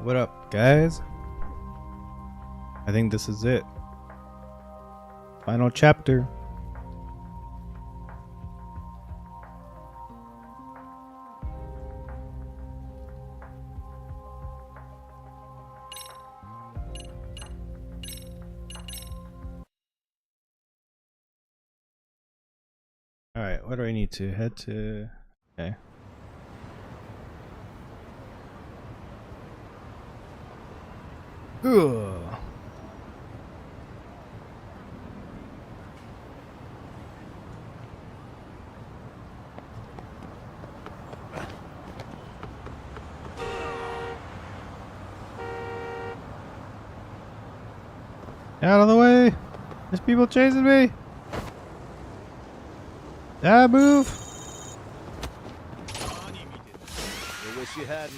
What up, guys? I think this is it. Final chapter. Alright, what do I need to head to? Okay. Ugh. Out of the way! There's people chasing me! Ah, move! I wish you hadn't.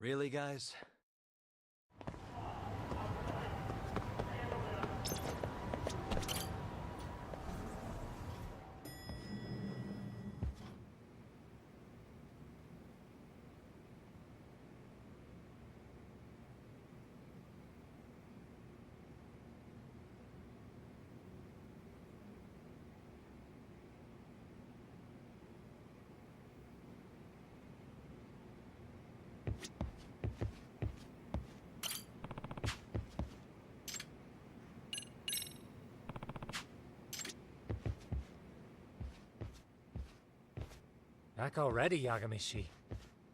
Really, guys? Back already, Yagamishi.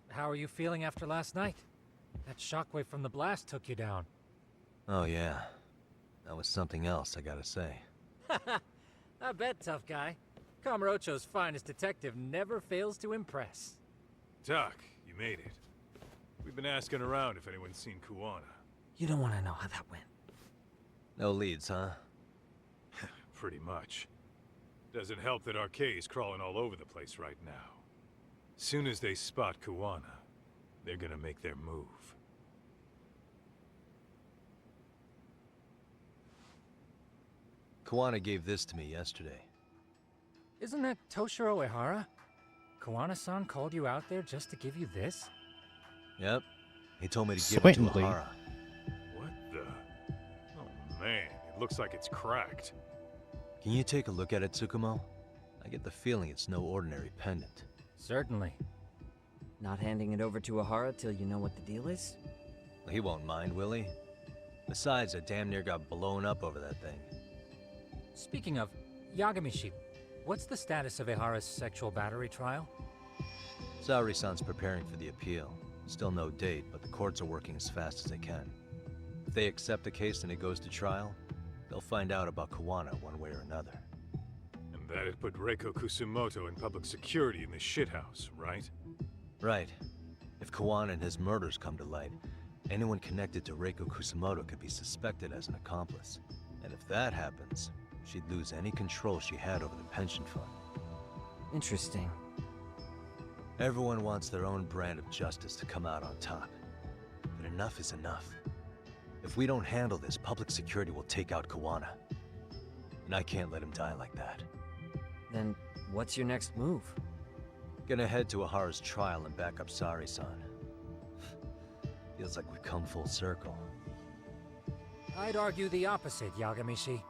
How are you feeling after last night? That shockwave from the blast took you down. Oh yeah. That was something else, I gotta say. I bet, tough guy. Kamurocho's finest detective never fails to impress. Doc, you made it. We've been asking around if anyone's seen Kuwana. You don't want to know how that went. No leads, huh? Pretty much. Doesn't help that Arcade's crawling all over the place right now. Soon as they spot Kuwana, they're gonna make their move. Kuwana gave this to me yesterday. Isn't that Toshiro Ehara? Kawana-san called you out there just to give you this? Yep. He told me to give it to Sweetly. Ehara. What the? Oh man, it looks like it's cracked. Can you take a look at it, Tsukumo? I get the feeling it's no ordinary pendant. Certainly. Not handing it over to Ehara till you know what the deal is? He won't mind, will he? Besides, I damn near got blown up over that thing. Speaking of, Yagamishi, what's the status of Ehara's sexual battery trial? Saori-san's preparing for the appeal. Still no date, but the courts are working as fast as they can. If they accept the case and it goes to trial, they'll find out about Kuwana one way or another. And that'd put Reiko Kusumoto in public security in this shithouse, right? Right. If Kuwana and his murders come to light, anyone connected to Reiko Kusumoto could be suspected as an accomplice. And if that happens, she'd lose any control she had over the pension fund. Interesting. Everyone wants their own brand of justice to come out on top. But enough is enough. If we don't handle this, public security will take out Kuwana. And I can't let him die like that. Then what's your next move? Gonna head to Ahara's trial and back up Sari-san. Feels like we've come full circle. I'd argue the opposite, Yagamishi.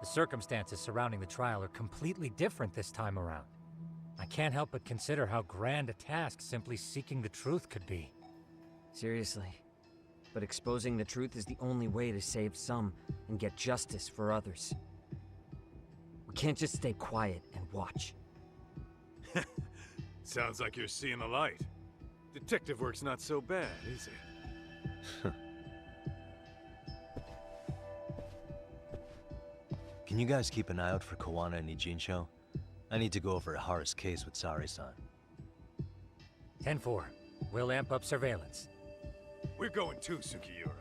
The circumstances surrounding the trial are completely different this time around. I can't help but consider how grand a task simply seeking the truth could be. Seriously. But exposing the truth is the only way to save some and get justice for others. We can't just stay quiet and watch. Sounds like you're seeing the light. Detective work's not so bad, is it? Can you guys keep an eye out for Kawana and Ijincho? I need to go over Ahara's case with Sari-san. 10-4. We'll amp up surveillance. We're going too, Sukiura.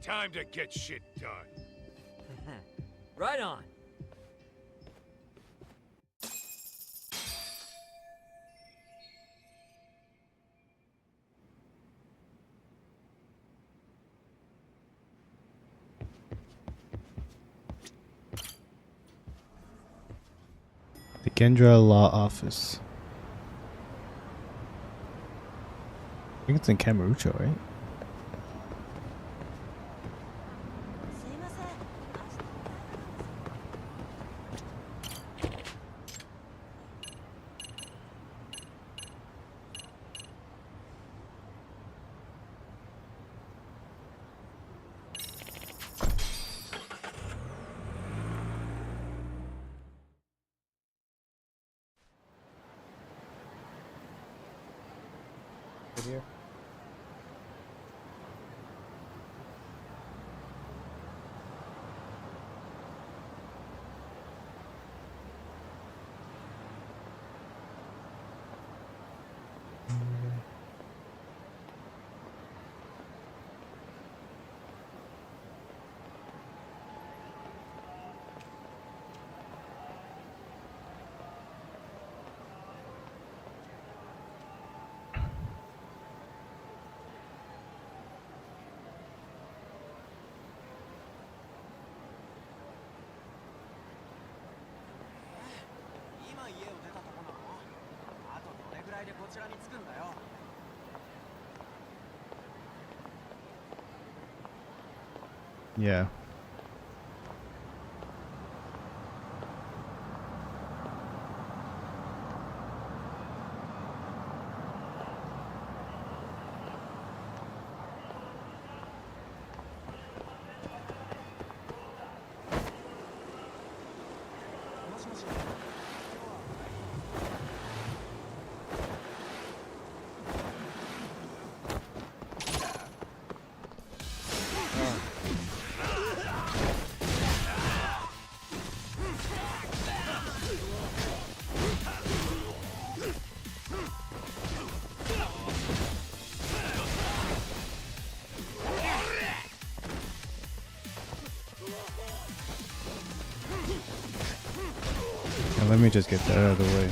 Time to get shit done. Right on! The Kendra Law Office. I think it's in Kamurocho, right? Here. Yeah. Now let me just get that out of the way.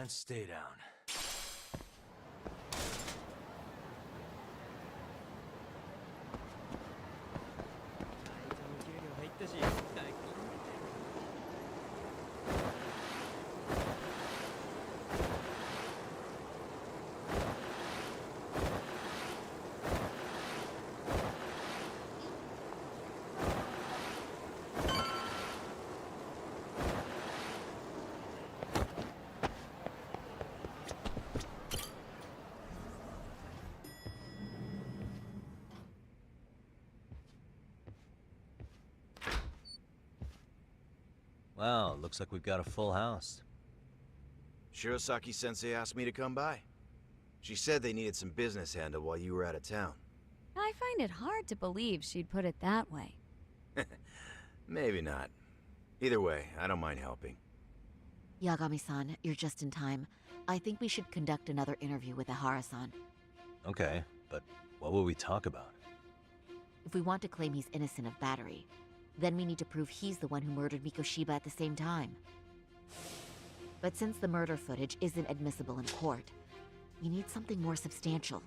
And stay down. Wow, looks like we've got a full house. Shirosaki-sensei asked me to come by. She said they needed some business handled while you were out of town. I find it hard to believe she'd put it that way. Maybe not. Either way, I don't mind helping. Yagami-san, you're just in time. I think we should conduct another interview with Ahara-san. Okay, but what will we talk about? If we want to claim he's innocent of battery, then we need to prove he's the one who murdered Mikoshiba at the same time. But since the murder footage isn't admissible in court, we need something more substantial.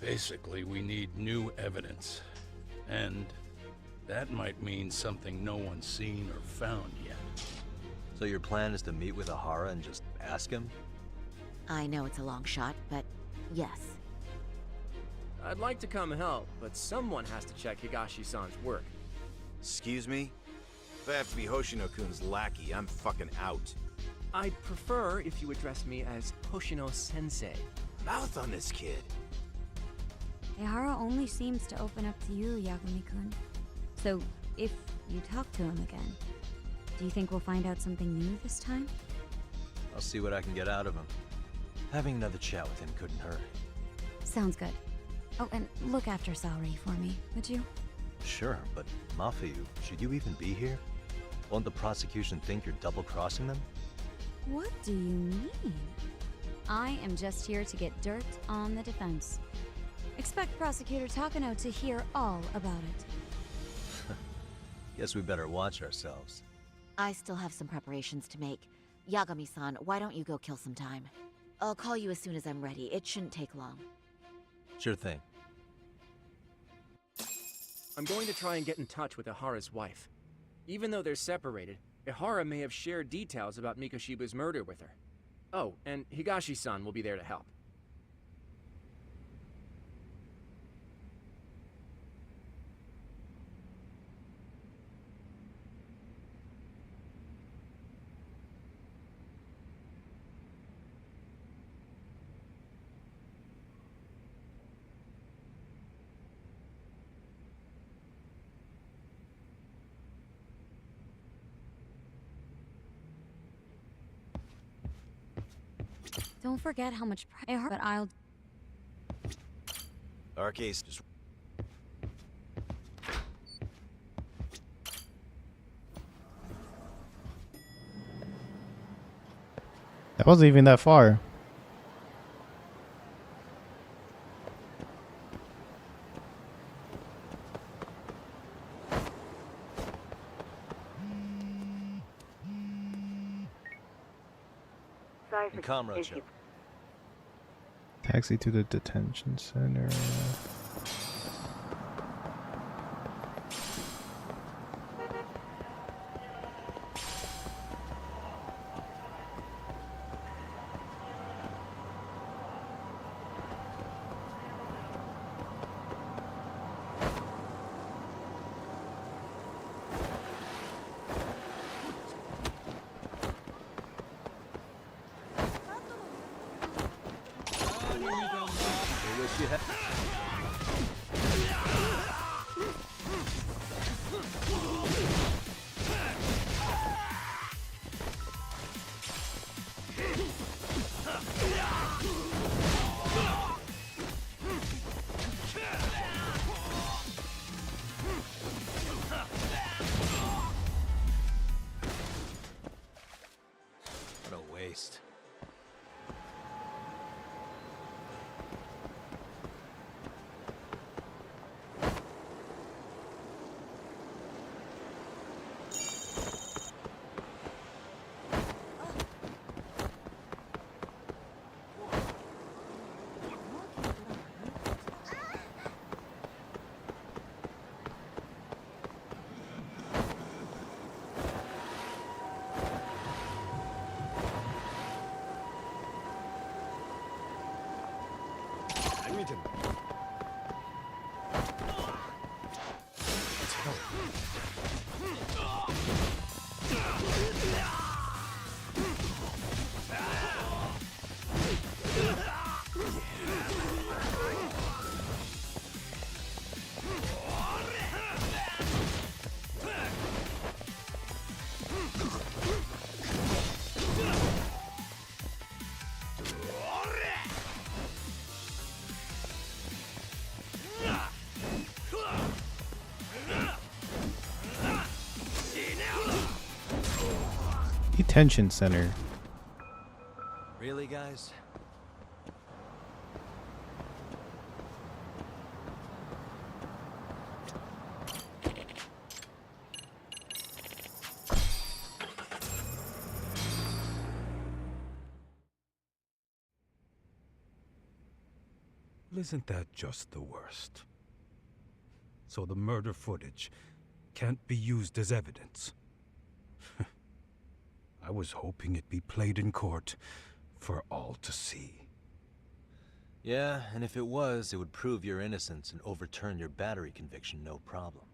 Basically, we need new evidence. And that might mean something no one's seen or found yet. So your plan is to meet with Ahara and just ask him? I know it's a long shot, but yes. I'd like to come help, but someone has to check Higashi-san's work. Excuse me? If I have to be Hoshino-kun's lackey, I'm fucking out. I'd prefer if you address me as Hoshino-sensei. Mouth on this kid. Ehara only seems to open up to you, Yagami-kun. So, if you talk to him again, do you think we'll find out something new this time? I'll see what I can get out of him. Having another chat with him couldn't hurt. Sounds good. Oh, and look after Saori for me, would you? Sure, but Mafuyu, should you even be here? Won't the prosecution think you're double-crossing them? What do you mean? I am just here to get dirt on the defense. Expect Prosecutor Takano to hear all about it. Guess we better watch ourselves. I still have some preparations to make. Yagami-san, why don't you go kill some time? I'll call you as soon as I'm ready. It shouldn't take long. Sure thing. I'm going to try and get in touch with Ihara's wife. Even though they're separated, Ihara may have shared details about Mikoshiba's murder with her. Oh, and Higashi-san will be there to help. Don't forget how much pride, but I'll... Our case just... That wasn't even that far. And comradeship. Taxi to the detention center. What a waste. Detention center. Really, guys? Well, isn't that just the worst? So the murder footage can't be used as evidence. I was hoping it'd be played in court for all to see. Yeah, and if it was, it would prove your innocence and overturn your battery conviction, no problem.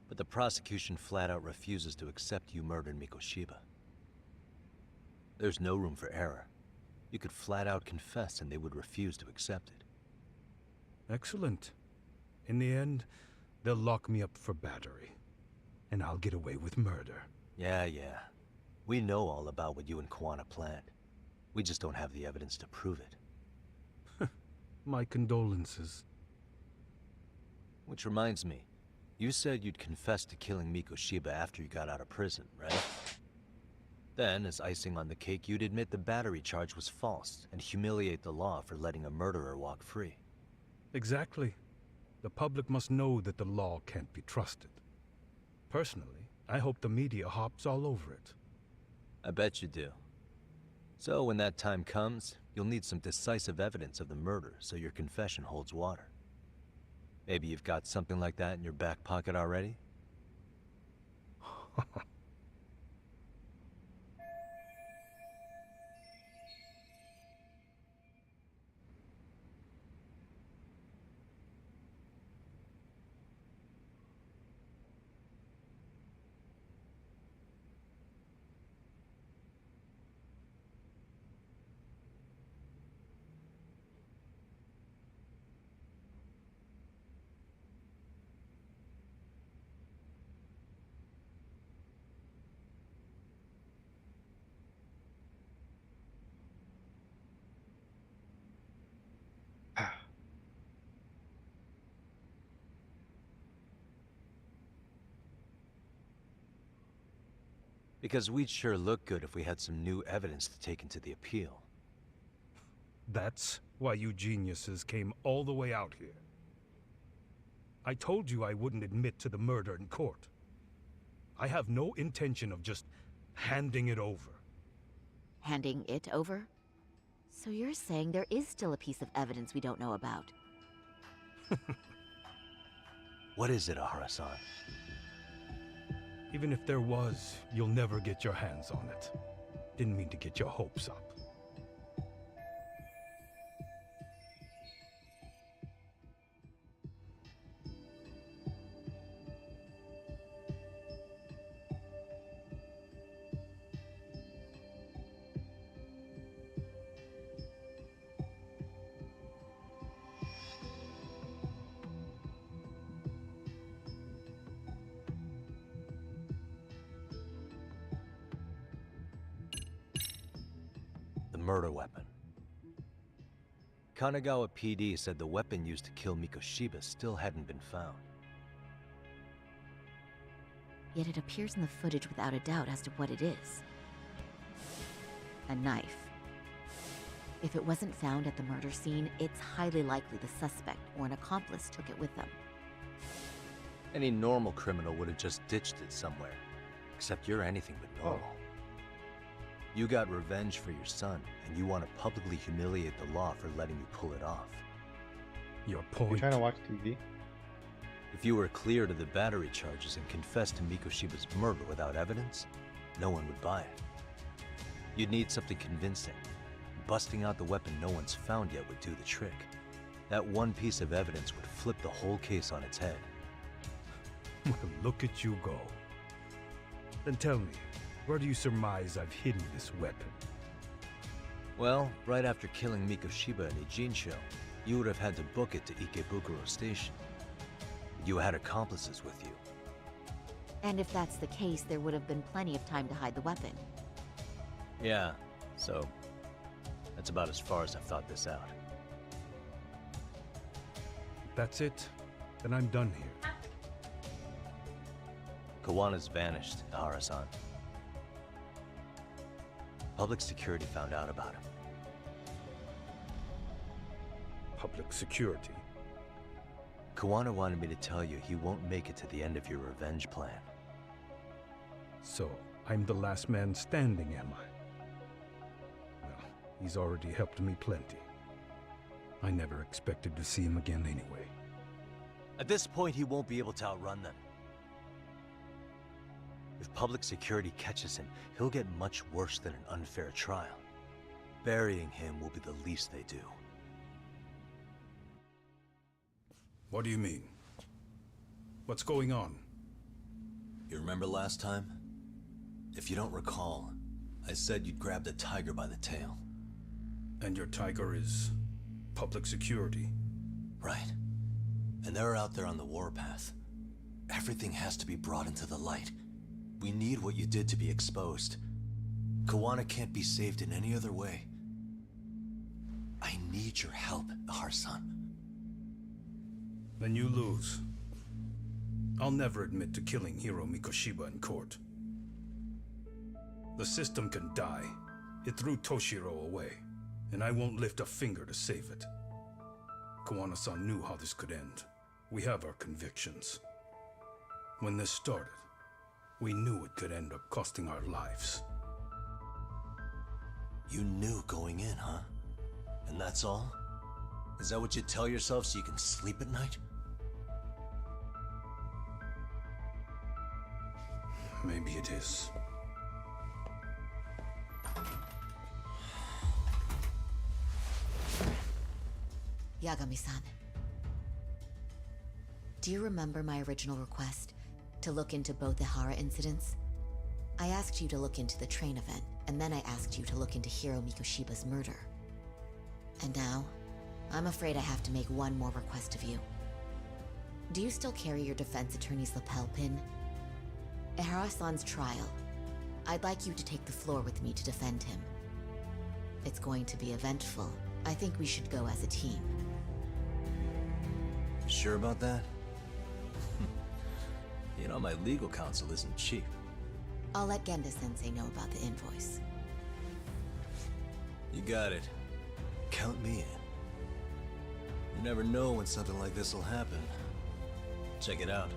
But the prosecution flat out refuses to accept you murdered Mikoshiba. There's no room for error. You could flat out confess and they would refuse to accept it. Excellent. In the end, they'll lock me up for battery, and I'll get away with murder. Yeah. We know all about what you and Kwana planned. We just don't have the evidence to prove it. My condolences. Which reminds me, you said you'd confess to killing Mikoshiba after you got out of prison, right? Then, as icing on the cake, you'd admit the battery charge was false and humiliate the law for letting a murderer walk free. Exactly. The public must know that the law can't be trusted. Personally, I hope the media hops all over it. I bet you do. So when that time comes, you'll need some decisive evidence of the murder so your confession holds water. Maybe you've got something like that in your back pocket already? Because we'd sure look good if we had some new evidence to take into the appeal. That's why you geniuses came all the way out here. I told you I wouldn't admit to the murder in court. I have no intention of just handing it over. Handing it over? So you're saying there is still a piece of evidence we don't know about? What is it, Ahara-san? Even if there was, you'll never get your hands on it. Didn't mean to get your hopes up. Murder weapon. Kanagawa PD said the weapon used to kill Mikoshiba still hadn't been found. Yet it appears in the footage without a doubt as to what it is. A knife. If it wasn't found at the murder scene, it's highly likely the suspect or an accomplice took it with them. Any normal criminal would have just ditched it somewhere. Except you're anything but normal. You got revenge for your son, and you want to publicly humiliate the law for letting you pull it off. Your point. You trying to watch TV? If you were cleared of the battery charges and confessed to Mikoshiba's murder without evidence, no one would buy it. You'd need something convincing. Busting out the weapon no one's found yet would do the trick. That one piece of evidence would flip the whole case on its head. Well, look at you go. Then tell me, where do you surmise I've hidden this weapon? Well, right after killing Mikoshiba in Ijincho, you would have had to book it to Ikebukuro Station. You had accomplices with you. And if that's the case, there would have been plenty of time to hide the weapon. Yeah, so that's about as far as I've thought this out. If that's it, then I'm done here. Kawana's vanished, Ahara-san. Public security found out about him. Public security? Kawana wanted me to tell you he won't make it to the end of your revenge plan. So, I'm the last man standing, am I? Well, he's already helped me plenty. I never expected to see him again anyway. At this point, he won't be able to outrun them. If public security catches him, he'll get much worse than an unfair trial. Burying him will be the least they do. What do you mean? What's going on? You remember last time? If you don't recall, I said you'd grab the tiger by the tail. And your tiger is public security? Right. And they're out there on the warpath. Everything has to be brought into the light. We need what you did to be exposed. Kawana can't be saved in any other way. I need your help, Ahar-san. Then you lose. I'll never admit to killing Hiro Mikoshiba in court. The system can die. It threw Toshiro away, and I won't lift a finger to save it. Kawana-san knew how this could end. We have our convictions. When this started, we knew it could end up costing our lives. You knew going in, huh? And that's all? Is that what you tell yourself so you can sleep at night? Maybe it is. Yagami-san. Do you remember my original request to look into both the Hara incidents? I asked you to look into the train event, and then I asked you to look into Hiro Mikoshiba's murder. And now, I'm afraid I have to make one more request of you. Do you still carry your defense attorney's lapel pin? At Hara-san's trial, I'd like you to take the floor with me to defend him. It's going to be eventful. I think we should go as a team. Sure about that? You know, my legal counsel isn't cheap. I'll let Genda-sensei know about the invoice. You got it. Count me in. You never know when something like this will happen. Check it out.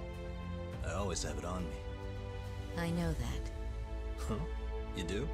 I always have it on me. I know that. Huh? You do?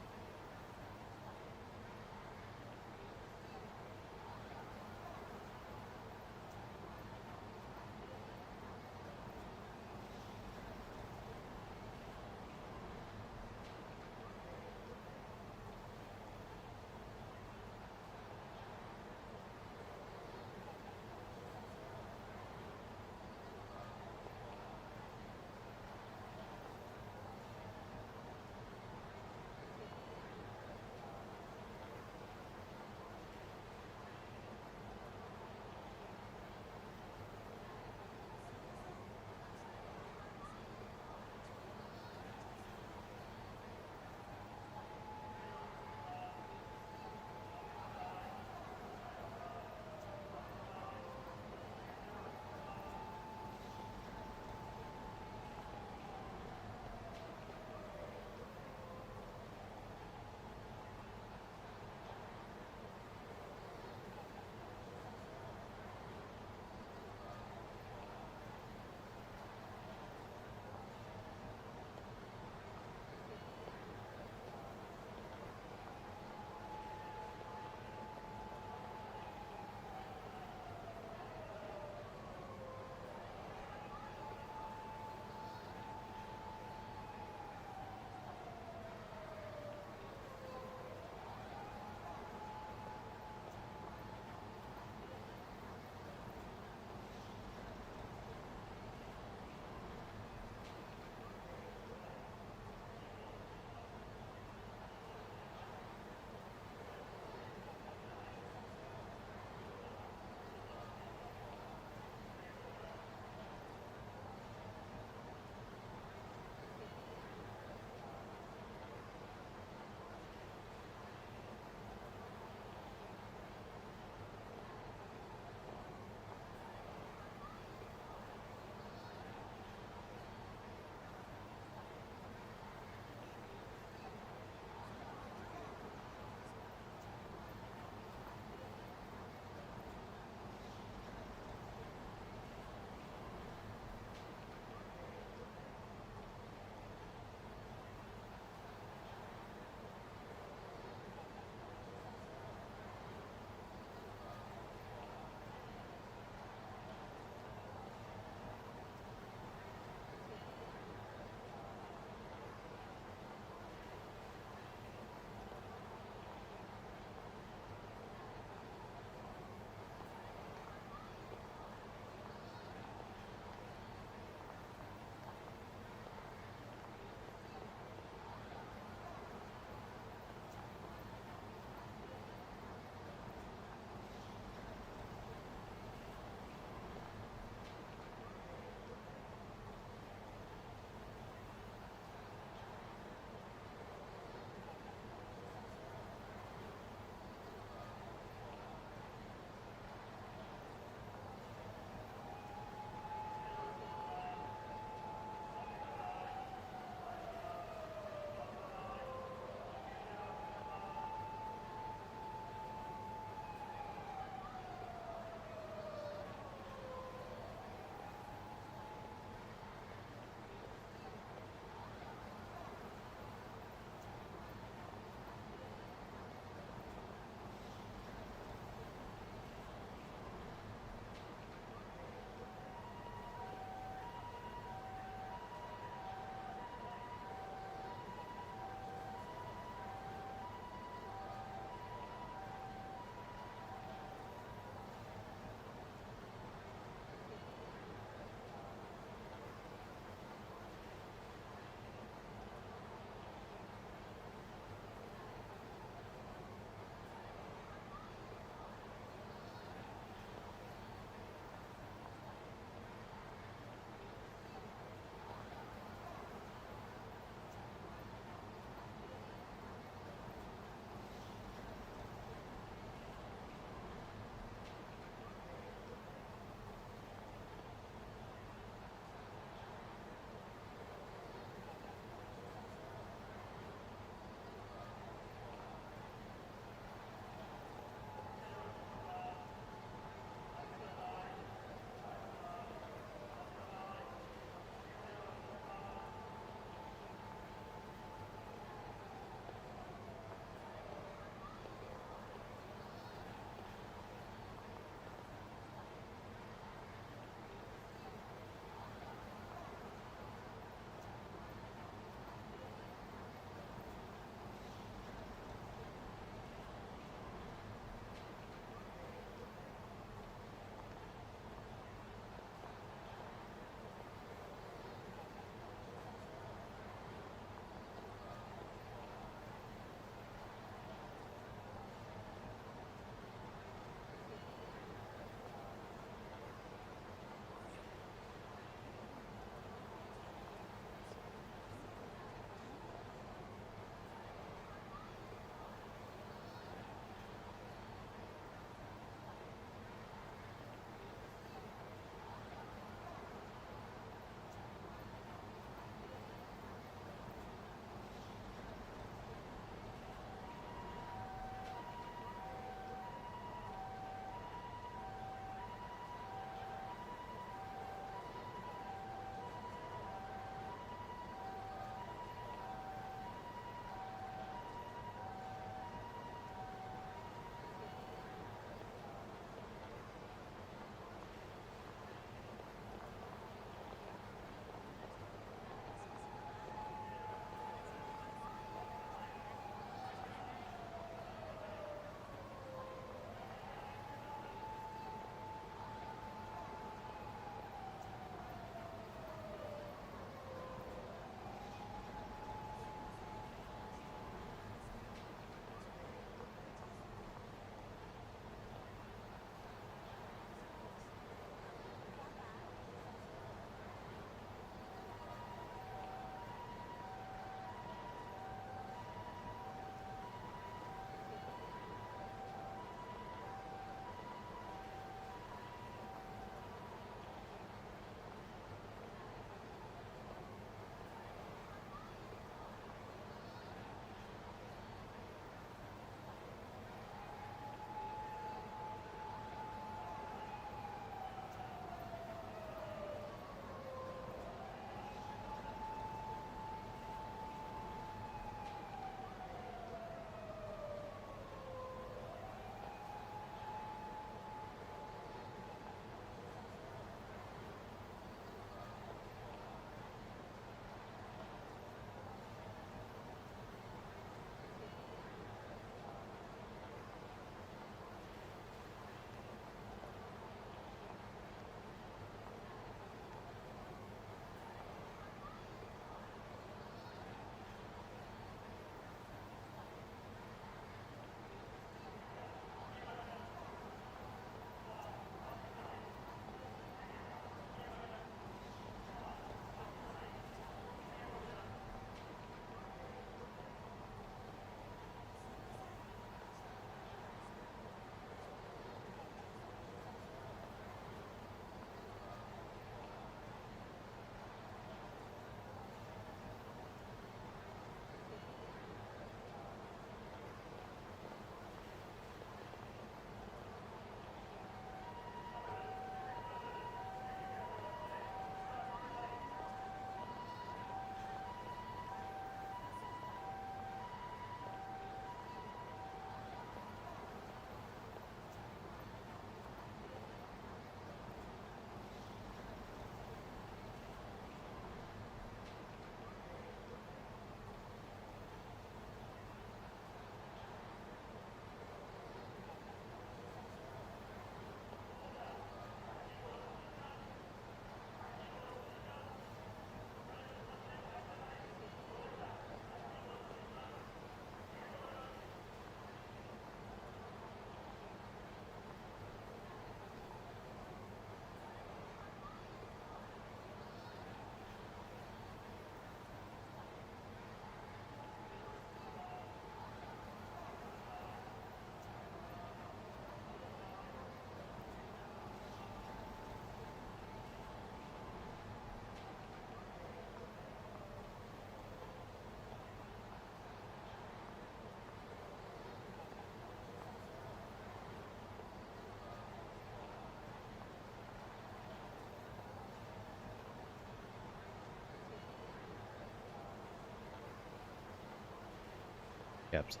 capsule.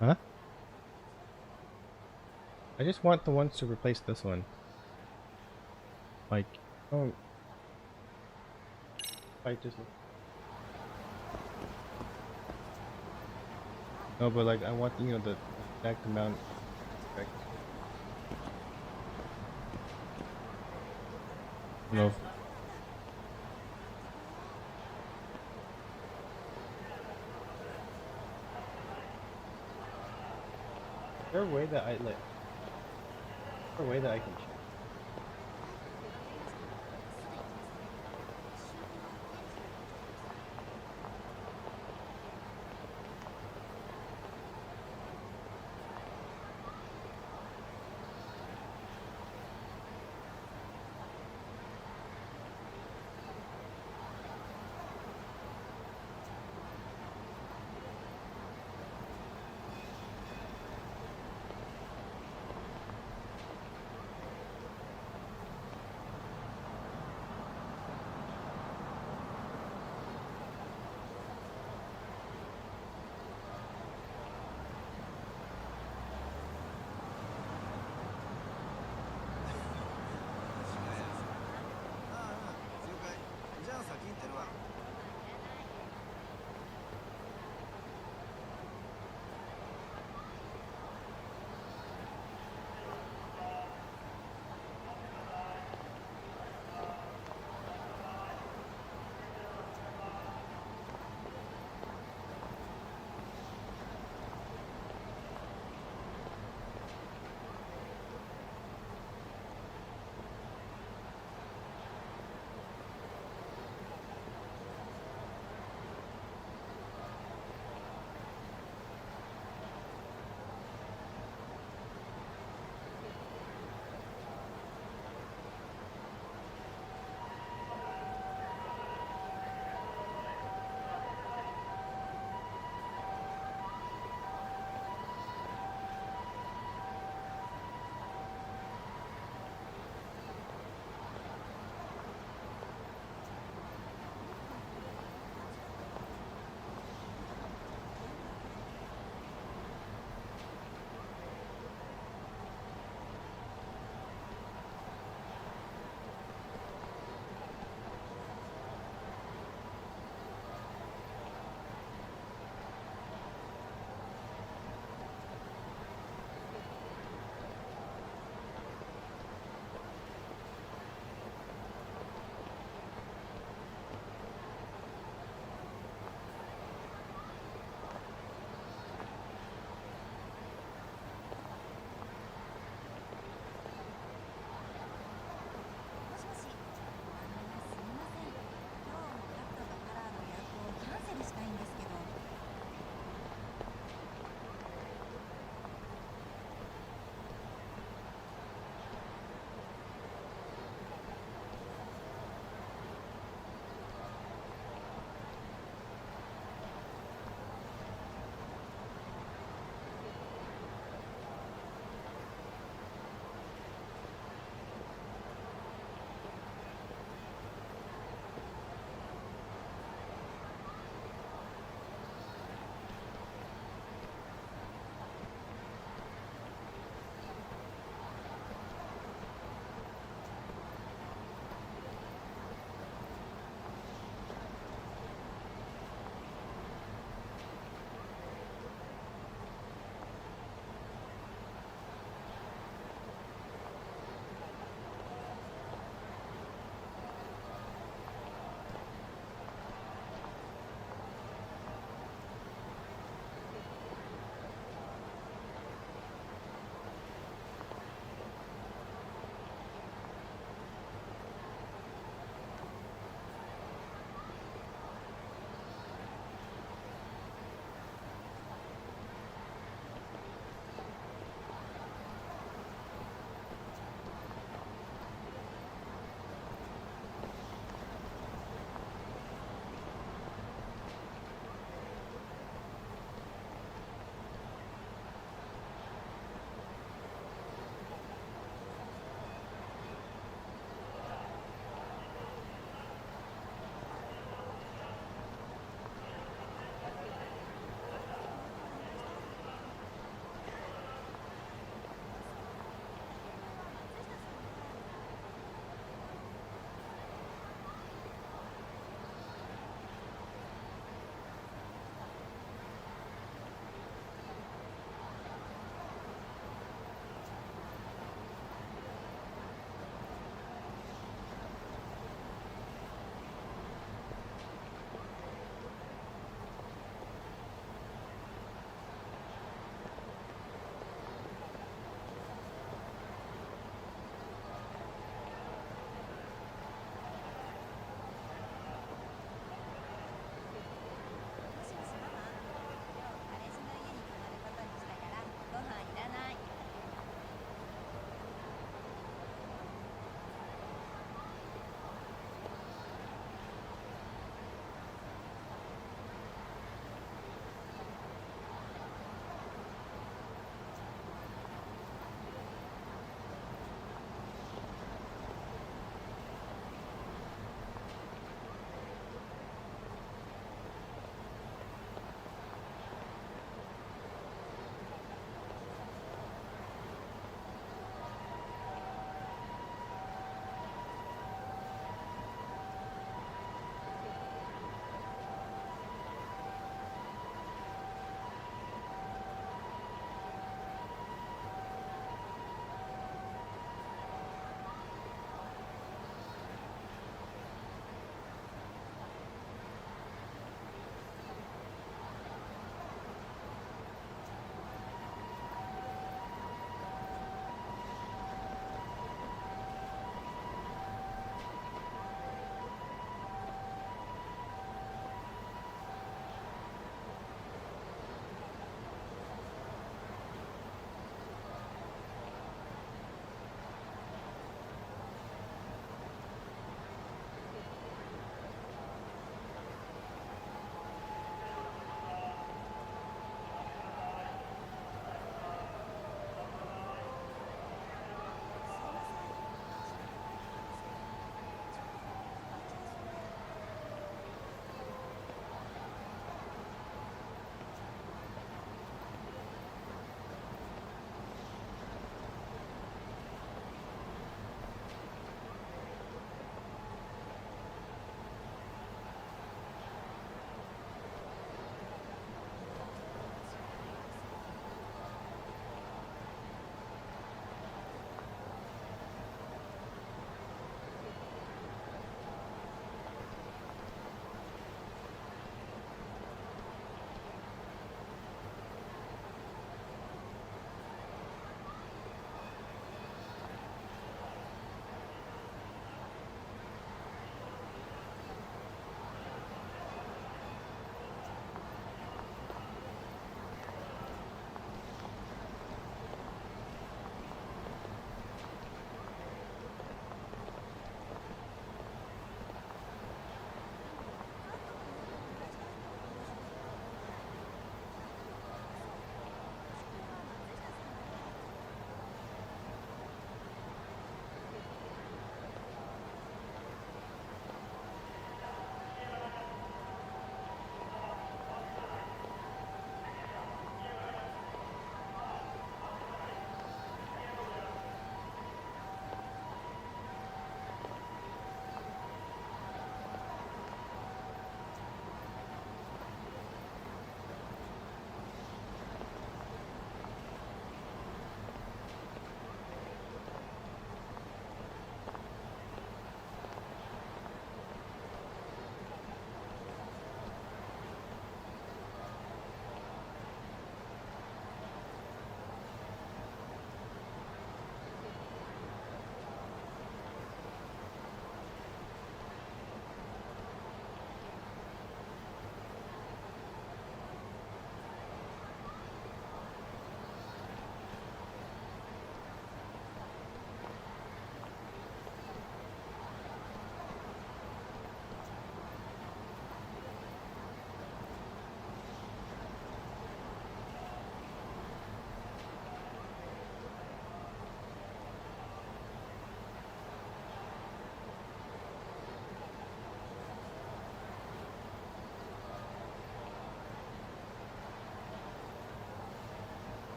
Huh? I just want the ones to replace this one. Like, oh, I just. No, but like I want the exact amount. Right. No. Is there a way that I like? Is there a way that I can check?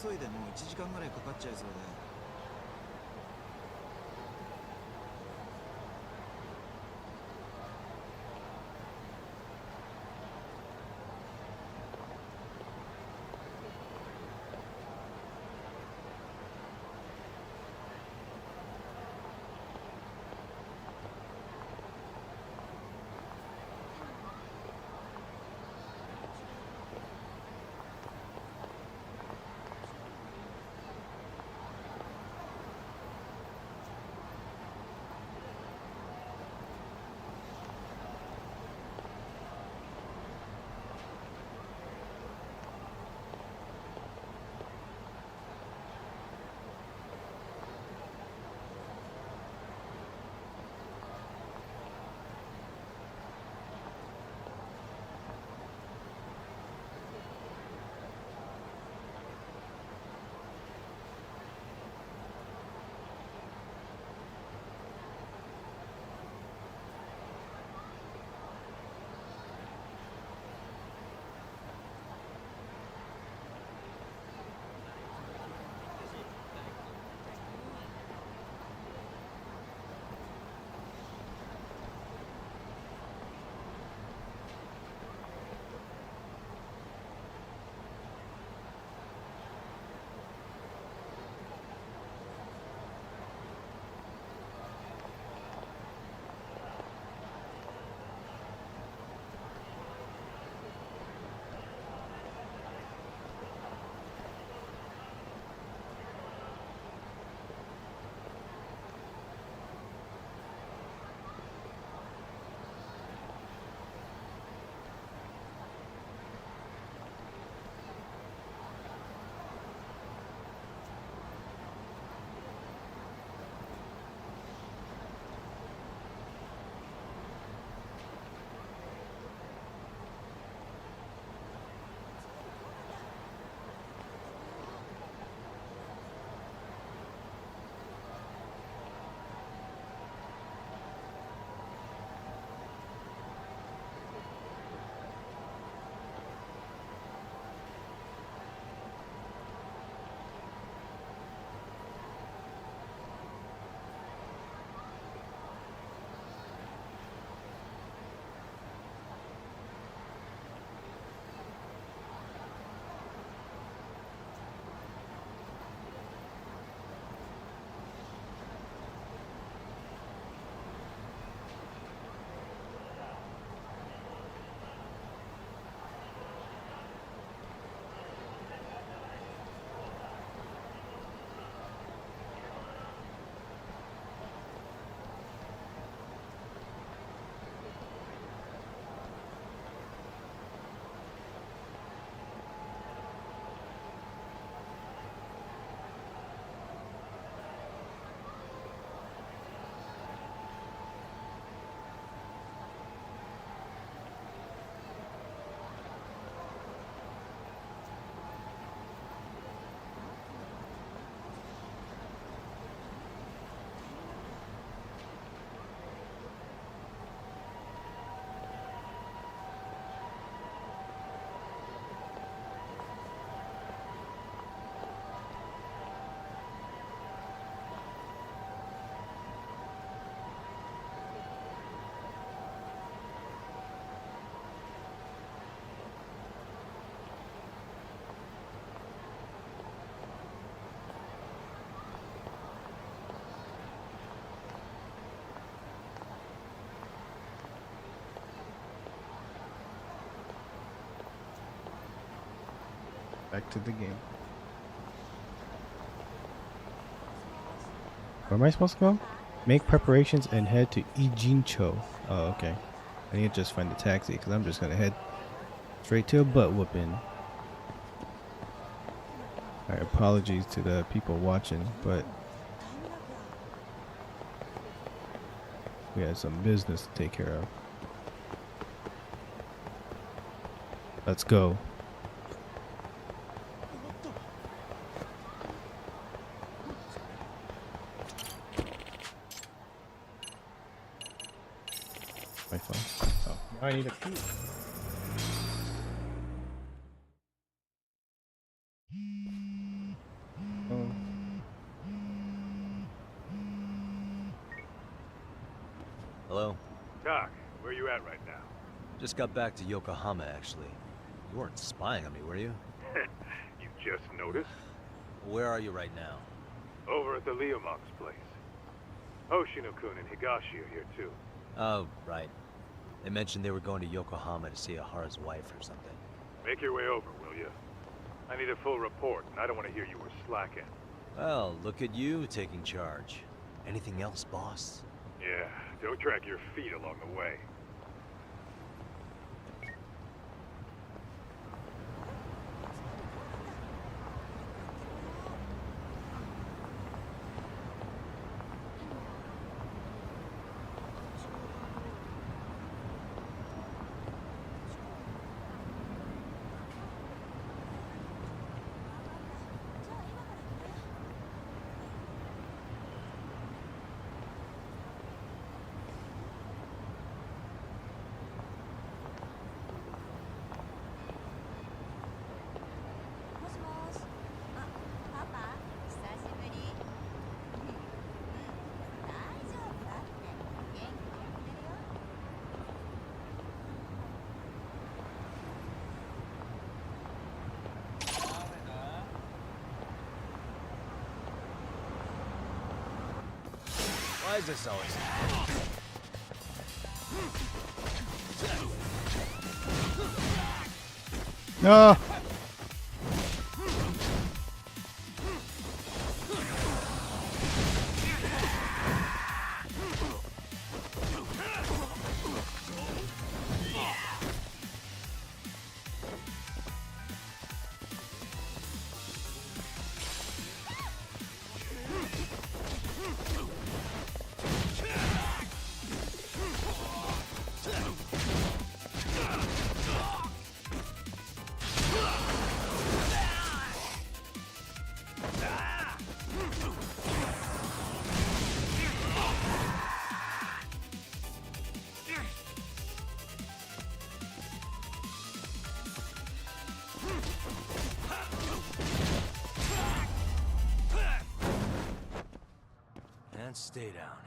急いでもう1時間ぐらいかかっちゃいそうで。Back to the game. Where am I supposed to go? Make preparations and head to Ijincho. Oh, okay. I need to just find the taxi because I'm just going to head straight to a butt whooping. Alright, apologies to the people watching, but we had some business to take care of. Let's go. My phone. Oh, now I need a key. Where you at right now? Just got back to Yokohama, actually. You weren't spying on me, were you? You just noticed? Where are you right now? Over at the Leomont's place. Hoshino-kun and Higashi are here too. Oh, right. They mentioned they were going to Yokohama to see Ahara's wife or something. Make your way over, will you? I need a full report, and I don't want to hear you were slacking. Well, look at you taking charge. Anything else, boss? Yeah, don't drag your feet along the way. Why is this always happening? No. And stay down.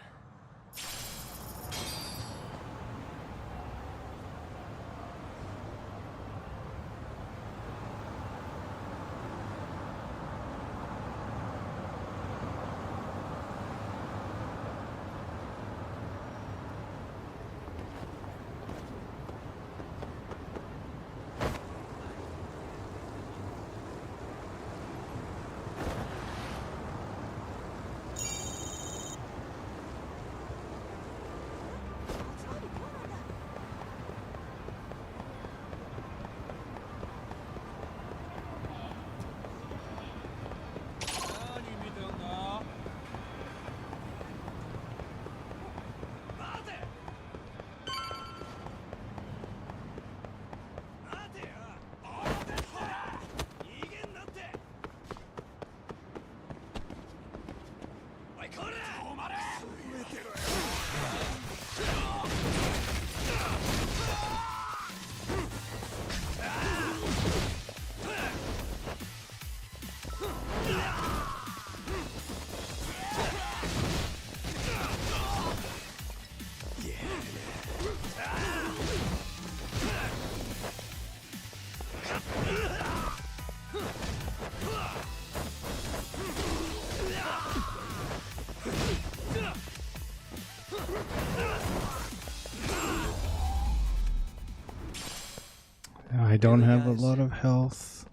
I don't have a lot of health.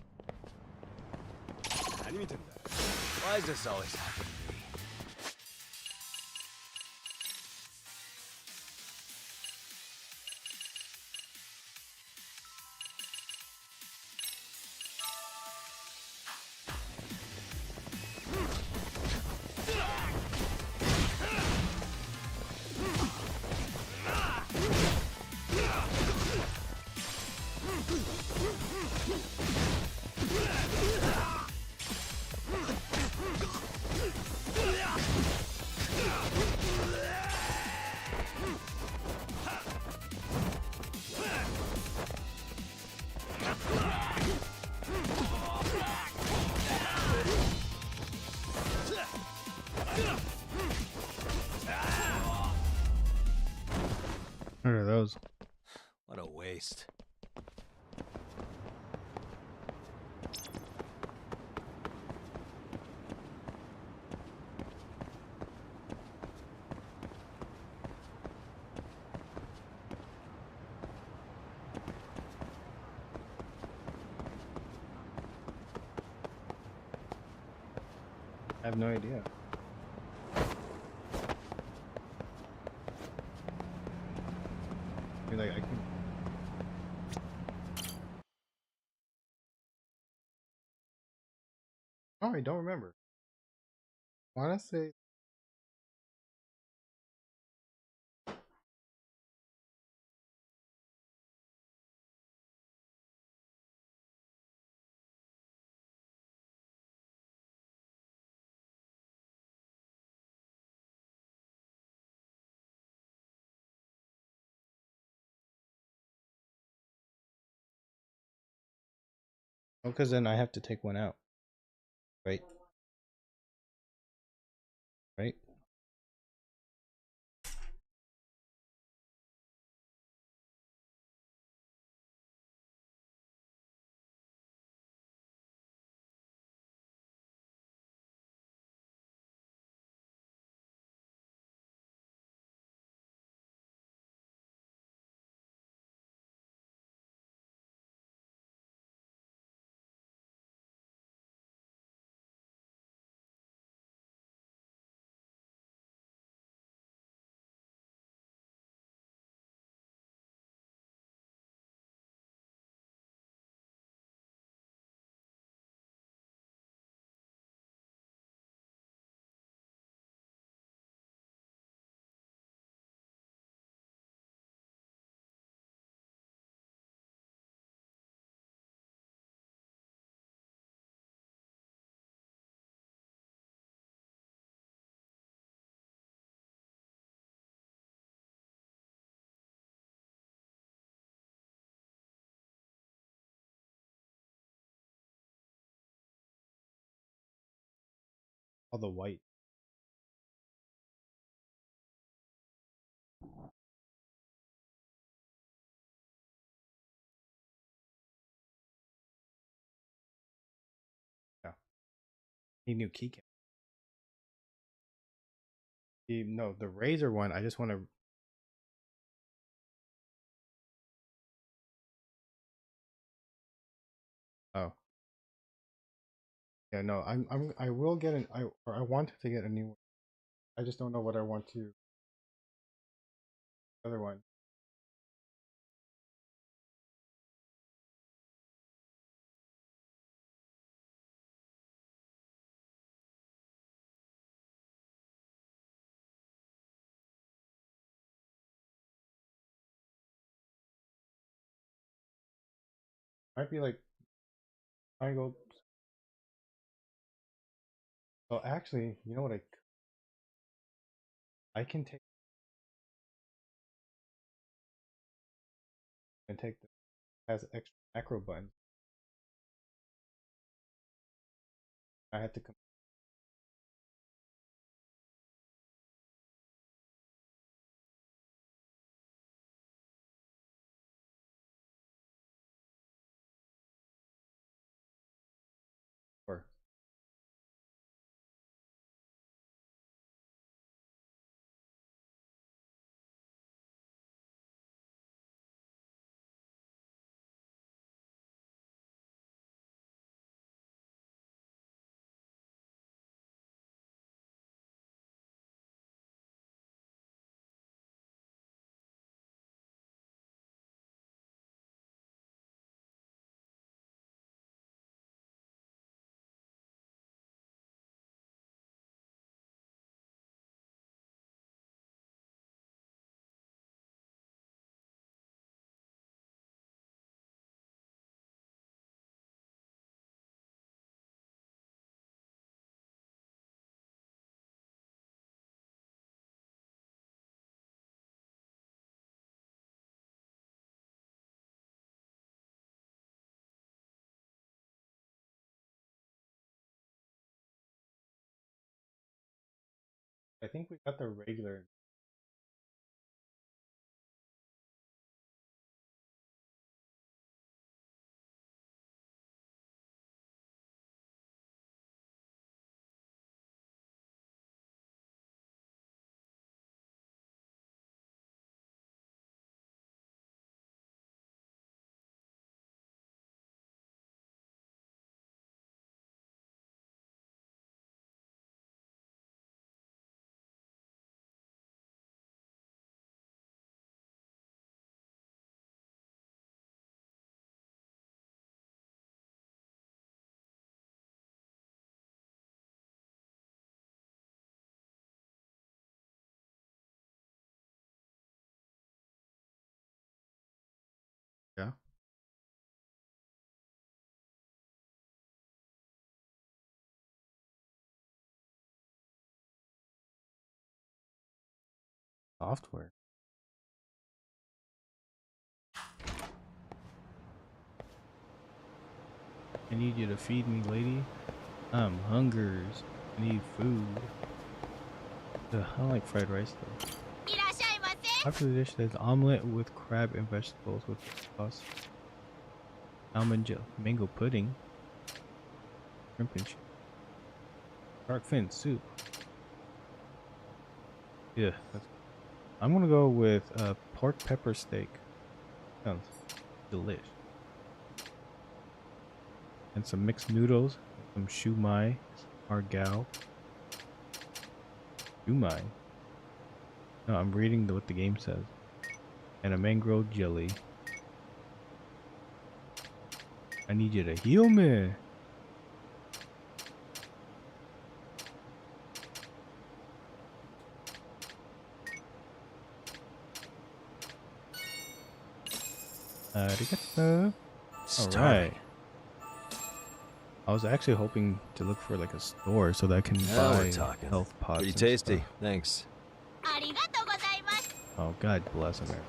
Why is this always happening to me? What are those? What a waste. I have no idea. I mean, like, I can. Oh, I don't remember. I wanna say. Oh, because then I have to take one out. Right? Right? All the white. Yeah. Need new keycap. No, the razor one. I just want to. Oh. Yeah. No. I will get an. I want to get a new one. I just don't know what I want to. Other one. Might be like triangle. Oh, actually, you know what? I can take and take the has extra macro buttons. I have to compare. I think we got the regular. Yeah. Software. I need you to feed me, lady. I'm hungers. I need food. Ugh, I don't like fried rice though. Popular dish is omelet with crab and vegetables with sauce. Almond gel, mango pudding, shrimp and cheese, shark fin soup. Yeah, I'm gonna go with pork pepper steak. Sounds delish. And some mixed noodles, some shumai, argao. Shumai. No, I'm reading what the game says. And a mango jelly. I need you to heal me. Arigato. Alright. I was actually hoping to look for like a store so that I can Now buy we're talking. health pots. Pretty and tasty. stuff. Thanks. Oh, God bless America.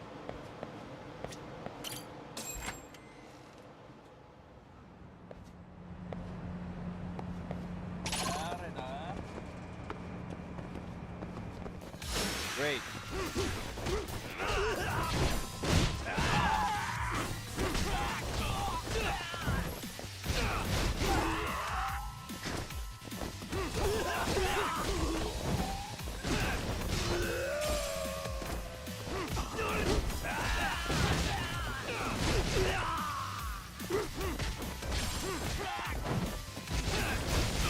Great.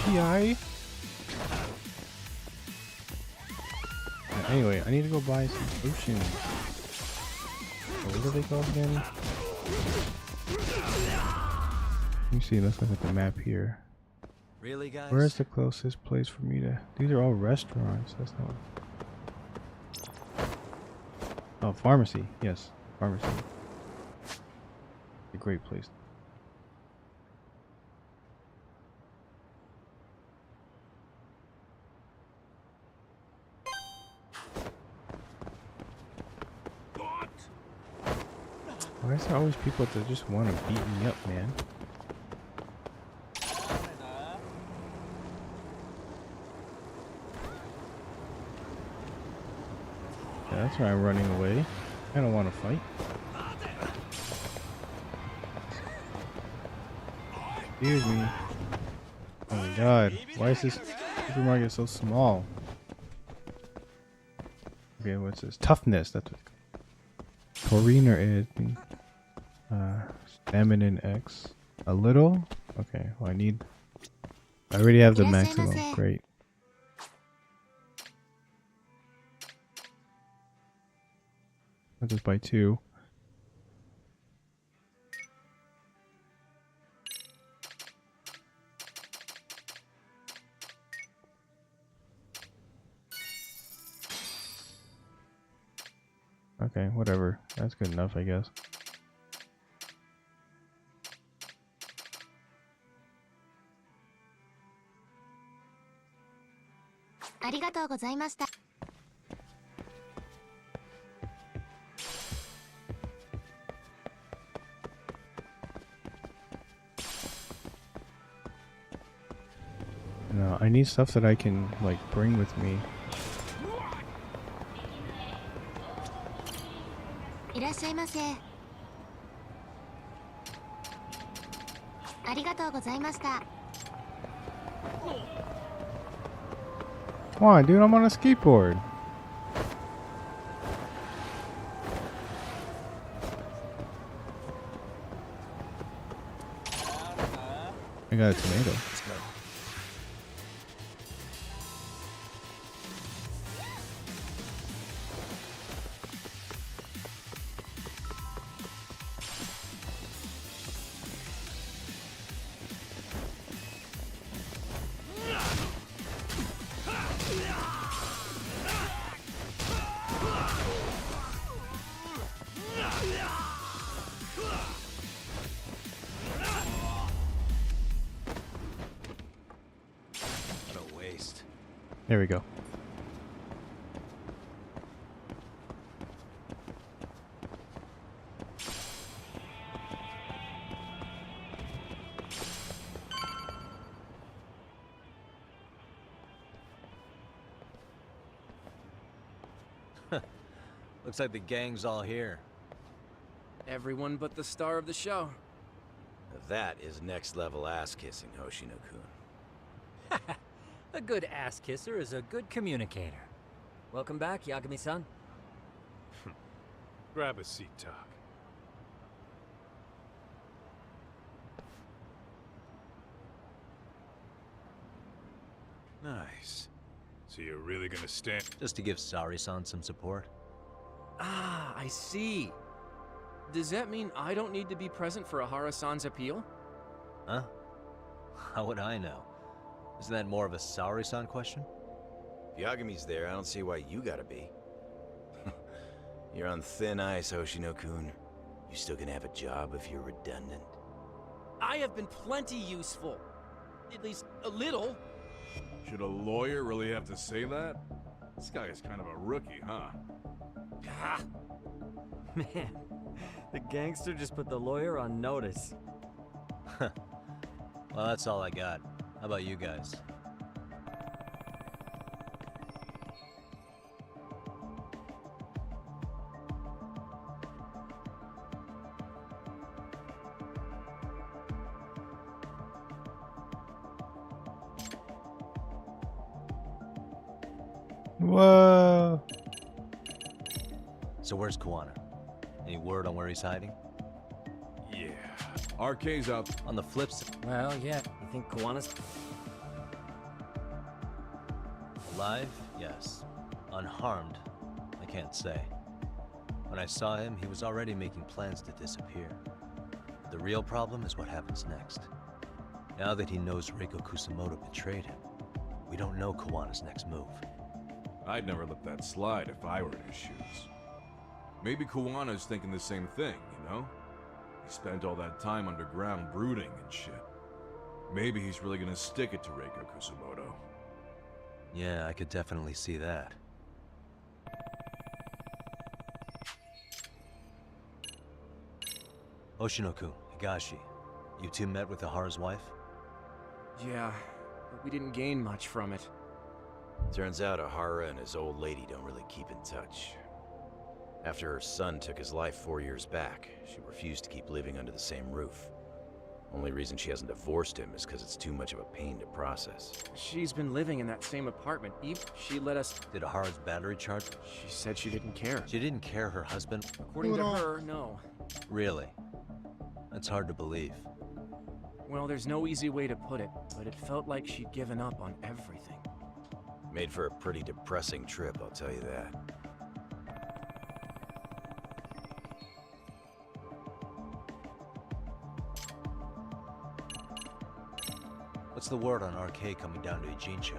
PI. Anyway, I need to go buy some potions. Oh, what do they called again? Let me see, let's look at the map here. Really, guys? Where's the closest place for me to... These are all restaurants. That's not... Oh, pharmacy. Yes, pharmacy. A great place. Why is there always people that just want to beat me up, man? Yeah, that's why I'm running away. I don't want to fight. Excuse me. Oh my god. Why is this supermarket so small? Okay, what's this? Toughness. That's what it's called. Taurine or anything. Stamina X. A little? Okay, well I already have the maximum. Great. I'll just buy 2. Okay, whatever. That's good enough, I guess. No, I need stuff that I can like bring with me. Come on, dude, I'm on a skateboard. I got a tomato. There we go. Looks like the gang's all here. Everyone but the star of the show. That is next level ass kissing, Hoshino-kun. A good ass kisser is a good communicator. Welcome back, Yagami-san. Grab a seat, Tak. Nice. So you're really gonna stand... Just to give Sari-san some support? Ah, I see. Does that mean I don't need to be present for Ahara-san's appeal? Huh? How would I know? Isn't that more of a Sari-san question? If Yagami's there, I don't see why you gotta be. You're on thin ice, Hoshino-kun. You still gonna have a job if you're redundant? I have been plenty useful. At least a little. Should a lawyer really have to say that? This guy is kind of a rookie, huh? Ah. Man, the gangster just put the lawyer on notice. Well, that's all I got. How about you guys? Whoa. So where's Kuwana? Any word on where he's hiding? Yeah. RK's out. On the flip side... Well, yeah. You think Kawana's... Alive? Yes. Unharmed? I can't say. When I saw him, he was already making plans to disappear. The real problem is what happens next. Now that he knows Reiko Kusamoto betrayed him, we don't know Kawana's next move. I'd never let that slide if I were in his shoes. Maybe Kawana's thinking the same thing, you know? He spent all that time underground brooding and shit. Maybe he's really gonna stick it to Reiko Kusamoto. Yeah, I could definitely see that. Hoshino-kun, Higashi, you two met with Ahara's wife? Yeah, but we didn't gain much from it. Turns out Ahara and his old lady don't really keep in touch. After her son took his life 4 years back, she refused to keep living under the same roof. Only reason she hasn't divorced him is because it's too much of a pain to process. She's been living in that same apartment. She let us... Did Ahara's battery charge? She said she didn't care. She didn't care her husband? According to her, no. Really? That's hard to believe. Well, there's no easy way to put it, but it felt like she'd given up on everything. Made for a pretty depressing trip, I'll tell you that. What's the word on RK coming down to Ijincho?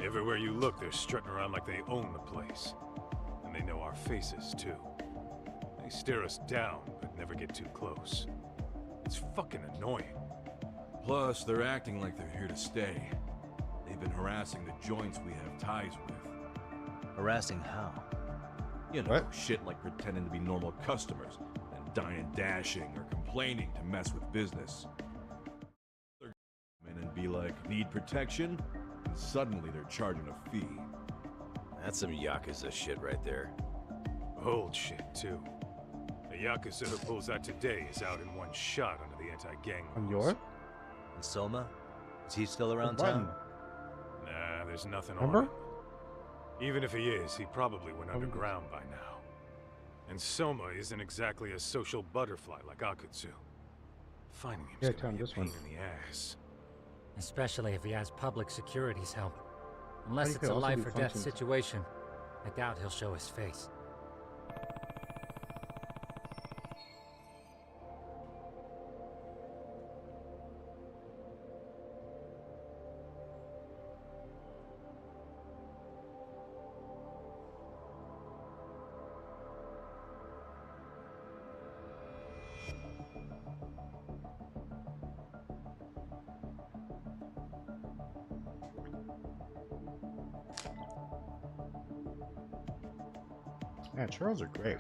Everywhere you look, they're strutting around like they own the place. And they know our faces, too. They stare us down, but never get too close. It's fucking annoying. Plus, they're acting like they're here to stay. They've been harassing the joints we have ties with. Harassing how? You know, What? shit like pretending to be normal customers and dying dashing or complaining to mess with business. They're come in and be like, need protection? And suddenly they're charging a fee. That's some Yakuza shit right there. Old shit, too. The Yakuza who pulls that today is out in one shot under the anti-gang laws. On your? And Soma? Is he still around button. town? Nah, there's nothing Remember? on him. Even if he is, he probably went underground by now. And Soma isn't exactly a social butterfly like Akutsu. Finding him's Yeah, gonna Tom, be a this pain one. in the ass. Especially if he has public security's help. Unless How do you it's a feel? Also life do or death functions. situation, I doubt he'll show his face. Yeah, churros are great.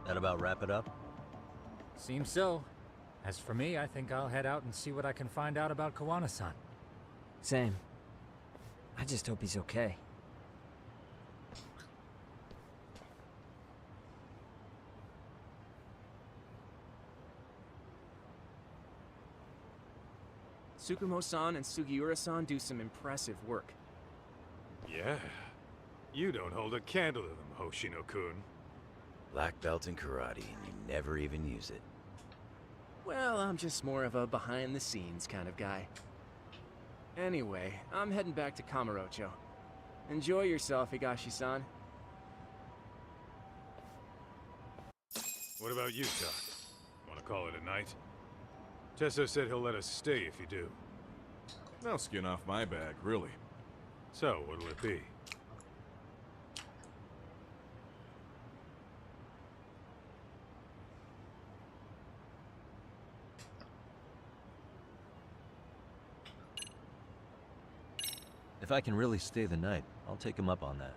That about wrap it up? Seems so. As for me, I think I'll head out and see what I can find out about Kawana-san. Same. I just hope he's okay. Tsukumo-san and Sugiura-san do some impressive work. Yeah. You don't hold a candle to them, Hoshino-kun. Black belt in karate, and you never even use it. Well, I'm just more of a behind-the-scenes kind of guy. Anyway, I'm heading back to Kamurocho. Enjoy yourself, Higashi-san. What about you, Tak? Want to call it a night? Tesso said he'll let us stay if you do. No skin off my back, really. So, what'll it be? If I can really stay the night, I'll take him up on that.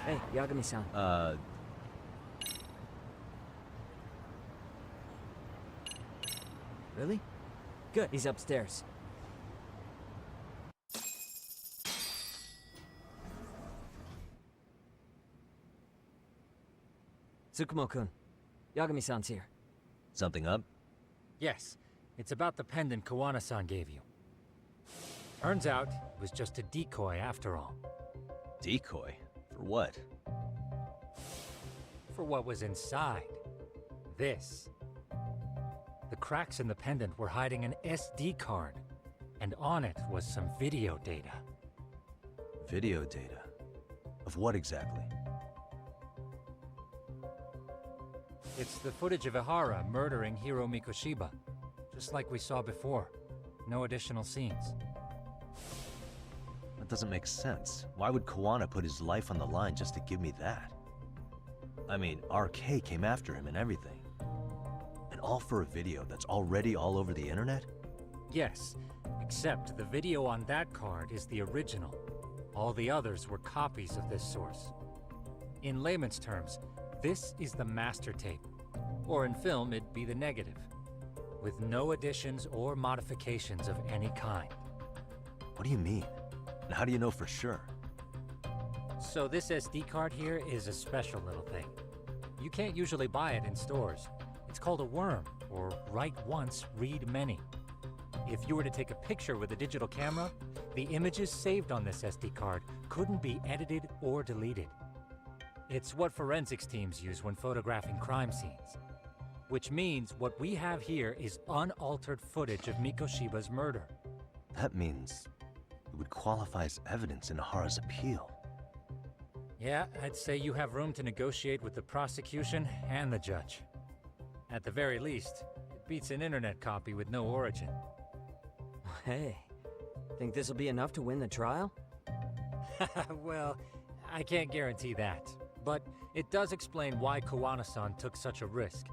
Hey, Yagami-san. Really? Good, he's upstairs. Tsukumo-kun, Yagami-san's here. Something up? Yes, it's about the pendant Kawana-san gave you. Turns out, it was just a decoy after all. Decoy? For what? For what was inside. This. The cracks in the pendant were hiding an SD card, and on it was some video data. Video data? Of what exactly? It's the footage of Ihara murdering Hiro Mikoshiba, just like we saw before. No additional scenes. That doesn't make sense. Why would Kawana put his life on the line just to give me that? I mean, RK came after him and everything. And all for a video that's already all over the internet? Yes, except the video on that card is the original. All the others were copies of this source. In layman's terms, this is the master tape. Or in film, it'd be the negative. With no additions or modifications of any kind. What do you mean? And how do you know for sure? So this SD card here is a special little thing. You can't usually buy it in stores. It's called a worm, or write once, read many. if you were to take a picture with a digital camera, the images saved on this SD card couldn't be edited or deleted. It's what forensics teams use when photographing crime scenes. Which means what we have here is unaltered footage of Mikoshiba's murder. That means it would qualify as evidence in Ahara's appeal. Yeah, I'd say you have room to negotiate with the prosecution and the judge. At the very least, it beats an internet copy with no origin. Hey, think this'll be enough to win the trial? Well, I can't guarantee that, but it does explain why Kawana-san took such a risk.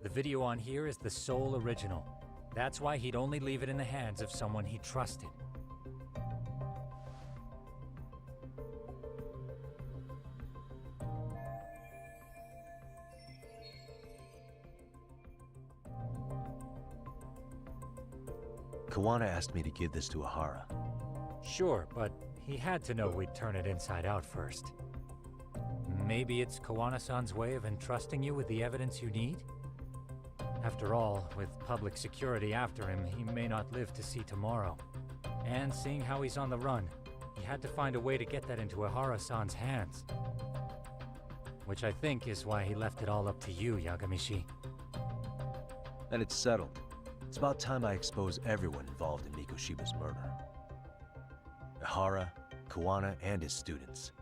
The video on here is the sole original. That's why he'd only leave it in the hands of someone he trusted. Kawana asked me to give this to Ahara. Sure, but he had to know we'd turn it inside out first. Maybe it's Kawana-san's way of entrusting you with the evidence you need? After all, with public security after him, he may not live to see tomorrow. And seeing how he's on the run, he had to find a way to get that into Ahara-san's hands. Which I think is why he left it all up to you, Yagamishi. And it's settled. It's about time I expose everyone involved in Mikoshiba's murder. Ahara, Kawana, and his students.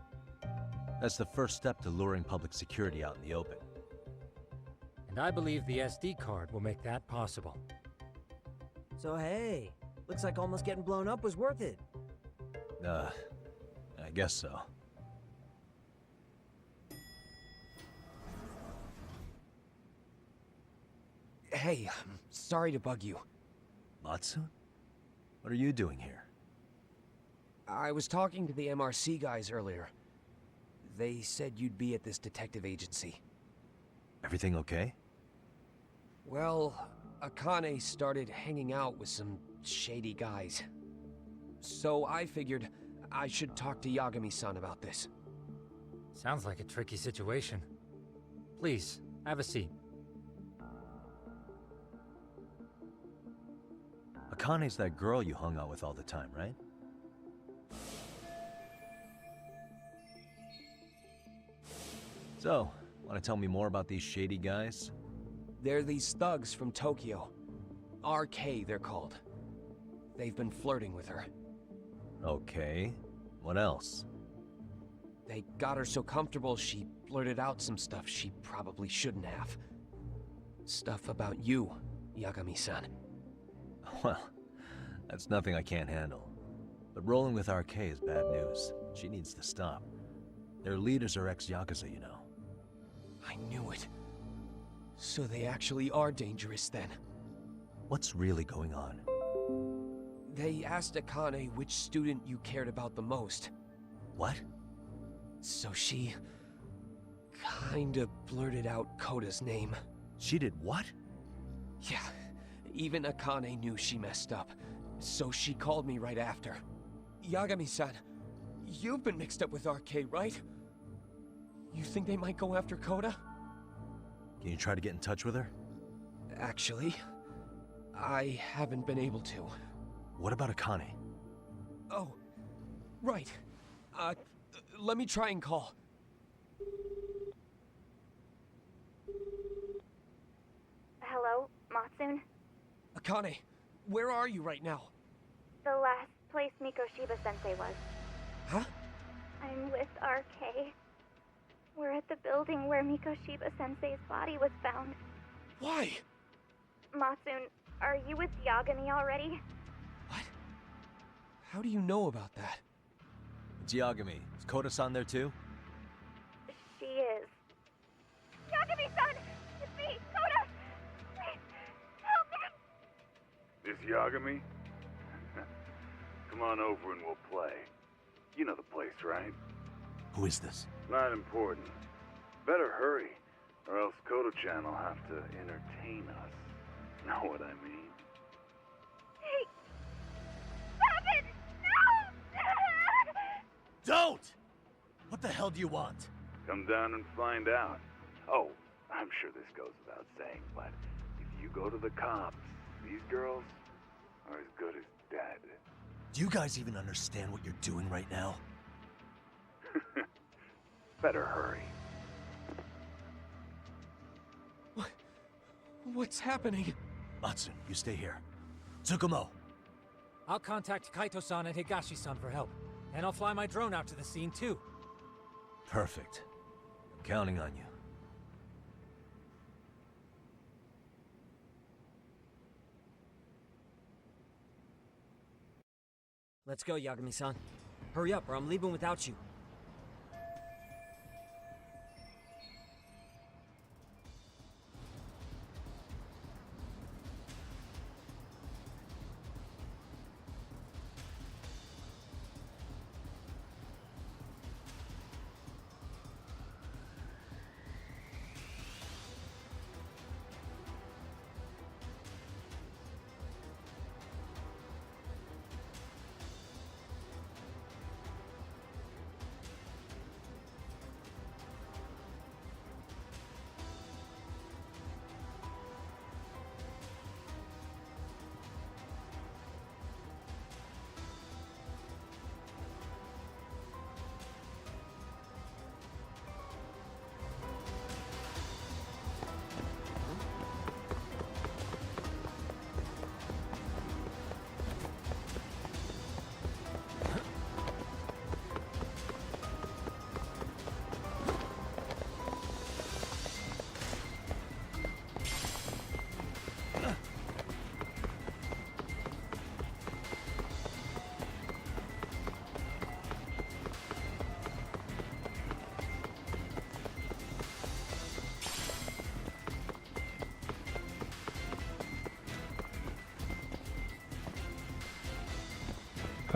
That's the first step to luring public security out in the open. And I believe the SD card will make that possible. So hey, looks like almost getting blown up was worth it. I guess so. Hey, I'm sorry to bug you. Matsu? What are you doing here? I was talking to the MRC guys earlier. They said you'd be at this detective agency. Everything okay? Well, Akane started hanging out with some shady guys. So I figured I should talk to Yagami-san about this. Sounds like a tricky situation. Please, have a seat. Akane's that girl you hung out with all the time, right? So, want to tell me more about these shady guys? They're these thugs from Tokyo. RK, they're called. They've been flirting with her. Okay. What else? They got her so comfortable she blurted out some stuff she probably shouldn't have. Stuff about you, Yagami-san. Well, that's nothing I can't handle. But rolling with RK is bad news. She needs to stop. Their leaders are ex-Yakuza, you know. I knew it. So they actually are dangerous then. What's really going on? They asked Akane which student you cared about the most. What? So she kinda blurted out Koda's name. She did what? Yeah, even Akane knew she messed up, so she called me right after. Yagami-san, you've been mixed up with RK, right? You think they might go after Koda? Can you try to get in touch with her? Actually, I haven't been able to. What about Akane? Oh, right. Let me try and call. Hello, Matsun? Akane, where are you right now? The last place Mikoshiba-sensei was. Huh? I'm with RK. We're at the building where Mikoshiba-sensei's body was found. Why? Matsun, are you with Yagami already? What? How do you know about that? It's Yagami. Is Koda-san there too? She is. Yagami-san! It's me, Koda! Please, help me! This Yagami? Come on over and we'll play. You know the place, right? Who is this? Not important. Better hurry, or else Kodo-chan will have to entertain us. Know what I mean? Hey! Stop it! No! Don't! What the hell do you want? Come down and find out. Oh, I'm sure this goes without saying, but if you go to the cops, These girls are as good as dead. Do you guys even understand what you're doing right now? Better hurry. What's happening? Matsu, you stay here. Tsukumo! I'll contact Kaito-san and Higashi-san for help. And I'll fly my drone out to the scene, too. Perfect. I'm counting on you. Let's go, Yagami-san. Hurry up, or I'm leaving without you.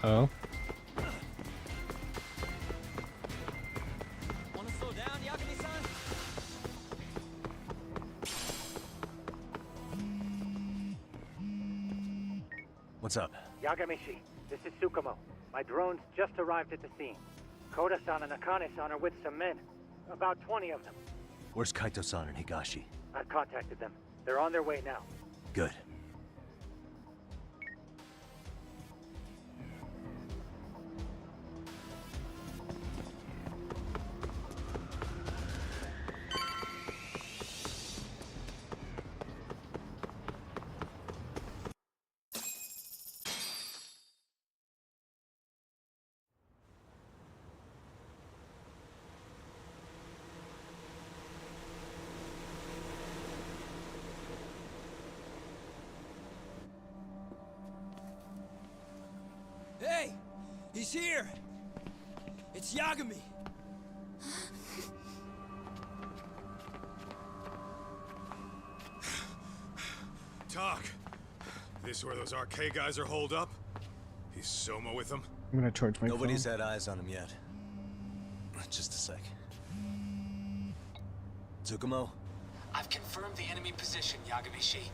Oh. Wanna slow down, Yagami-san? What's up? Yagamishi, this is Tsukumo. My drones just arrived at the scene. Koda-san and Akane-san are with some men. About 20 of them. Where's Kaito-san and Higashi? I've contacted them. They're on their way now. Good. Hey! He's here! It's Yagami! Talk. This where those RK guys are holed up? He's Soma with them? I'm gonna charge my Nobody's phone. had eyes on him yet. Just a sec. Tsukumo? I've confirmed the enemy position, Yagamishi.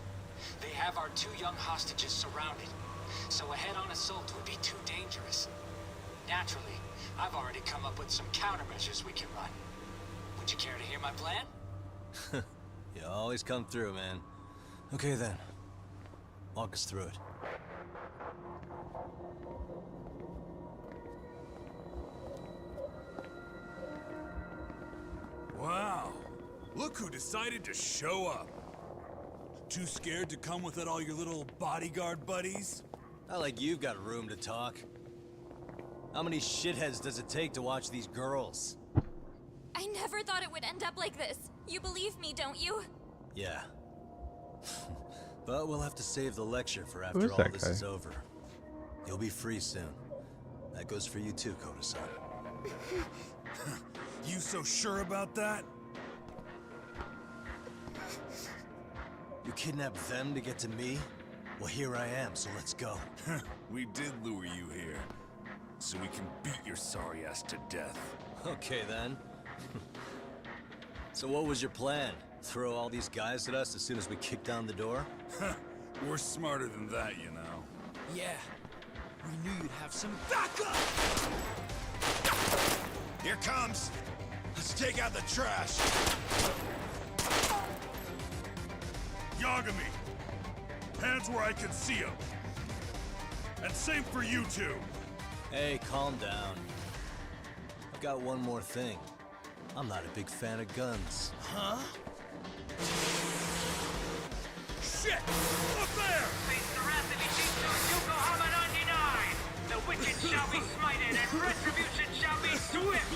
They have our 2 young hostages surrounded, so a head-on assault would be too dangerous. Naturally, I've already come up with some countermeasures we can run. Would you care to hear my plan? You always come through, man. Okay then. Walk us through it. Wow. Look who decided to show up. Too scared to come without all your little bodyguard buddies? Not like you've got room to talk. How many shitheads does it take to watch these girls? I never thought it would end up like this. You believe me, don't you? Yeah. But we'll have to save the lecture for Who is after all that this guy? is over. You'll be free soon. That goes for you too, Koda-san. You so sure about that? You kidnapped them to get to me? Well, here I am, so let's go. We did lure you here, so we can beat your sorry ass to death. Okay, then. So what was your plan? Throw all these guys at us as soon as we kick down the door? We're smarter than that, you know. Yeah. We knew you'd have some backup! Here comes! Let's take out the trash! Yagami! hands where I can see them. And same for you two. Hey, calm down. I've got one more thing. I'm not a big fan of guns. Huh? Shit! Up there! The wicked shall be smited, and retribution shall be swift!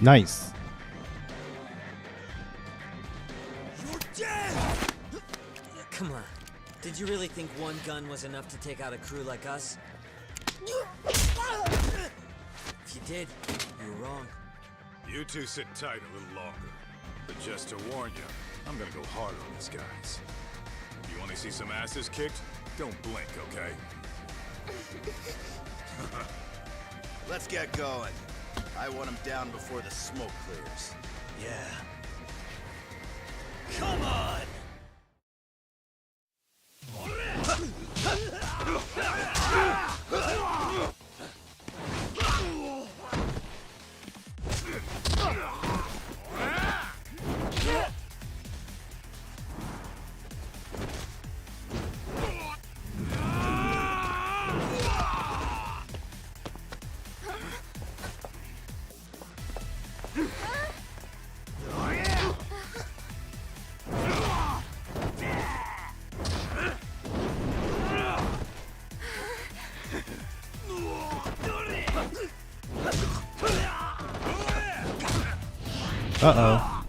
Nice. You're dead! Come on. Did you really think one gun was enough to take out a crew like us? If you did, you were wrong. You two sit tight a little longer. But just to warn you, I'm gonna go hard on these guys. You wanna see some asses kicked? Don't blink, okay? Let's get going. I want him down before the smoke clears. Yeah. Come on! Uh-oh.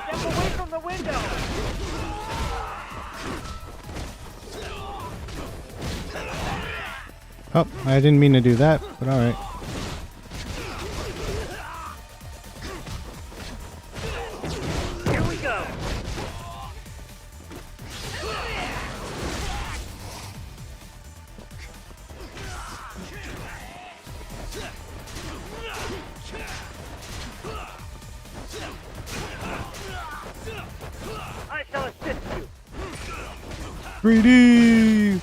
Step away from the window! Oh, I didn't mean to do that, but alright. Here we go! I shall assist you! 3D!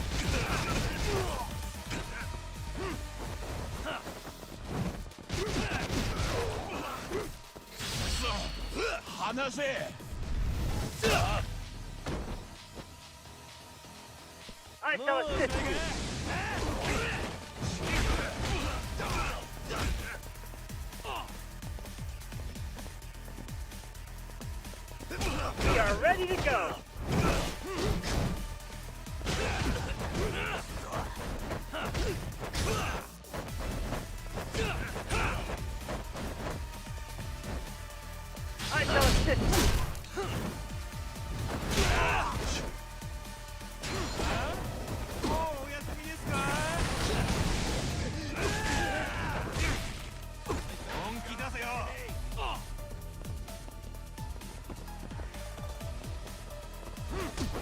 I shall assist you! We are ready to go! I shall assist you!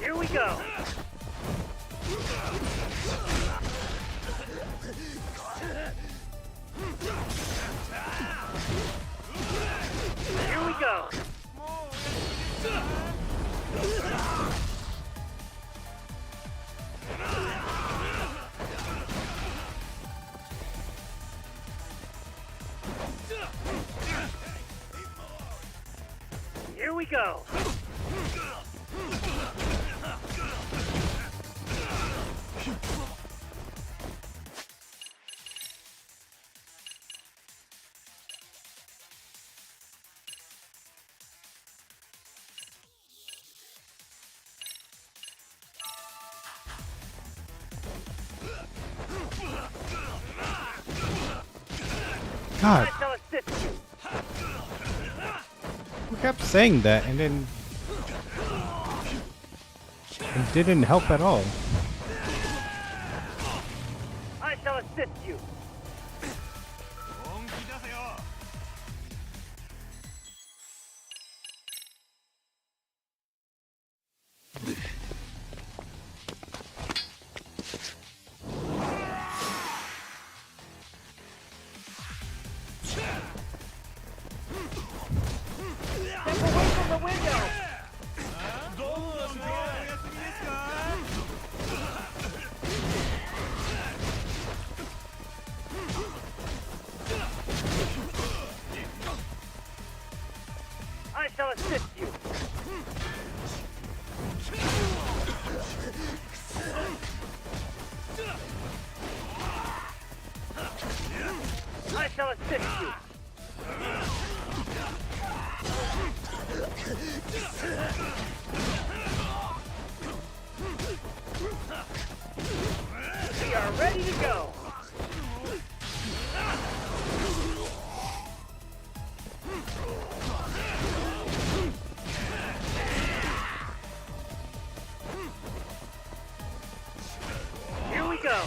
Here we go! Here we go! Here we go! God, I shall assist you! we kept saying that and then it didn't help at all. I shall assist you! window! I shall assist you. I shall assist you. We are ready to go. Here we go.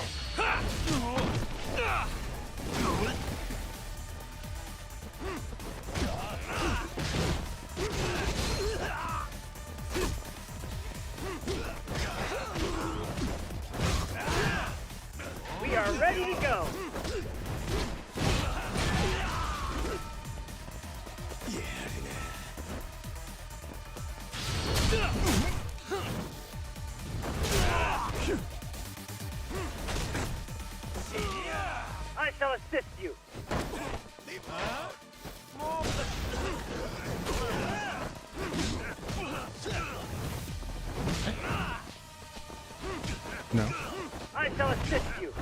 We are ready to go. I shall assist you. No. I shall assist you.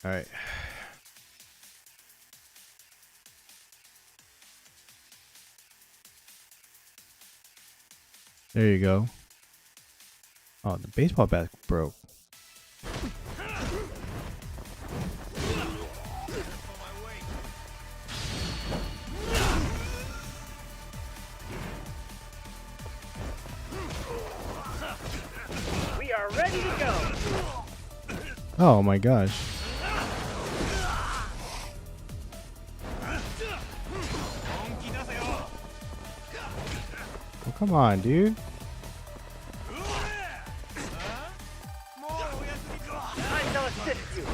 All right. There you go. Oh, the baseball bat broke. We are ready to go. Oh my gosh. Oh, come on, dude. I shall assist you.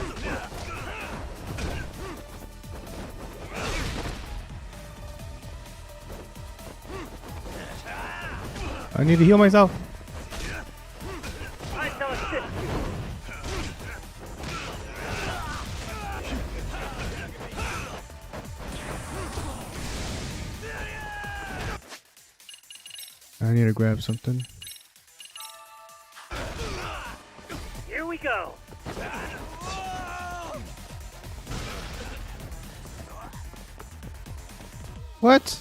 I need to heal myself. I shall assist you. I need to grab something. Here we go. What?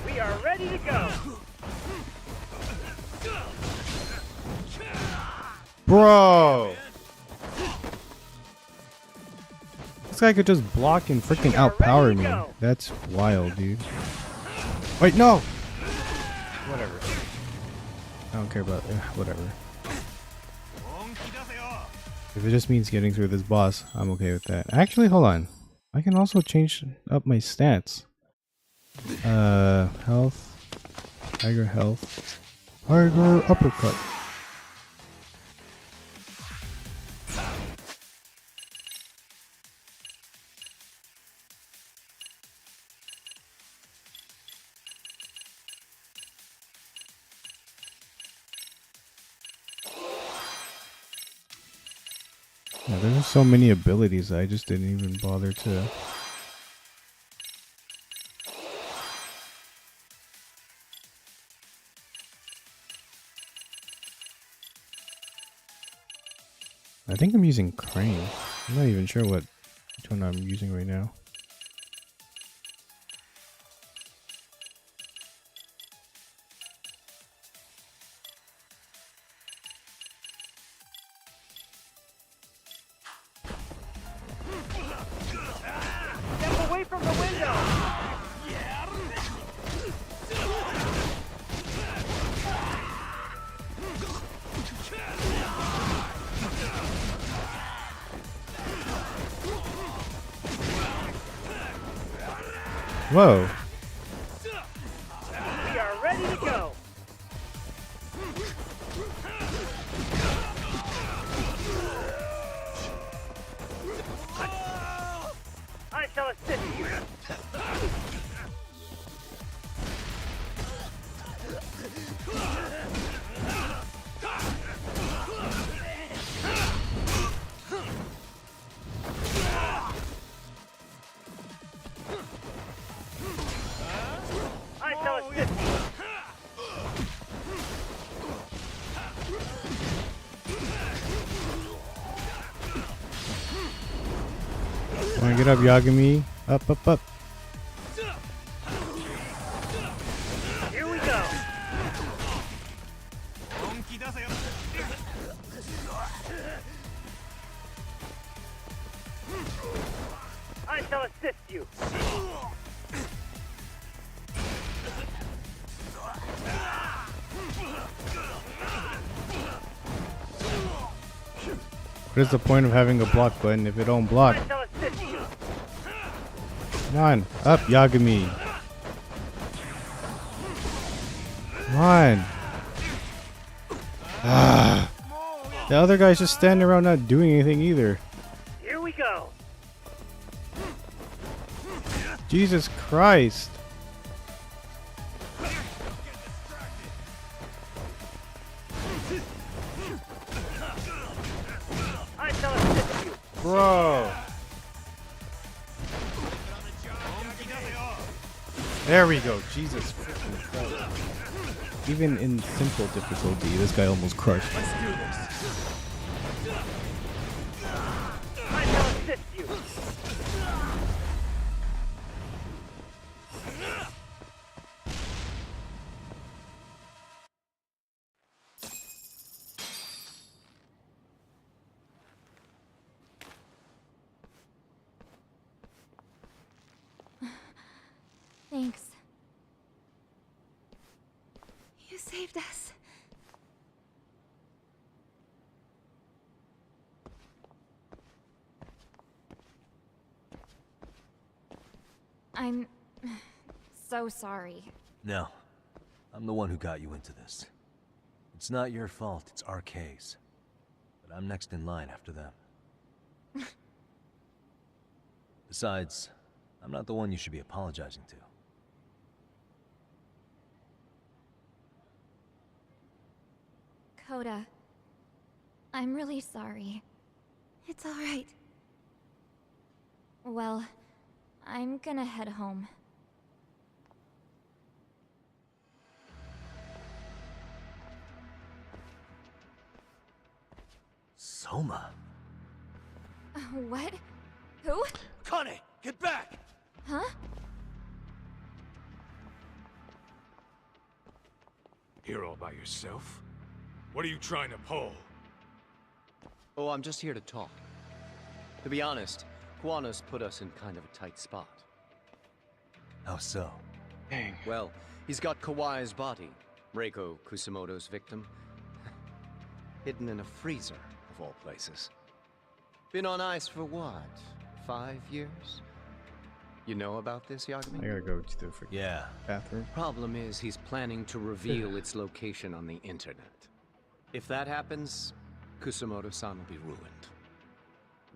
We are ready to go. Bro. This guy could just block and freaking outpower me. That's wild, dude. Wait, no! Whatever. I don't care about whatever. If it just means getting through this boss, I'm okay with that. Actually, hold on. I can also change up my stats. Health. Tiger health. Tiger uppercut. Yeah, there's just so many abilities I just didn't even bother to. I think I'm using Crane. I'm not even sure which one I'm using right now. Step away from the window! Whoa. We are ready to go! I shall assist you! I shall assist you! Wanna get up, Yagami? Up, up, up. Here we go! I shall assist you! What is the point of having a block button if it don't block? I shall assist you! Come on, up, Yagami. Come on. Ah. The other guy's just standing around not doing anything either. Here we go! Jesus Christ. I shall assist you! Bro. There we go. Jesus freaking Christ. Even in simple difficulty, this guy almost crushed. Let's do this! I shall assist you! Thanks. You saved us. I'm so sorry. No. I'm the one who got you into this. It's not your fault, it's RK's. But I'm next in line after them. Besides, I'm not the one you should be apologizing to. Coda, I'm really sorry. It's alright. Well, I'm gonna head home. Soma? What? Who? Kane, get back! Huh? Here all by yourself? What are you trying to pull? Oh, I'm just here to talk. To be honest, Kuwano's put us in kind of a tight spot. How so? Dang. Well, he's got Kawai's body, Reiko Kusamoto's victim, hidden in a freezer, of all places. Been on ice for what, 5 years? You know about this, Yagami? I gotta go to the freaking bathroom. Problem is, he's planning to reveal its location on the internet. If that happens, Kusamoto-san will be ruined.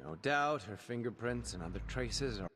No doubt her fingerprints and other traces are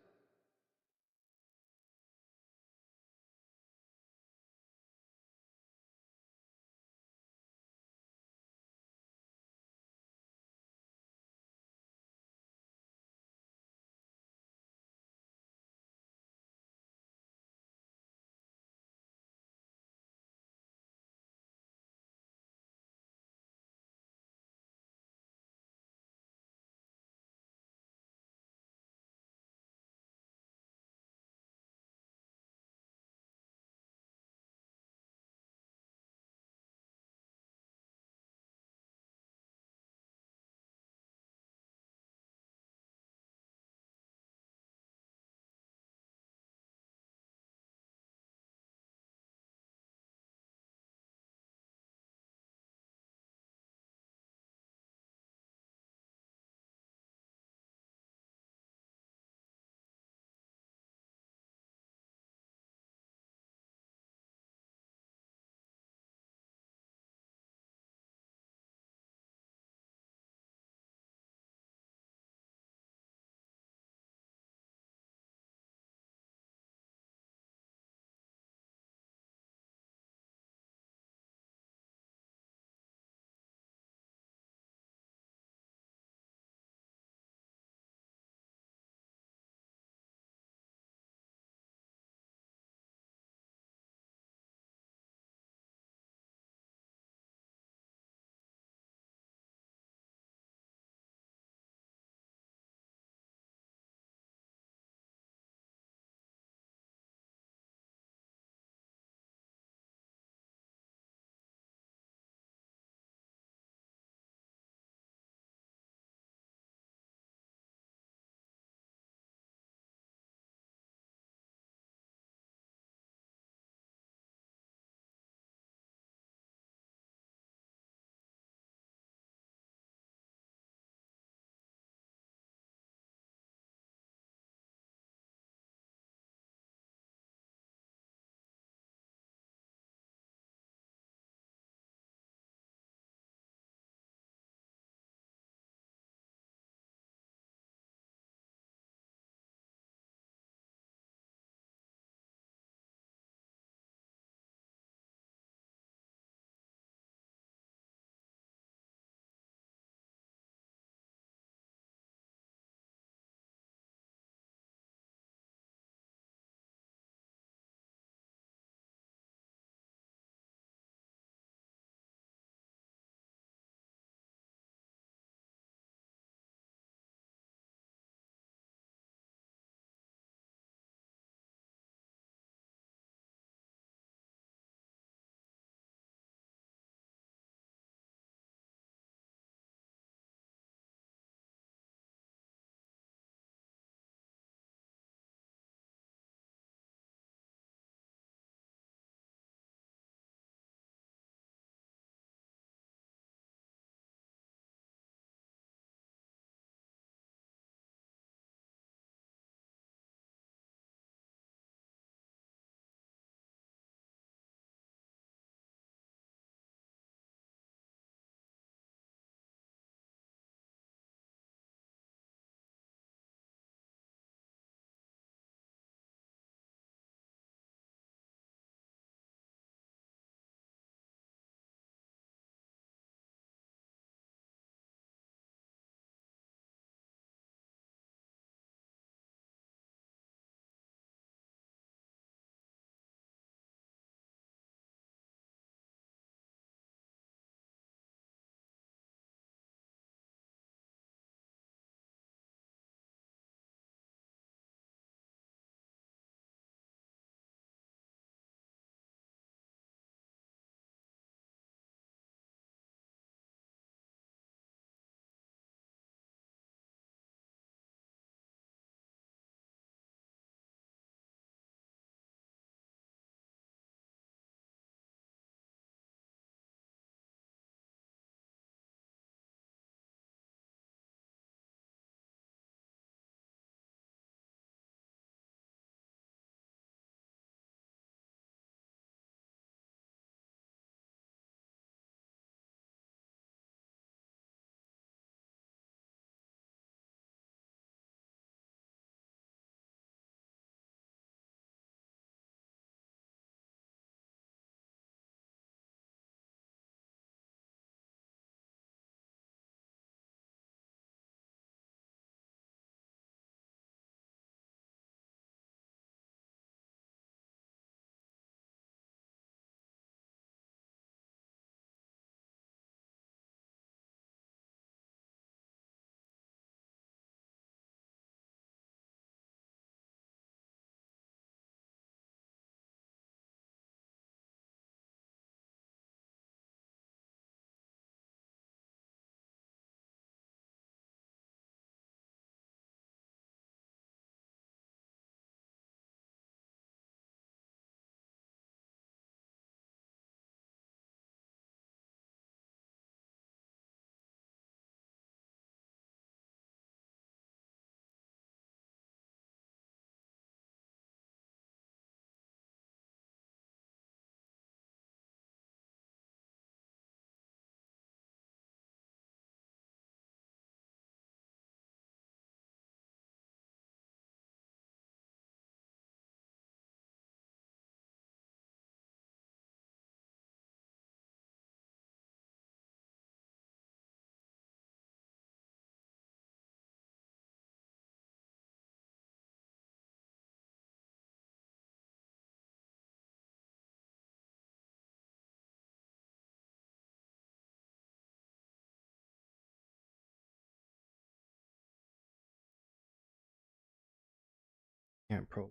Can't pro.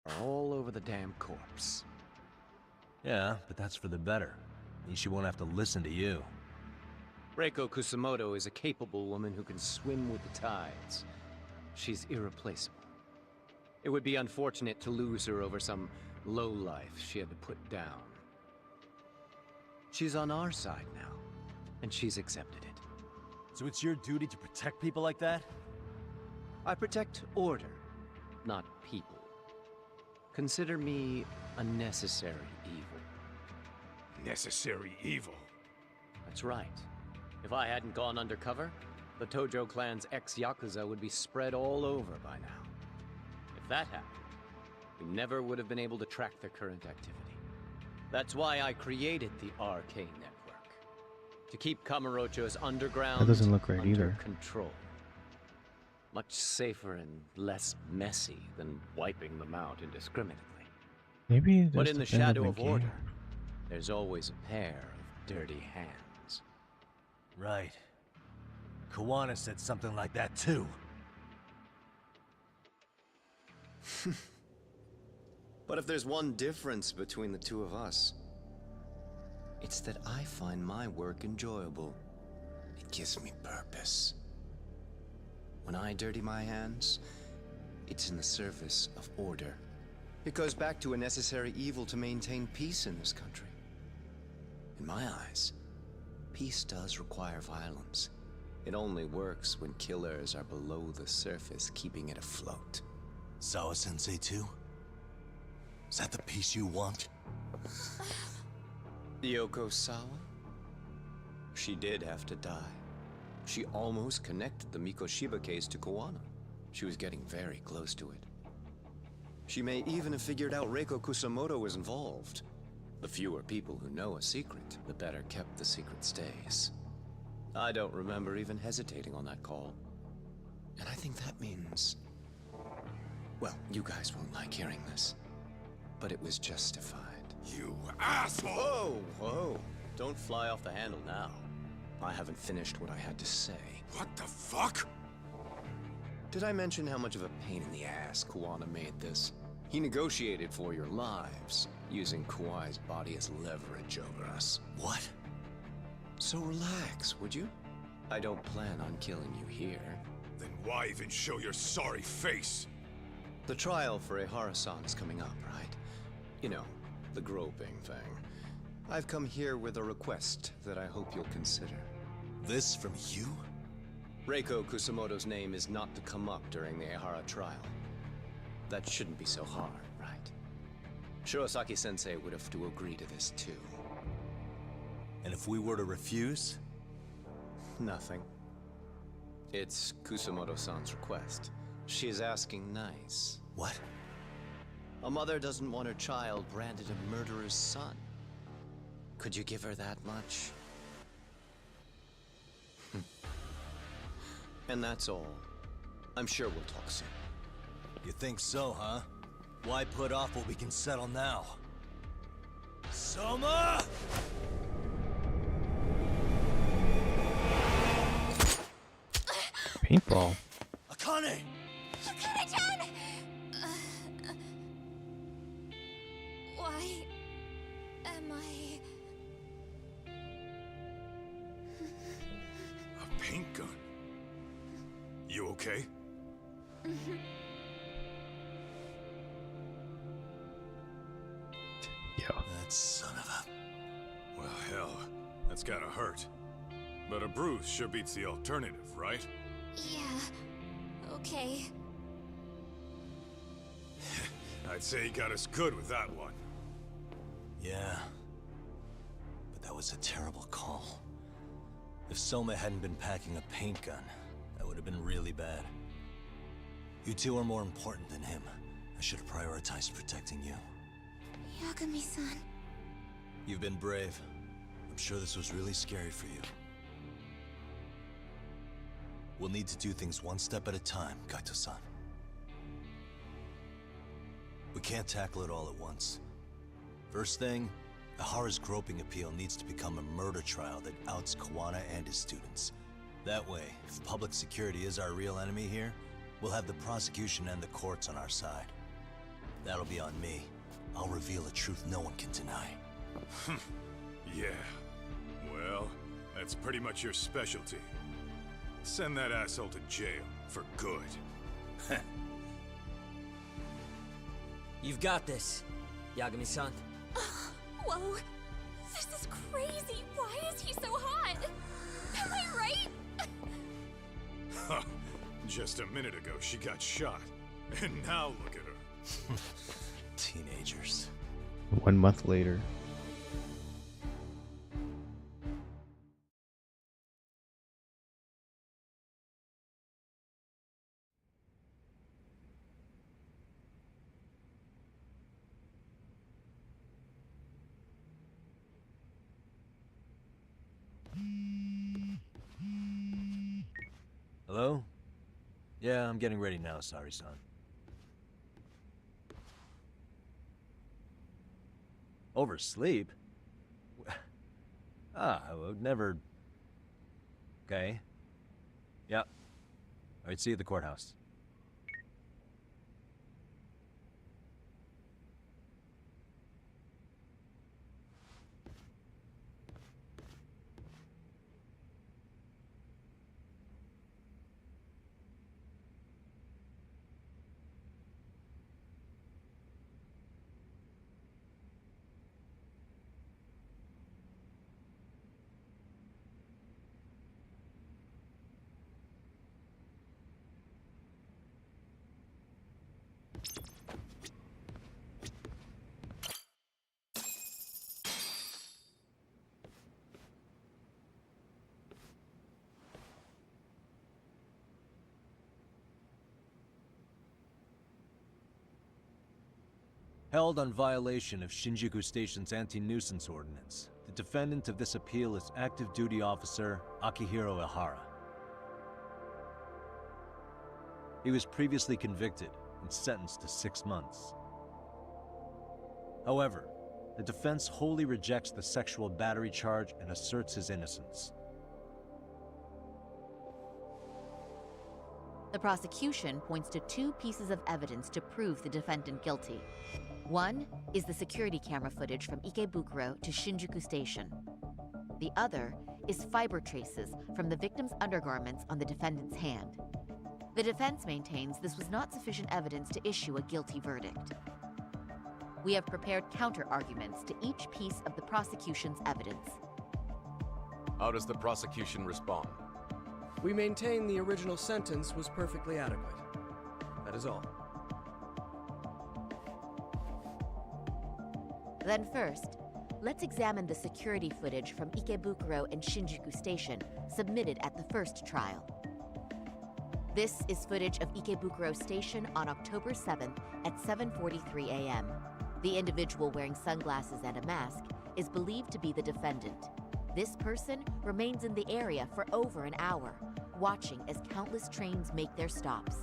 Are all over the damn corpse. Yeah, but that's for the better. Means she won't have to listen to you. Reiko Kusamoto is a capable woman who can swim with the tides. She's irreplaceable. It would be unfortunate to lose her over some lowlife she had to put down. She's on our side now, and she's accepted it. So it's your duty to protect people like that? I protect order, not people. Consider me a necessary evil. Necessary evil? That's right. If I hadn't gone undercover, the Tojo clan's ex-Yakuza would be spread all over by now. If that happened, we never would have been able to track their current activity. That's why I created the RK Network. To keep Kamurocho's underground That doesn't look right under either. control. Much safer and less messy than wiping them out indiscriminately. Maybe it But just in the depends on shadow the of game. order, there's always a pair of dirty hands. Right. Kawana said something like that too. But if there's one difference between the two of us, it's that I find my work enjoyable. It gives me purpose. When I dirty my hands, it's in the service of order. It goes back to a necessary evil to maintain peace in this country. In my eyes, peace does require violence. It only works when killers are below the surface, keeping it afloat. Sawa-sensei too? Is that the peace you want? Yoko Sawa? She did have to die. She almost connected the Mikoshiba case to Kawana. She was getting very close to it. She may even have figured out Reiko Kusamoto was involved. The fewer people who know a secret, the better kept the secret stays. I don't remember even hesitating on that call. And I think that means... Well, you guys won't like hearing this, but it was justified. You asshole! Whoa, whoa. Don't fly off the handle now. I haven't finished what I had to say. What the fuck? Did I mention how much of a pain in the ass Kawana made this? He negotiated for your lives, using Kawai's body as leverage over us. What? So relax, would you? I don't plan on killing you here. Then why even show your sorry face? The trial for Ehara-san is coming up, right? You know, the groping thing. I've come here with a request that I hope you'll consider. This from you? Reiko Kusamoto's name is not to come up during the Ehara trial. That shouldn't be so hard, right? Shirosaki-sensei would have to agree to this too. And if we were to refuse? Nothing. It's Kusamoto-san's request. She is asking nice. What? A mother doesn't want her child branded a murderer's son. Could you give her that much? And that's all. I'm sure we'll talk soon. You think so, huh? Why put off what we can settle now? Soma! Paintball. Akane! Akane-chan! Why am I... A paint gun? You okay? That son of a... Well, hell, that's gotta hurt. But a bruise sure beats the alternative, right? Yeah, okay. I'd say he got us good with that one. Yeah. But that was a terrible call. If Soma hadn't been packing a paint gun, that would have been really bad. You two are more important than him. I should have prioritized protecting you. Yagami-san. You've been brave. I'm sure this was really scary for you. We'll need to do things one step at a time, Kaito-san. We can't tackle it all at once. First thing, Ahara's groping appeal needs to become a murder trial that outs Kawana and his students. That way, if public security is our real enemy here, we'll have the prosecution and the courts on our side. That'll be on me. I'll reveal a truth no one can deny. Yeah. Well, that's pretty much your specialty. Send that asshole to jail for good. You've got this, Yagami-san. Whoa. This is crazy. Why is he so hot? Am I right? Just a minute ago, she got shot. And now look at her. Teenagers. 1 month later. Hello? Yeah, I'm getting ready now, Sari-san. Oversleep? I would never... Okay. Yep. Alright, see you at the courthouse. Held on violation of Shinjuku Station's anti-nuisance ordinance, the defendant of this appeal is active duty officer Akihiro Ihara. He was previously convicted and sentenced to 6 months. However, the defense wholly rejects the sexual battery charge and asserts his innocence. The prosecution points to 2 pieces of evidence to prove the defendant guilty. One is the security camera footage from Ikebukuro to Shinjuku Station. The other is fiber traces from the victim's undergarments on the defendant's hand. The defense maintains this was not sufficient evidence to issue a guilty verdict. We have prepared counter-arguments to each piece of the prosecution's evidence. How does the prosecution respond? We maintain the original sentence was perfectly adequate. That is all. Then first, let's examine the security footage from Ikebukuro and Shinjuku Station submitted at the first trial. This is footage of Ikebukuro Station on October 7th at 7:43 a.m. The individual wearing sunglasses and a mask is believed to be the defendant. This person remains in the area for over an hour, watching as countless trains make their stops.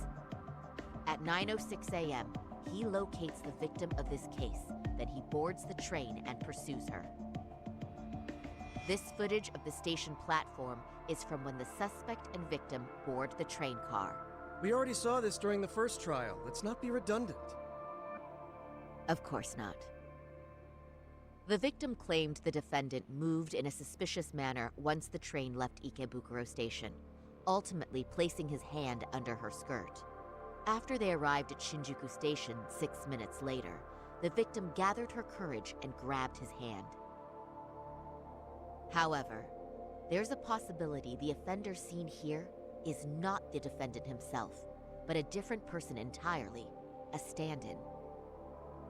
At 9:06 a.m., he locates the victim of this case, then he boards the train and pursues her. This footage of the station platform is from when the suspect and victim board the train car. We already saw this during the first trial. Let's not be redundant. Of course not. The victim claimed the defendant moved in a suspicious manner once the train left Ikebukuro Station, ultimately placing his hand under her skirt. After they arrived at Shinjuku Station 6 minutes later, the victim gathered her courage and grabbed his hand. However, there's a possibility the offender seen here is not the defendant himself, but a different person entirely, a stand-in.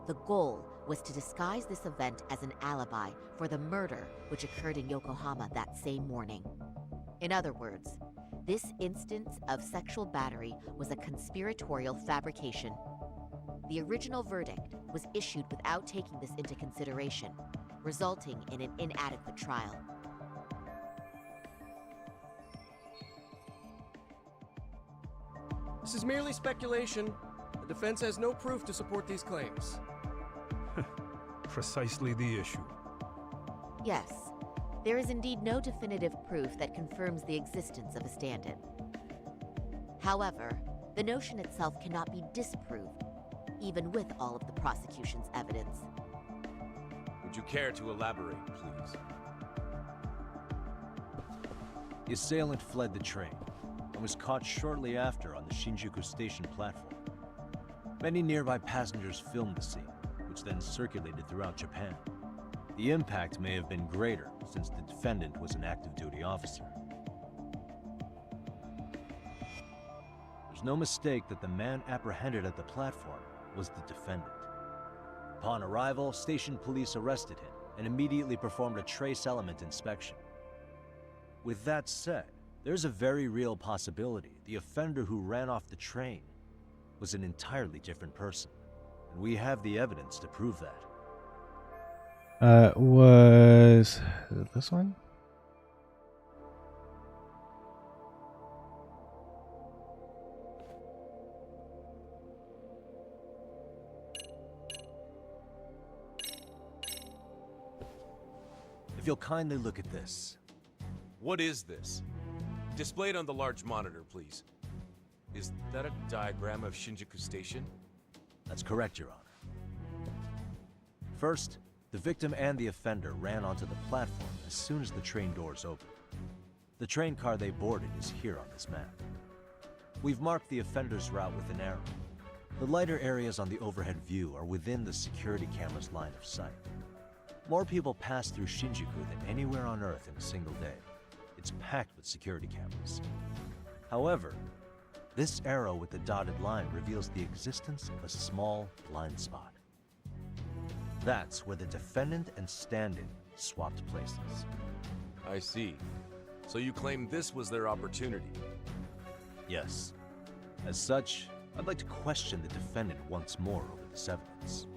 The goal was to disguise this event as an alibi for the murder which occurred in Yokohama that same morning. In other words, this instance of sexual battery was a conspiratorial fabrication. The original verdict was issued without taking this into consideration, resulting in an inadequate trial. This is merely speculation. Defense has no proof to support these claims. Precisely the issue. Yes, there is indeed no definitive proof that confirms the existence of a stand-in. However, the notion itself cannot be disproved, even with all of the prosecution's evidence. Would you care to elaborate, please? The assailant fled the train and was caught shortly after on the Shinjuku station platform. Many nearby passengers filmed the scene, which then circulated throughout Japan. The impact may have been greater since the defendant was an active duty officer. There's no mistake that the man apprehended at the platform was the defendant. Upon arrival, station police arrested him and immediately performed a trace element inspection. With that said, there's a very real possibility the offender who ran off the train was an entirely different person, and we have the evidence to prove that. Was this one? If you'll kindly look at this. What is this? Displayed on the large monitor, please. Is that a diagram of Shinjuku Station? That's correct, Your Honor. First, the victim and the offender ran onto the platform as soon as the train doors opened. The train car they boarded is here on this map. We've marked the offender's route with an arrow. The lighter areas on the overhead view are within the security camera's line of sight. More people pass through Shinjuku than anywhere on Earth in a single day. It's packed with security cameras. However, this arrow with the dotted line reveals the existence of a small blind spot. That's where the defendant and stand-in swapped places. I see. So you claim this was their opportunity? Yes. As such, I'd like to question the defendant once more over this evidence.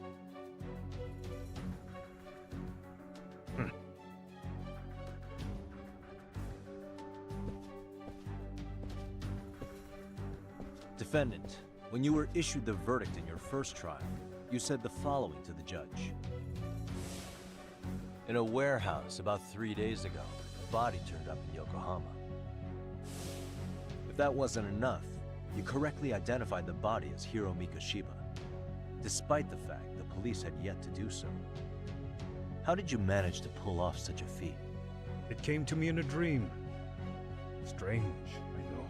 Defendant, when you were issued the verdict in your first trial, you said the following to the judge. In a warehouse about 3 days ago, a body turned up in Yokohama. If that wasn't enough, you correctly identified the body as Hiro Mikoshiba, despite the fact the police had yet to do so. How did you manage to pull off such a feat? It came to me in a dream. Strange, I know.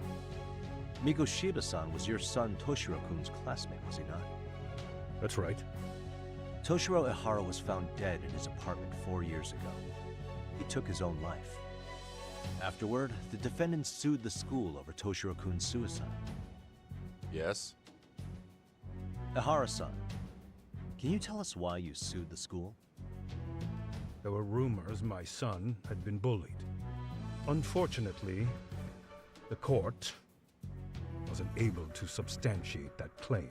Mikoshiba-san was your son Toshiro-kun's classmate, was he not? That's right. Toshiro Ihara was found dead in his apartment 4 years ago. He took his own life. Afterward, the defendant sued the school over Toshiro-kun's suicide. Yes? Ihara-san, can you tell us why you sued the school? There were rumors my son had been bullied. Unfortunately, the court wasn't able to substantiate that claim.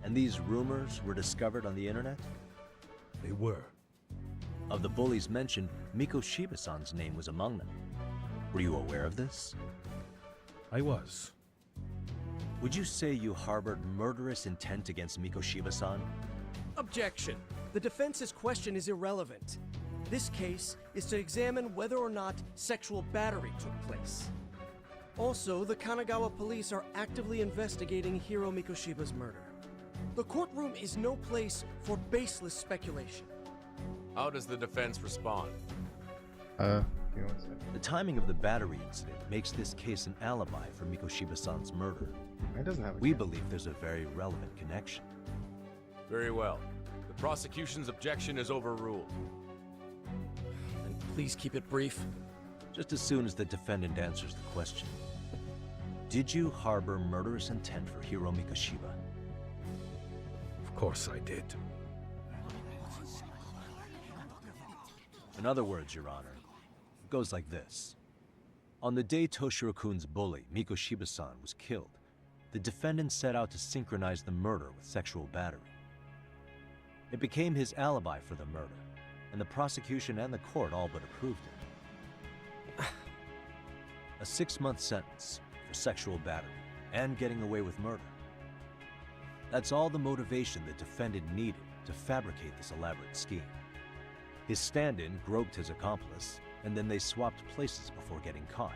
And these rumors were discovered on the internet? They were. Of the bullies mentioned, Mikoshiba-san's name was among them. Were you aware of this? I was. Would you say you harbored murderous intent against Mikoshiba-san? Objection. The defense's question is irrelevant. This case is to examine whether or not sexual battery took place. Also, the Kanagawa police are actively investigating Hiro Mikoshiba's murder. The courtroom is no place for baseless speculation. How does the defense respond? The timing of the battery incident makes this case an alibi for Mikoshiba-san's murder. It doesn't have. We believe there's a very relevant connection. Very well. The prosecution's objection is overruled. And please keep it brief. Just as soon as the defendant answers the question. Did you harbor murderous intent for Hiro Mikoshiba? Of course I did. In other words, Your Honor, it goes like this. On the day Toshiro-kun's bully, Mikoshiba-san, was killed, the defendant set out to synchronize the murder with sexual battery. It became his alibi for the murder, and the prosecution and the court all but approved it. A 6-month sentence for sexual battery and getting away with murder. That's all the motivation the defendant needed to fabricate this elaborate scheme. His stand-in groped his accomplice, and then they swapped places before getting caught.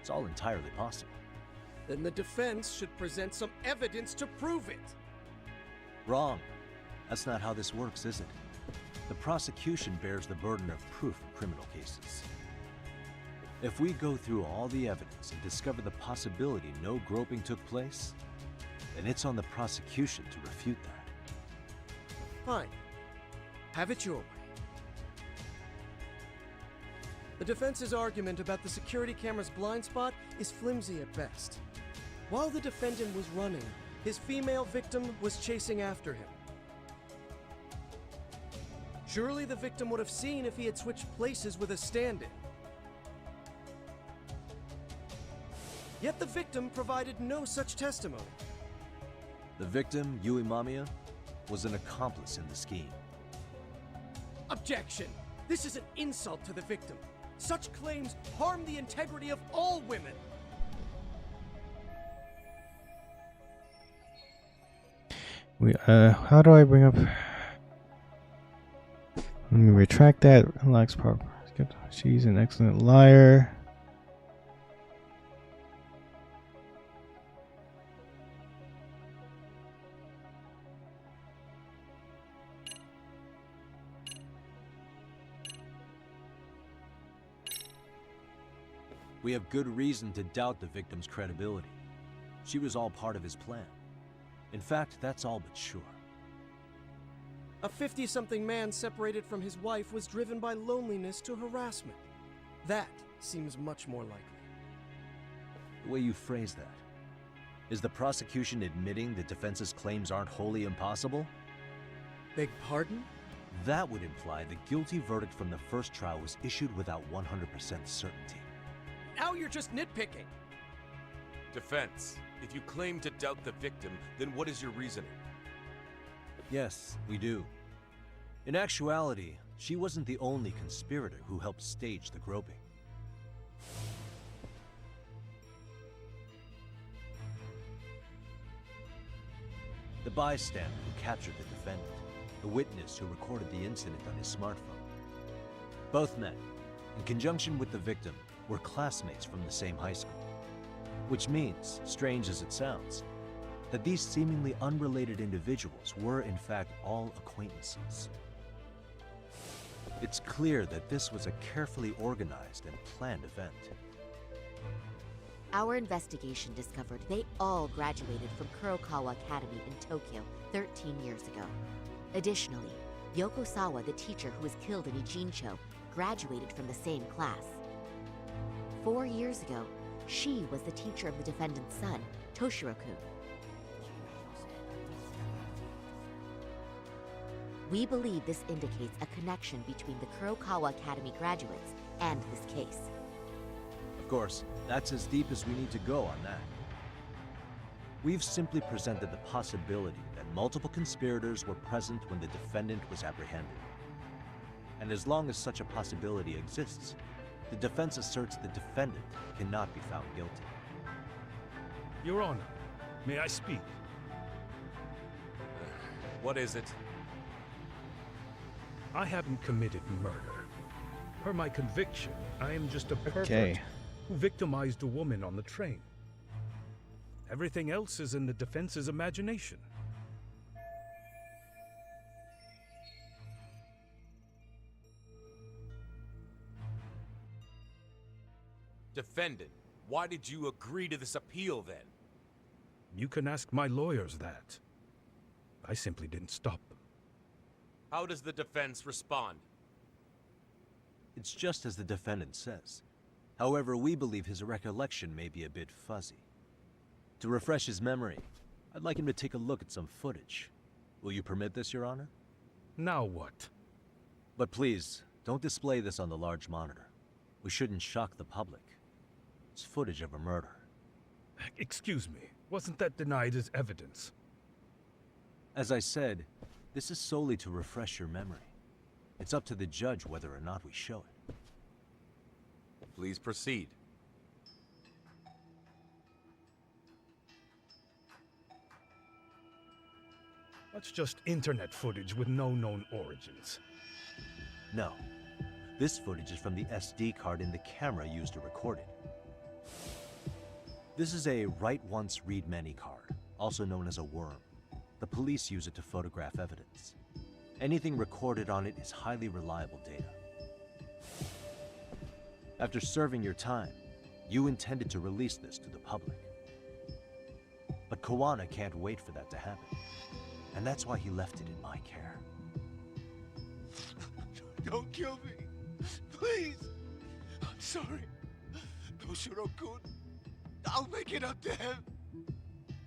It's all entirely possible. Then the defense should present some evidence to prove it. Wrong. That's not how this works, is it? The prosecution bears the burden of proof in criminal cases. If we go through all the evidence and discover the possibility no groping took place, then it's on the prosecution to refute that. Fine. Have it your way. The defense's argument about the security camera's blind spot is flimsy at best. While the defendant was running, his female victim was chasing after him. Surely the victim would have seen if he had switched places with a stand-in. Yet the victim provided no such testimony. The victim, Yui Mamiya, was an accomplice in the scheme. Objection! This is an insult to the victim. Such claims harm the integrity of all women. How do I bring up? Let me retract that. Unlocks proper. She's an excellent liar. We have good reason to doubt the victim's credibility. She was all part of his plan. In fact, that's all but sure. A 50-something man separated from his wife was driven by loneliness to harassment. That seems much more likely. The way you phrase that. Is the prosecution admitting the defense's claims aren't wholly impossible? Beg pardon? That would imply the guilty verdict from the first trial was issued without 100% certainty. Now you're just nitpicking. Defense, if you claim to doubt the victim, then what is your reasoning? Yes, we do. In actuality, she wasn't the only conspirator who helped stage the groping. The bystander who captured the defendant, the witness who recorded the incident on his smartphone. Both men, in conjunction with the victim, were classmates from the same high school. Which means, strange as it sounds, that these seemingly unrelated individuals were in fact all acquaintances. It's clear that this was a carefully organized and planned event. Our investigation discovered they all graduated from Kurokawa Academy in Tokyo 13 years ago. Additionally, Yoko Sawa, the teacher who was killed in Ijincho, graduated from the same class. 4 years ago, she was the teacher of the defendant's son, Toshiro-kun. We believe this indicates a connection between the Kurokawa Academy graduates and this case. Of course, that's as deep as we need to go on that. We've simply presented the possibility that multiple conspirators were present when the defendant was apprehended. And as long as such a possibility exists, the defense asserts the defendant cannot be found guilty. Your Honor, may I speak? What is it? I haven't committed murder. Per my conviction, I am just a pervert who victimized a woman on the train. Everything else is in the defense's imagination. Defendant, why did you agree to this appeal then? You can ask my lawyers that. I simply didn't stop them. How does the defense respond? It's just as the defendant says. However, we believe his recollection may be a bit fuzzy. To refresh his memory, I'd like him to take a look at some footage. Will you permit this, Your Honor? Now what? But please, don't display this on the large monitor. We shouldn't shock the public. It's footage of a murder. Excuse me, wasn't that denied as evidence? As I said, this is solely to refresh your memory. It's up to the judge whether or not we show it. Please proceed. That's just internet footage with no known origins. No. This footage is from the SD card in the camera used to record it. This is a write once, read many card, also known as a worm. The police use it to photograph evidence. Anything recorded on it is highly reliable data. After serving your time, you intended to release this to the public. But Kawana can't wait for that to happen. And that's why he left it in my care. Don't kill me. Please. I'm sorry. Toshiro-kun. I'll make it up to him.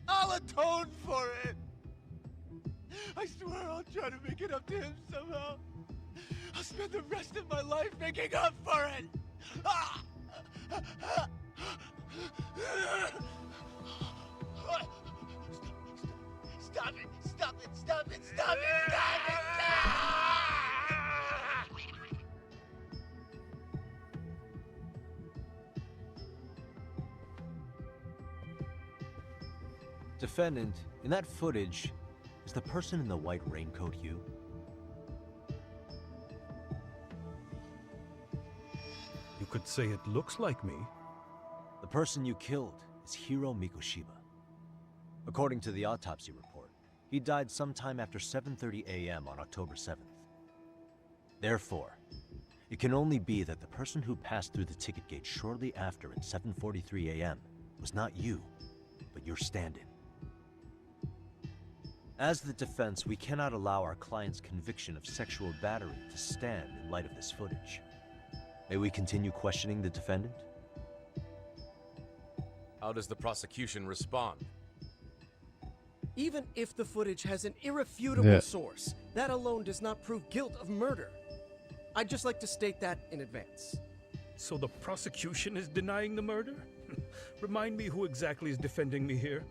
I'll atone for it. I swear I'll try to make it up to him somehow. I'll spend the rest of my life making up for it. Ah! Stop it! Stop it! Stop it! Stop it! Stop it! Defendant, in that footage, is the person in the white raincoat you? You could say it looks like me. The person you killed is Hiro Mikoshiba. According to the autopsy report, he died sometime after 7:30 a.m. on October 7th. Therefore, it can only be that the person who passed through the ticket gate shortly after at 7:43 a.m. was not you, but your stand-in. As the defense, we cannot allow our client's conviction of sexual battery to stand in light of this footage. May we continue questioning the defendant? How does the prosecution respond? Even if the footage has an irrefutable source, that alone does not prove guilt of murder. I'd just like to state that in advance. So the prosecution is denying the murder? Remind me who exactly is defending me here.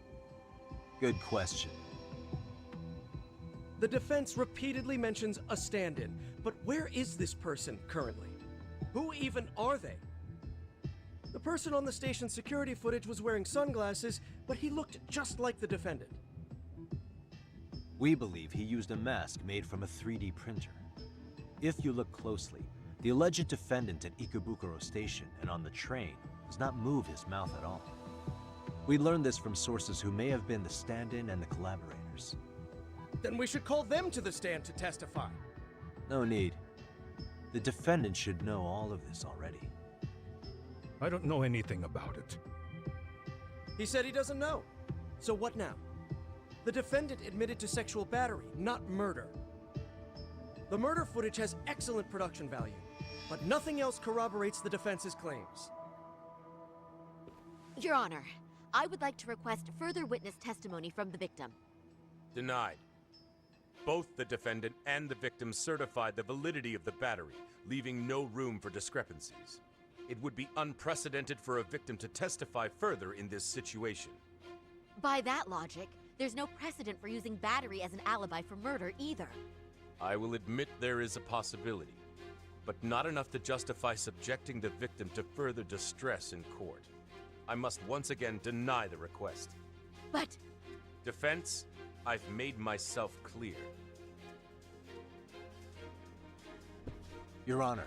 Good question. The defense repeatedly mentions a stand-in, but where is this person currently? Who even are they? The person on the station security footage was wearing sunglasses, but he looked just like the defendant. We believe he used a mask made from a 3D printer. If you look closely, the alleged defendant at Ikebukuro Station and on the train does not move his mouth at all. We learned this from sources who may have been the stand-in and the collaborators. Then we should call them to the stand to testify. No need. The defendant should know all of this already. I don't know anything about it. He said he doesn't know. So what now? The defendant admitted to sexual battery, not murder. The murder footage has excellent production value, but nothing else corroborates the defense's claims. Your Honor, I would like to request further witness testimony from the victim. Denied. Both the defendant and the victim certified the validity of the battery, leaving no room for discrepancies. It would be unprecedented for a victim to testify further in this situation. By that logic, there's no precedent for using battery as an alibi for murder either. I will admit there is a possibility, but not enough to justify subjecting the victim to further distress in court. I must once again deny the request. But... Defense, I've made myself clear. Your Honor,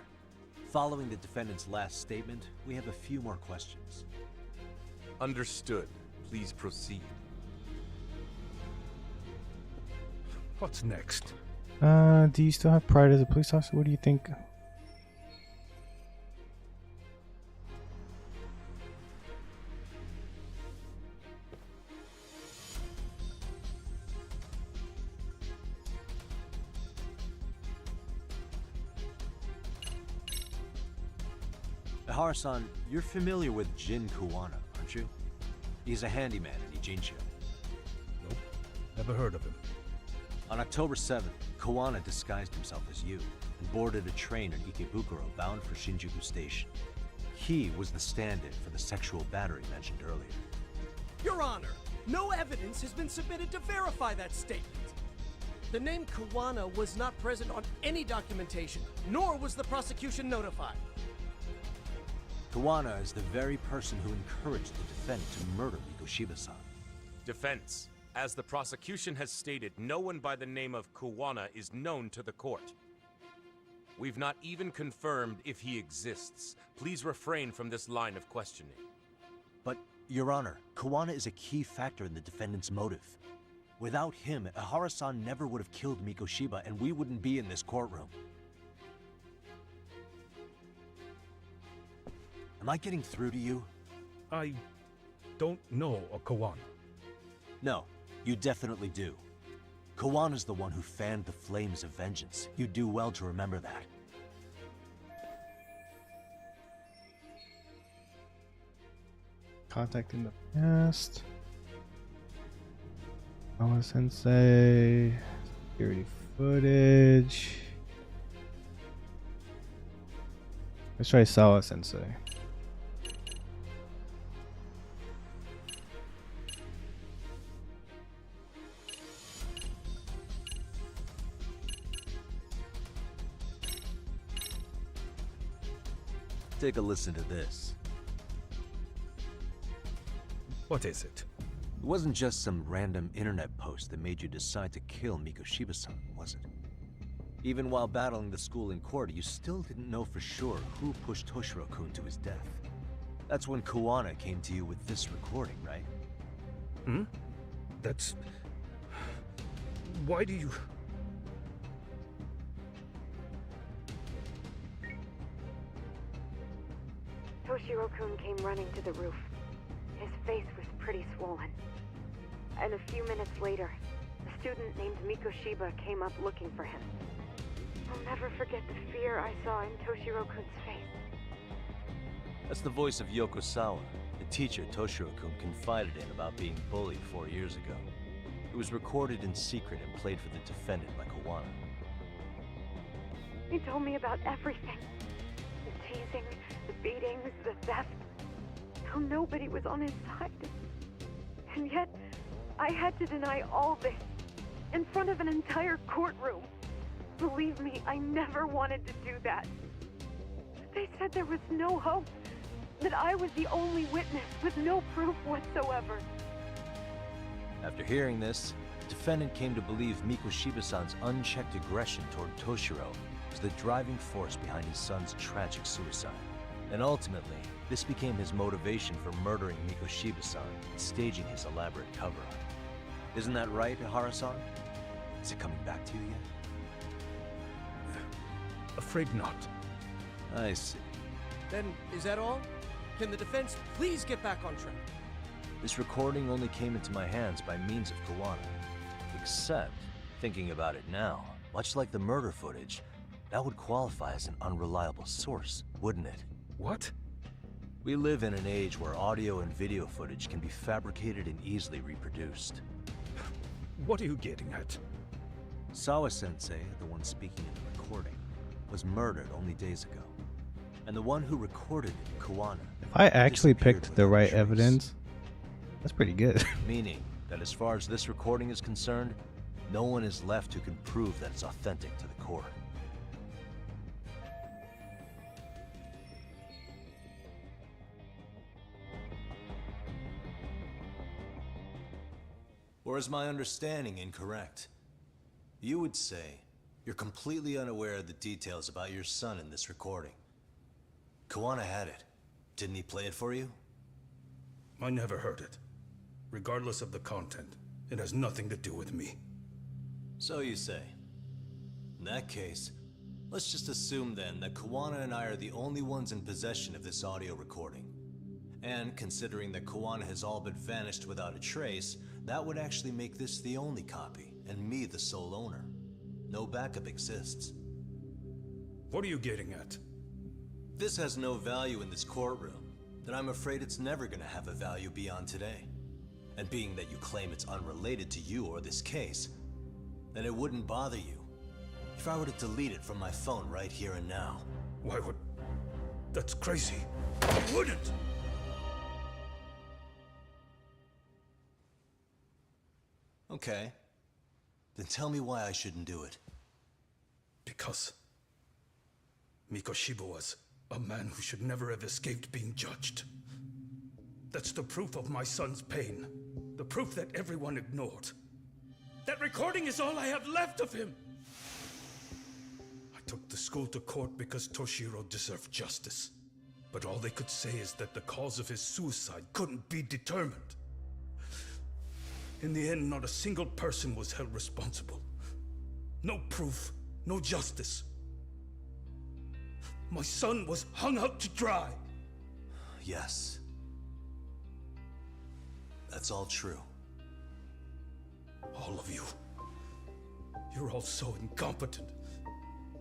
following the defendant's last statement, we have a few more questions. Understood. Please proceed. What's next? Do you still have pride as a police officer? What do you think? Ihara-san, you're familiar with Jin Kawana, aren't you? He's a handyman in Ijincho. Nope, never heard of him. On October 7th, Kawana disguised himself as you and boarded a train in Ikebukuro bound for Shinjuku Station. He was the stand-in for the sexual battery mentioned earlier. Your Honor, no evidence has been submitted to verify that statement. The name Kawana was not present on any documentation, nor was the prosecution notified. Kawana is the very person who encouraged the defendant to murder Mikoshiba-san. Defense, As the prosecution has stated, no one by the name of Kuwana is known to the court. We've not even confirmed if he exists. Please refrain from this line of questioning. But, Your Honor, Kuwana is a key factor in the defendant's motive. Without him, Ihara-san never would have killed Mikoshiba, and we wouldn't be in this courtroom. Am I getting through to you? I don't know a Kawana. No, you definitely do. Kawana's the one who fanned the flames of vengeance. You do well to remember that. Contact in the past. Sawa Sensei. Security footage. Let's try Sawa Sensei. Take a listen to this. What is it? It wasn't just some random internet post that made you decide to kill Mikoshiba-san, was it? Even while battling the school in court, you still didn't know for sure who pushed Toshiro-kun to his death. That's when Kuwana came to you with this recording, right? Hmm? That's... Why do you... Toshiro-kun came running to the roof. His face was pretty swollen. And a few minutes later, a student named Mikoshiba came up looking for him. I'll never forget the fear I saw in Toshiro-kun's face. That's the voice of Yoko Sawa, the teacher Toshiro-kun confided in about being bullied 4 years ago. It was recorded in secret and played for the defendant by Kuwana. He told me about everything. The teasing, the beatings, the theft. How nobody was on his side. And yet, I had to deny all this in front of an entire courtroom. Believe me, I never wanted to do that. They said there was no hope, that I was the only witness with no proof whatsoever. After hearing this, the defendant came to believe Mikoshiba-san's unchecked aggression toward Toshiro was the driving force behind his son's tragic suicide. And ultimately, this became his motivation for murdering Mikoshiba-san and staging his elaborate cover-up. Isn't that right, Ihara-san? Is it coming back to you yet? Afraid not. I see. Then, is that all? Can the defense please get back on track? This recording only came into my hands by means of Kuwana. Except, thinking about it now, much like the murder footage, that would qualify as an unreliable source, wouldn't it? What? We live in an age where audio and video footage can be fabricated and easily reproduced. What are you getting at? Sawa-sensei, the one speaking in the recording, was murdered only days ago. And the one who recorded it, Kuwana, If I actually disappeared picked the without a right trace. evidence, that's pretty good. Meaning that as far as this recording is concerned, no one is left who can prove that it's authentic to the court. Or is my understanding incorrect? You would say you're completely unaware of the details about your son in this recording. Kuwana had it. Didn't he play it for you? I never heard it. Regardless of the content, it has nothing to do with me. So you say. In that case, let's just assume then that Kuwana and I are the only ones in possession of this audio recording. And considering that Kuwana has all but vanished without a trace, that would actually make this the only copy, and me the sole owner. No backup exists. What are you getting at? This has no value in this courtroom, then I'm afraid it's never gonna have a value beyond today. And being that you claim it's unrelated to you or this case, then it wouldn't bother you if I were to delete it from my phone right here and now. Why would... That's crazy. I wouldn't! Okay. Then tell me why I shouldn't do it. Because Mikoshiba was a man who should never have escaped being judged. That's the proof of my son's pain. The proof that everyone ignored. That recording is all I have left of him! I took the school to court because Toshiro deserved justice. But all they could say is that the cause of his suicide couldn't be determined. In the end, not a single person was held responsible. No proof, no justice. My son was hung out to dry. Yes. That's all true. All of you. You're all so incompetent.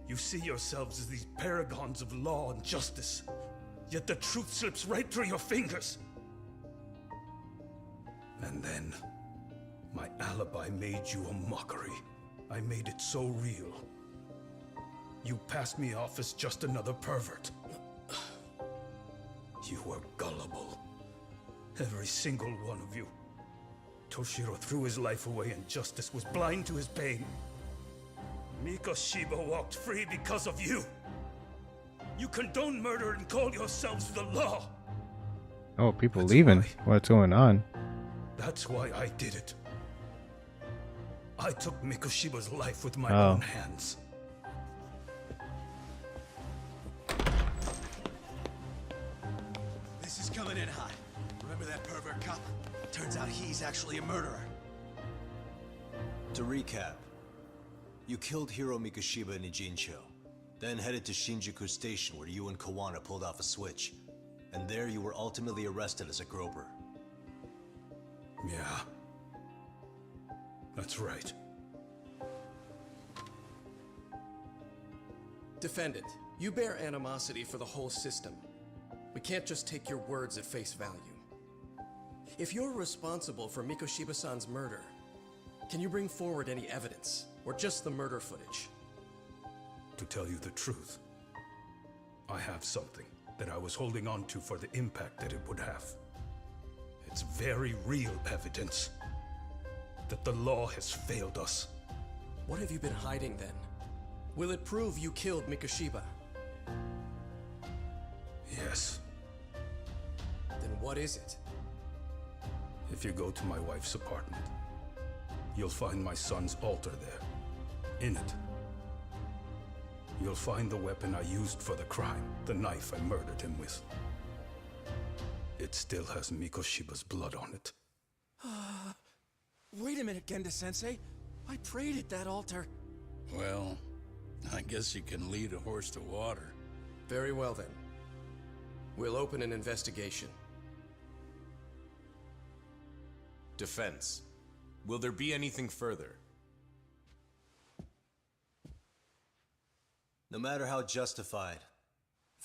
You see yourselves as these paragons of law and justice. Yet the truth slips right through your fingers. And then, my alibi made you a mockery. I made it so real. You passed me off as just another pervert. You were gullible. Every single one of you. Toshiro threw his life away and justice was blind to his pain. Mikoshiba walked free because of you. You condone murder and call yourselves the law. Oh, people leaving. What's going on? That's why I did it. I took Mikoshiba's life with my Oh. own hands. This is coming in hot. Remember that pervert cop? Turns out he's actually a murderer. To recap, you killed Hiro Mikoshiba in Ijincho, then headed to Shinjuku Station where you and Kawana pulled off a switch. And there you were ultimately arrested as a groper. Yeah. That's right. Defendant, you bear animosity for the whole system. We can't just take your words at face value. If you're responsible for Mikoshiba-san's murder, can you bring forward any evidence, or just the murder footage? To tell you the truth, I have something that I was holding on to for the impact that it would have. It's very real evidence that the law has failed us. What have you been hiding then? Will it prove you killed Mikoshiba? Yes. Then what is it? If you go to my wife's apartment, you'll find my son's altar there. In it, you'll find the weapon I used for the crime, the knife I murdered him with. It still has Mikoshiba's blood on it. Wait a minute, Genda-sensei. I prayed at that altar. Well, I guess you can lead a horse to water. Very well then. We'll open an investigation. Defense. Will there be anything further? No matter how justified,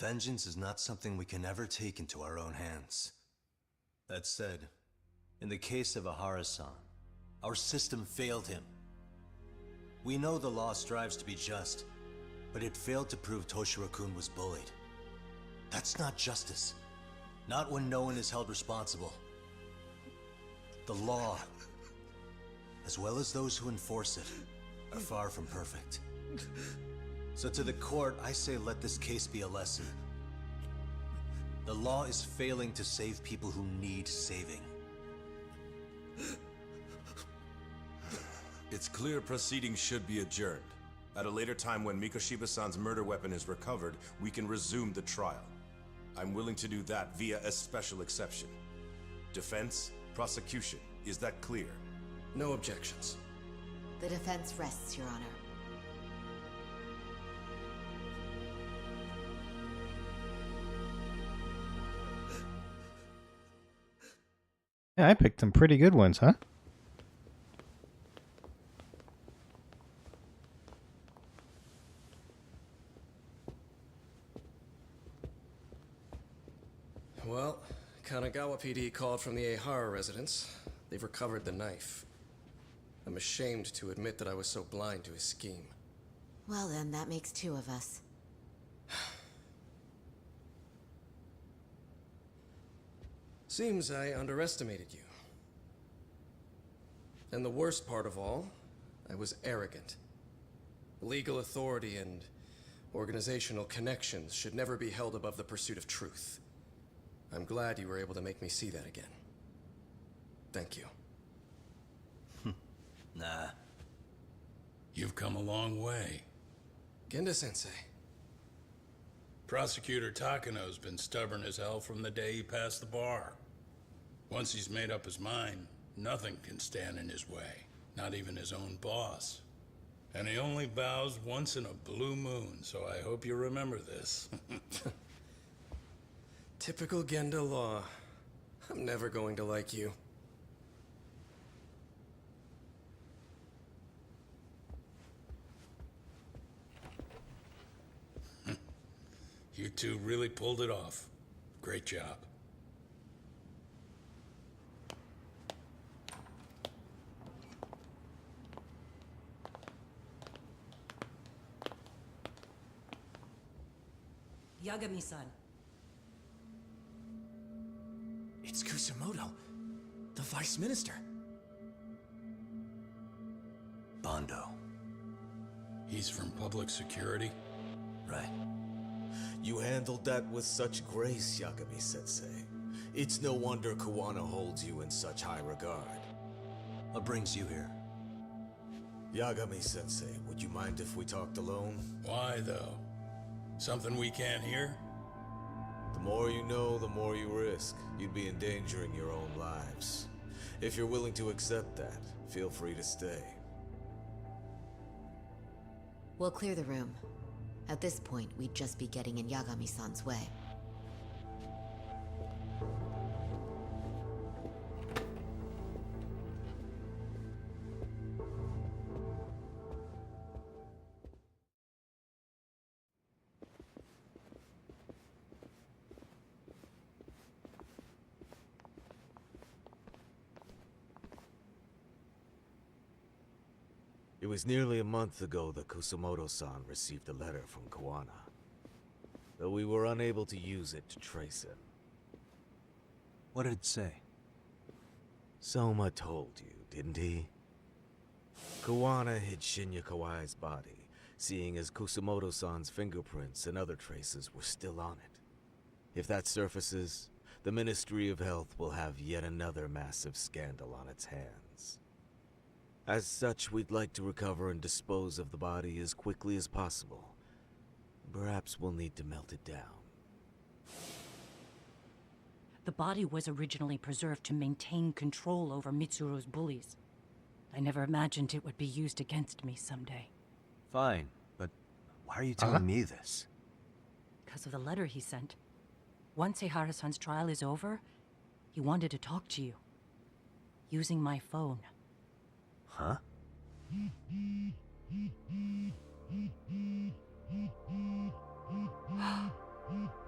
vengeance is not something we can ever take into our own hands. That said, in the case of Ahara-san, our system failed him. We know the law strives to be just, but it failed to prove Toshiro-kun was bullied. That's not justice. Not when no one is held responsible. The law, as well as those who enforce it, are far from perfect. So to the court, I say let this case be a lesson. The law is failing to save people who need saving. It's clear proceedings should be adjourned. At a later time when Mikoshiba-san's murder weapon is recovered, we can resume the trial. I'm willing to do that via a special exception. Defense, prosecution, is that clear? No objections. The defense rests, Your Honor. Yeah, I picked some pretty good ones, huh? Well, Kanagawa PD called from the Ehara residence. They've recovered the knife. I'm ashamed to admit that I was so blind to his scheme. Well then, that makes two of us. Seems I underestimated you. And the worst part of all, I was arrogant. Legal authority and organizational connections should never be held above the pursuit of truth. I'm glad you were able to make me see that again. Thank you. Nah. You've come a long way. Genda-sensei. Prosecutor Takano's been stubborn as hell from the day he passed the bar. Once he's made up his mind, nothing can stand in his way, not even his own boss. And he only bows once in a blue moon, so I hope you remember this. Typical Genda law. I'm never going to like you. You two really pulled it off. Great job. Yagami-san. It's Kusumoto, the Vice Minister. Bondo. He's from public security? Right. You handled that with such grace, Yagami-sensei. It's no wonder Kuwana holds you in such high regard. What brings you here? Yagami-sensei, would you mind if we talked alone? Why, though? Something we can't hear? The more you know, the more you risk. You'd be endangering your own lives. If you're willing to accept that, feel free to stay. We'll clear the room. At this point, we'd just be getting in Yagami-san's way. It was nearly a month ago that Kusumoto-san received a letter from Kuwana, though we were unable to use it to trace him. What did it say? Soma told you, didn't he? Kuwana hid Shinya Kawai's body, seeing as Kusumoto-san's fingerprints and other traces were still on it. If that surfaces, the Ministry of Health will have yet another massive scandal on its hands. As such, we'd like to recover and dispose of the body as quickly as possible. Perhaps we'll need to melt it down. The body was originally preserved to maintain control over Mitsuru's bullies. I never imagined it would be used against me someday. Fine, but why are you telling me this? Because of the letter he sent. Once Ehara-san's trial is over, he wanted to talk to you. Using my phone. Huh?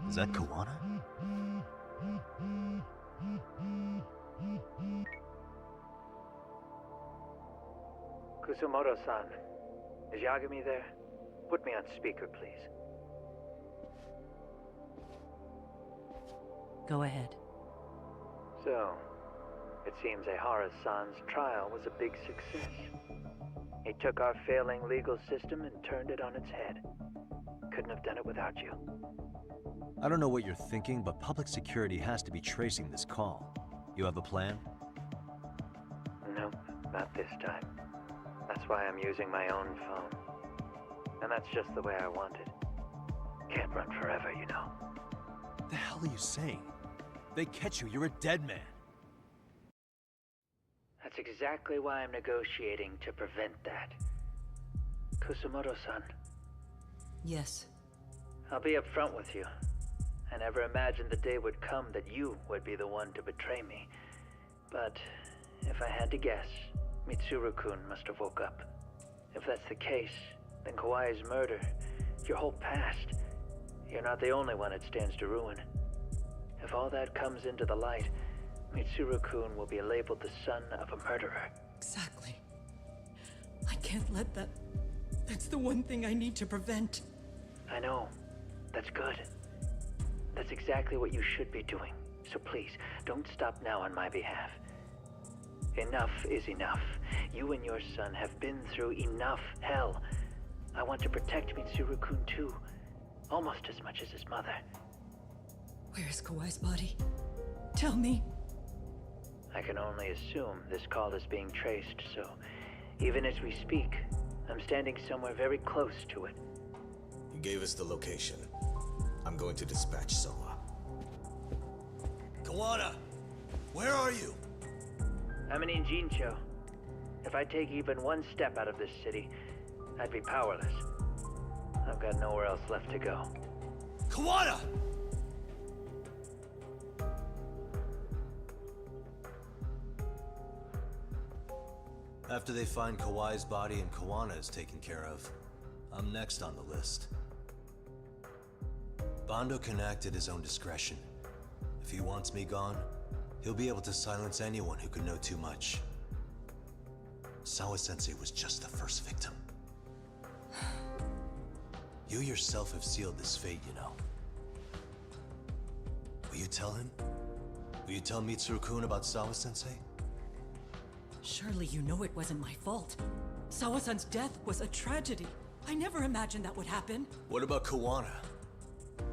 Is that Kuwana? Kusumoto-san, is Yagami there? Put me on speaker, please. Go ahead. So, it seems Ehara-san's trial was a big success. He took our failing legal system and turned it on its head. Couldn't have done it without you. I don't know what you're thinking, but public security has to be tracing this call. You have a plan? Nope, not this time. That's why I'm using my own phone. And that's just the way I want it. Can't run forever, you know. What the hell are you saying? They catch you, you're a dead man. That's exactly why I'm negotiating to prevent that. Kusumoto-san. Yes. I'll be upfront with you. I never imagined the day would come that you would be the one to betray me. But if I had to guess, Mitsuru-kun must have woke up. If that's the case, then Kawai's murder, your whole past, you're not the only one it stands to ruin. If all that comes into the light, Mitsuru-kun will be labeled the son of a murderer. Exactly. I can't let that... That's the one thing I need to prevent. I know. That's good. That's exactly what you should be doing. So please, don't stop now on my behalf. Enough is enough. You and your son have been through enough hell. I want to protect Mitsuru-kun too. Almost as much as his mother. Where is Kawai's body? Tell me. I can only assume this call is being traced, so Even as we speak, I'm standing somewhere very close to it. You gave us the location. I'm going to dispatch Soma. Kawana! Where are you? I'm in Jincho. If I take even one step out of this city, I'd be powerless. I've got nowhere else left to go. Kawana! After they find Kawai's body and Kawana is taken care of, I'm next on the list. Bando can act at his own discretion. If he wants me gone, he'll be able to silence anyone who could know too much. Sawa-sensei was just the first victim. You yourself have sealed this fate, you know. Will you tell him? Will you tell Mitsuru-kun about Sawa-sensei? Surely you know it wasn't my fault. Sawa-san's death was a tragedy. I never imagined that would happen. What about Kawana?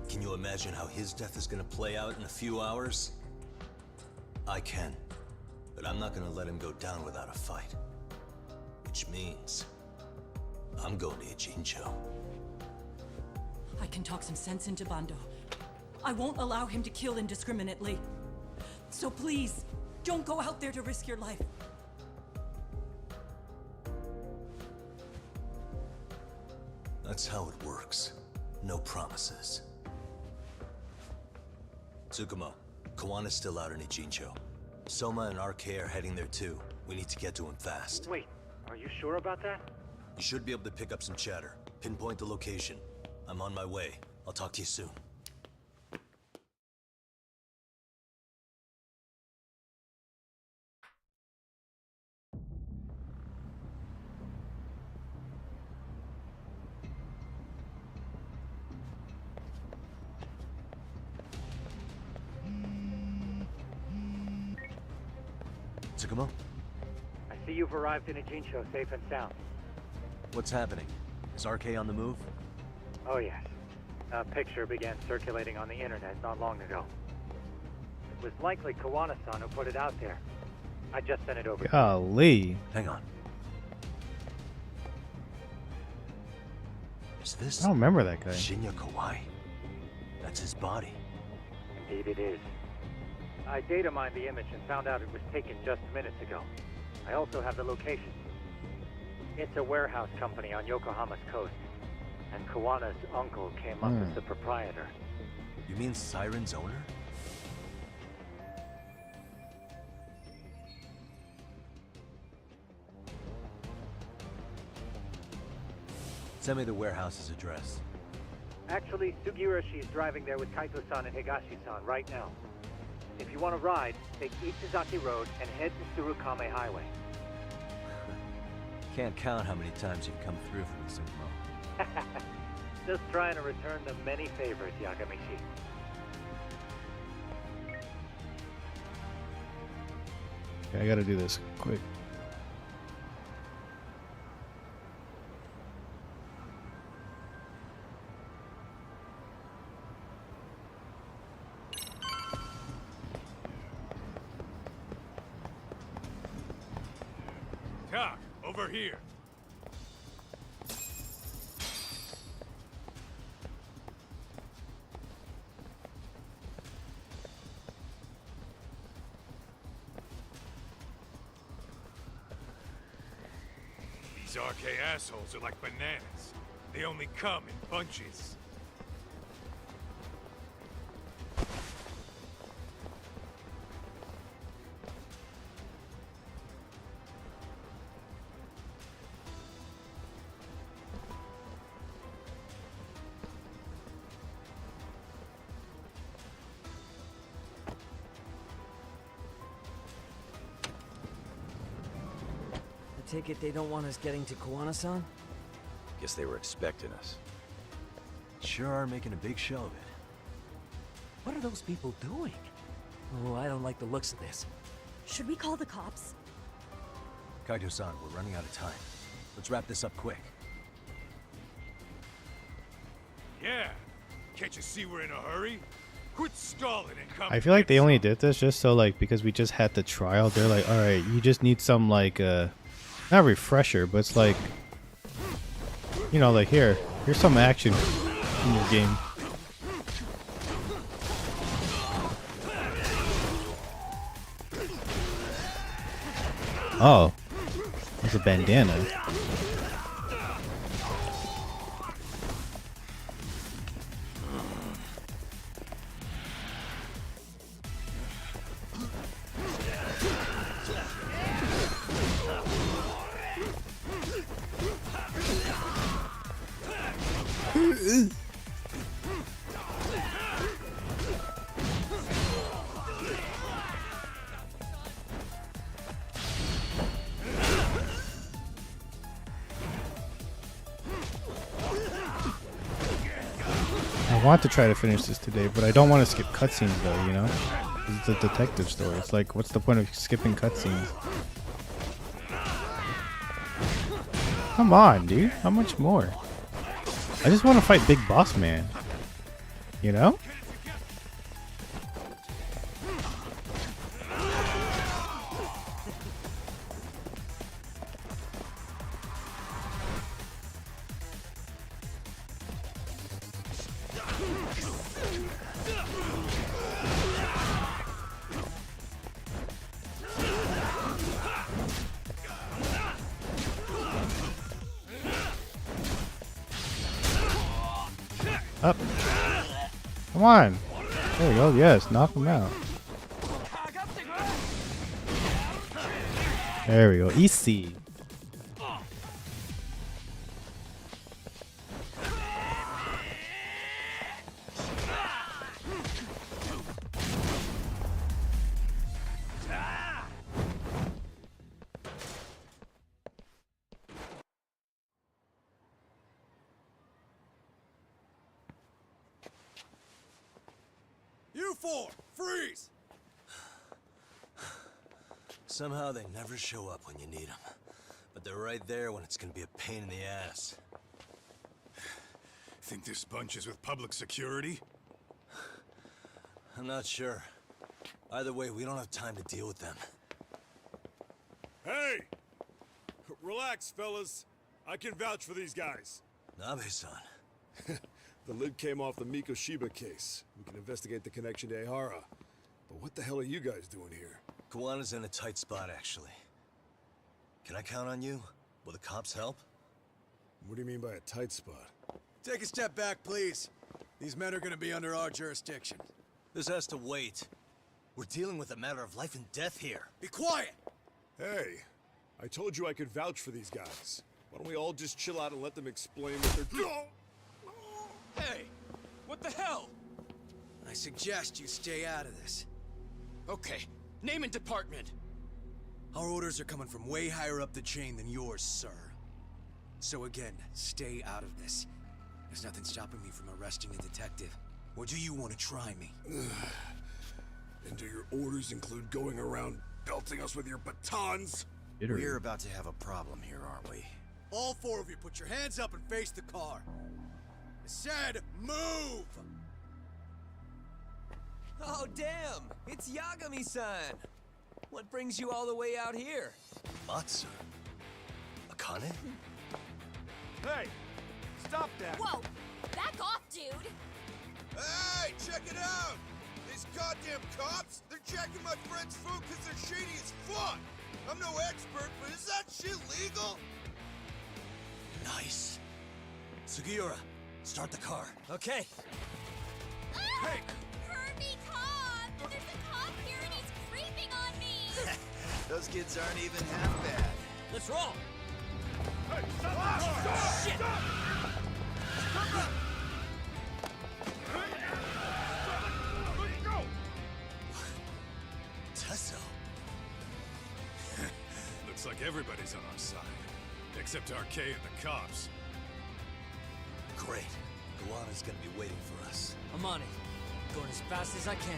Can you imagine how his death is gonna play out in a few hours? I can, but I'm not gonna let him go down without a fight. Which means, I'm going to Jincho. I can talk some sense into Bando. I won't allow him to kill indiscriminately. So please, don't go out there to risk your life. That's how it works. No promises. Tsukumo, Kawana's still out in Ijincho. Soma and RK are heading there too. We need to get to him fast. Wait, are you sure about that? You should be able to pick up some chatter. Pinpoint the location. I'm on my way. I'll talk to you soon. Tsukumo? I see you've arrived in Ijincho safe and sound. What's happening? Is RK on the move? Oh yes. A picture began circulating on the internet not long ago. It was likely Kawana-san who put it out there. I just sent it over. Golly. Hang on. Is this... I don't remember that guy. Shinya Kawai? That's his body. Indeed it is. I data mined the image and found out it was taken just minutes ago. I also have the location. It's a warehouse company on Yokohama's coast. And Kawana's uncle came up as the proprietor. You mean Siren's owner? Send me the warehouse's address. Actually, Sugiroshi's driving there with Kaito-san and Higashi-san right now. If you want to ride, take Ichizaki Road and head to Tsurukame Highway. Can't count how many times you've come through for me, Tsukumo. Just trying to return the many favors, Yagamishi. Okay, I gotta do this quick. Tak, over here. These RK assholes are like bananas. They only come in bunches. I take it they don't want us getting to Kawana-san? Guess they were expecting us. Sure are making a big show of it. What are those people doing? Oh, I don't like the looks of this. Should we call the cops? Kaito-san, we're running out of time. Let's wrap this up quick. Yeah. Can't you see we're in a hurry? Quit stalling and come. I feel like they only did this just so like because we just had the trial. They're like, all right, you just need some like Not refresher, but it's like, you know, like here's some action in your game. Oh, there's a bandana. I want to try to finish this today, but I don't want to skip cutscenes though, you know? It's a detective story. It's like, what's the point of skipping cutscenes? Come on, dude. How much more? I just want to fight Big Boss Man. You know? Up. Come on. There we go. Yes, knock him out. There we go. Easy. You four, freeze! Somehow they never show up when you need them. But they're right there when it's gonna be a pain in the ass. Think this bunch is with public security? I'm not sure. Either way, we don't have time to deal with them. Hey! Relax, fellas. I can vouch for these guys. Nabe-san. The lid came off the Mikoshiba case. We can investigate the connection to Ehara. But what the hell are you guys doing here? Kawana's in a tight spot, actually. Can I count on you? Will the cops help? What do you mean by a tight spot? Take a step back, please. These men are gonna be under our jurisdiction. This has to wait. We're dealing with a matter of life and death here. Be quiet! Hey, I told you I could vouch for these guys. Why don't we all just chill out and let them explain what they're doing? Hey! What the hell? I suggest you stay out of this. Okay, name and department. Our orders are coming from way higher up the chain than yours, sir. So again, stay out of this. There's nothing stopping me from arresting a detective. Or do you want to try me? And do your orders include going around belting us with your batons? We're about to have a problem here, aren't we? All four of you, put your hands up and face the car. I said, move! Oh, damn! It's Yagami-san! What brings you all the way out here? Matsu? Akane? Hey! Stop that! Whoa! Back off, dude! Hey, check it out! These goddamn cops, they're checking my friend's food because they're shady as fuck! I'm no expert, but is that shit legal? Nice. Sugiura, start the car. Okay. Hey! Kirby cop! There's a cop here and he's creeping on me! Those kids aren't even half bad. Let's roll! Hey, stop the car! Shit! Tesso. Looks like everybody's on our side. Except RK and the cops. Great. Kawana's gonna be waiting for us. I'm on it. Going as fast as I can.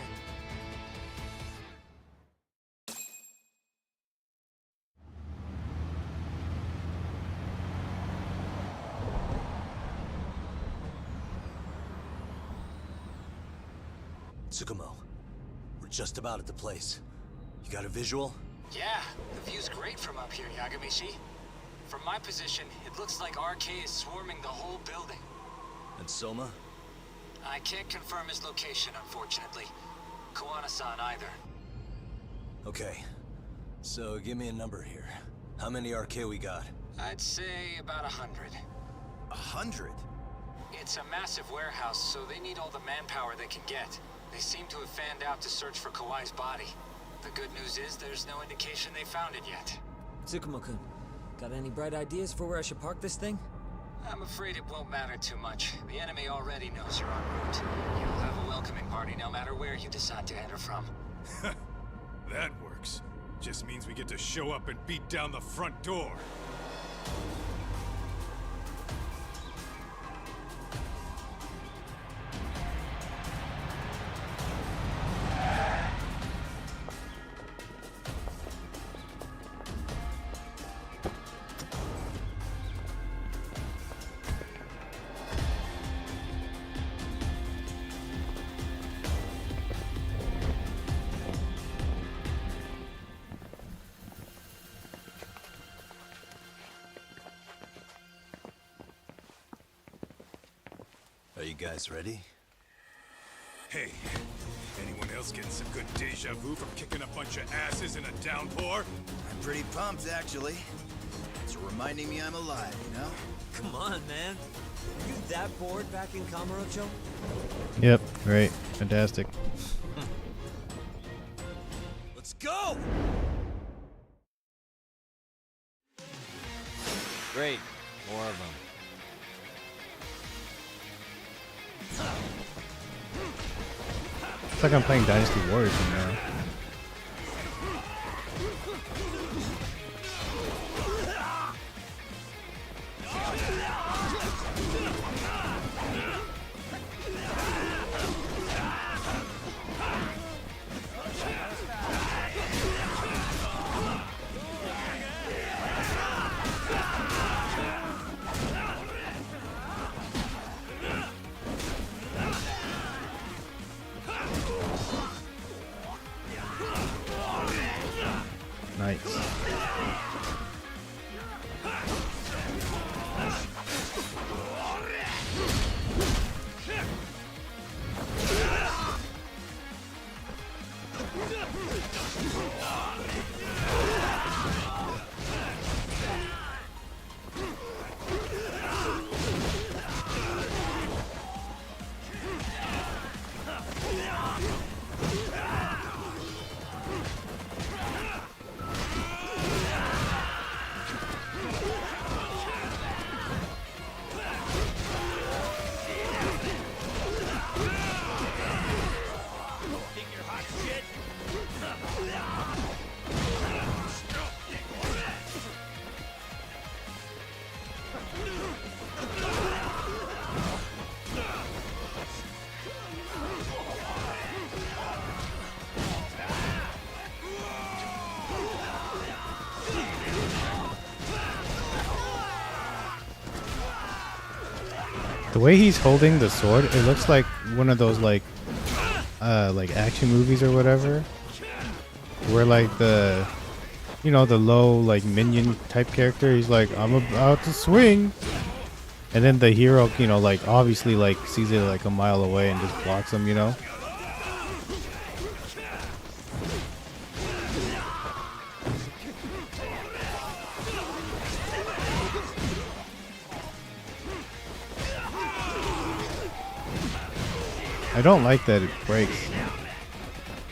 Tsukumo, we're just about at the place. You got a visual? Yeah, the view's great from up here, Yagamishi. From my position, it looks like RK is swarming the whole building. And Soma? I can't confirm his location, unfortunately. Kawana-san either. Okay. So give me a number here. How many RK we got? I'd say about 100. 100? It's a massive warehouse, so they need all the manpower they can get. They seem to have fanned out to search for Kawai's body. The good news is there's no indication they found it yet. Tsukumo-kun, got any bright ideas for where I should park this thing? I'm afraid it won't matter too much. The enemy already knows you're en route. You'll have a welcoming party no matter where you decide to enter from. That works. Just means we get to show up and beat down the front door. Are you guys ready? Hey, anyone else getting some good deja vu from kicking a bunch of asses in a downpour? I'm pretty pumped, actually. It's reminding me I'm alive, you know? Come on, man. Were you that bored back in Kamurocho? Yep, great. Fantastic. Let's go! Great. More of them. It's like I'm playing Dynasty Warriors now. Nice. The way he's holding the sword, it looks like one of those like action movies or whatever, where like the, you know, the low like minion type character, he's like, I'm about to swing, and then the hero, you know, like obviously like sees it like a mile away and just blocks him, you know. I don't like that it breaks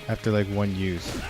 after like one use.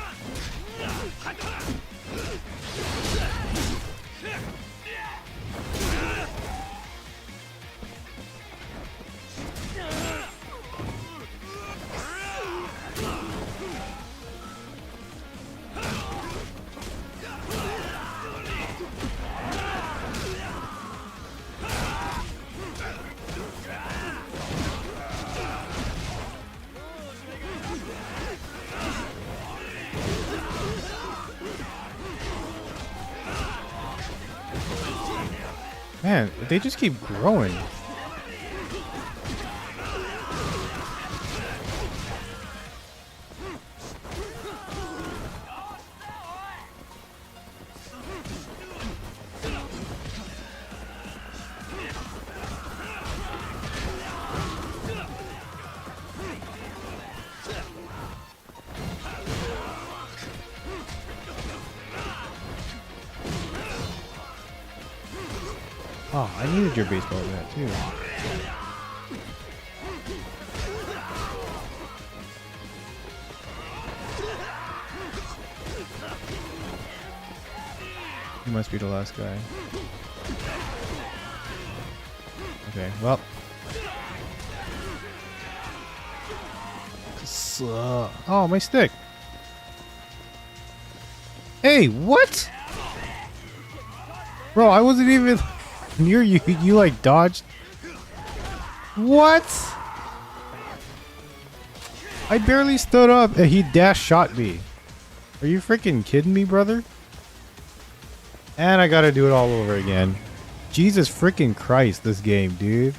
Man, they just keep growing. Oh, I needed your baseball bat too. He must be the last guy. Okay, well. Oh, my stick. Hey, what? Bro, I wasn't even near you. You like dodged. What? I barely stood up and he dash shot me. Are you freaking kidding me, brother? And I gotta do it all over again. Jesus freaking Christ, this game, dude.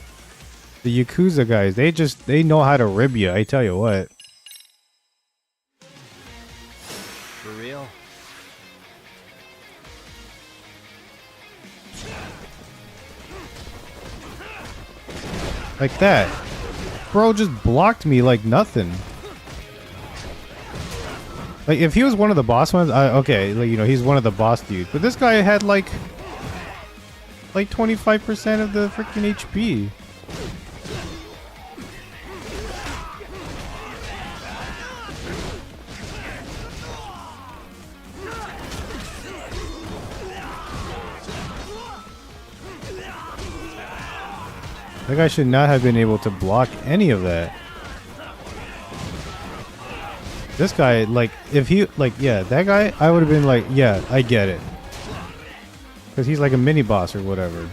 The Yakuza guys, they know how to rib you, I tell you what. For real? Like that. Bro just blocked me like nothing. Like, if he was one of the boss ones, okay, like, you know, he's one of the boss dudes. But this guy had like 25% of the freaking HP. That guy should not have been able to block any of that. This guy, like, if he, like, yeah, that guy, I would have been like, yeah, I get it. Because he's like a mini boss or whatever.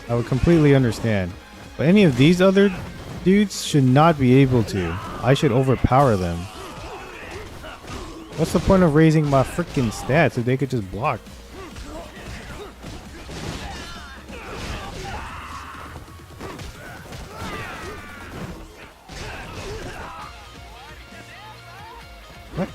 I would completely understand. But any of these other dudes should not be able to. I should overpower them. What's the point of raising my freaking stats if they could just block? What?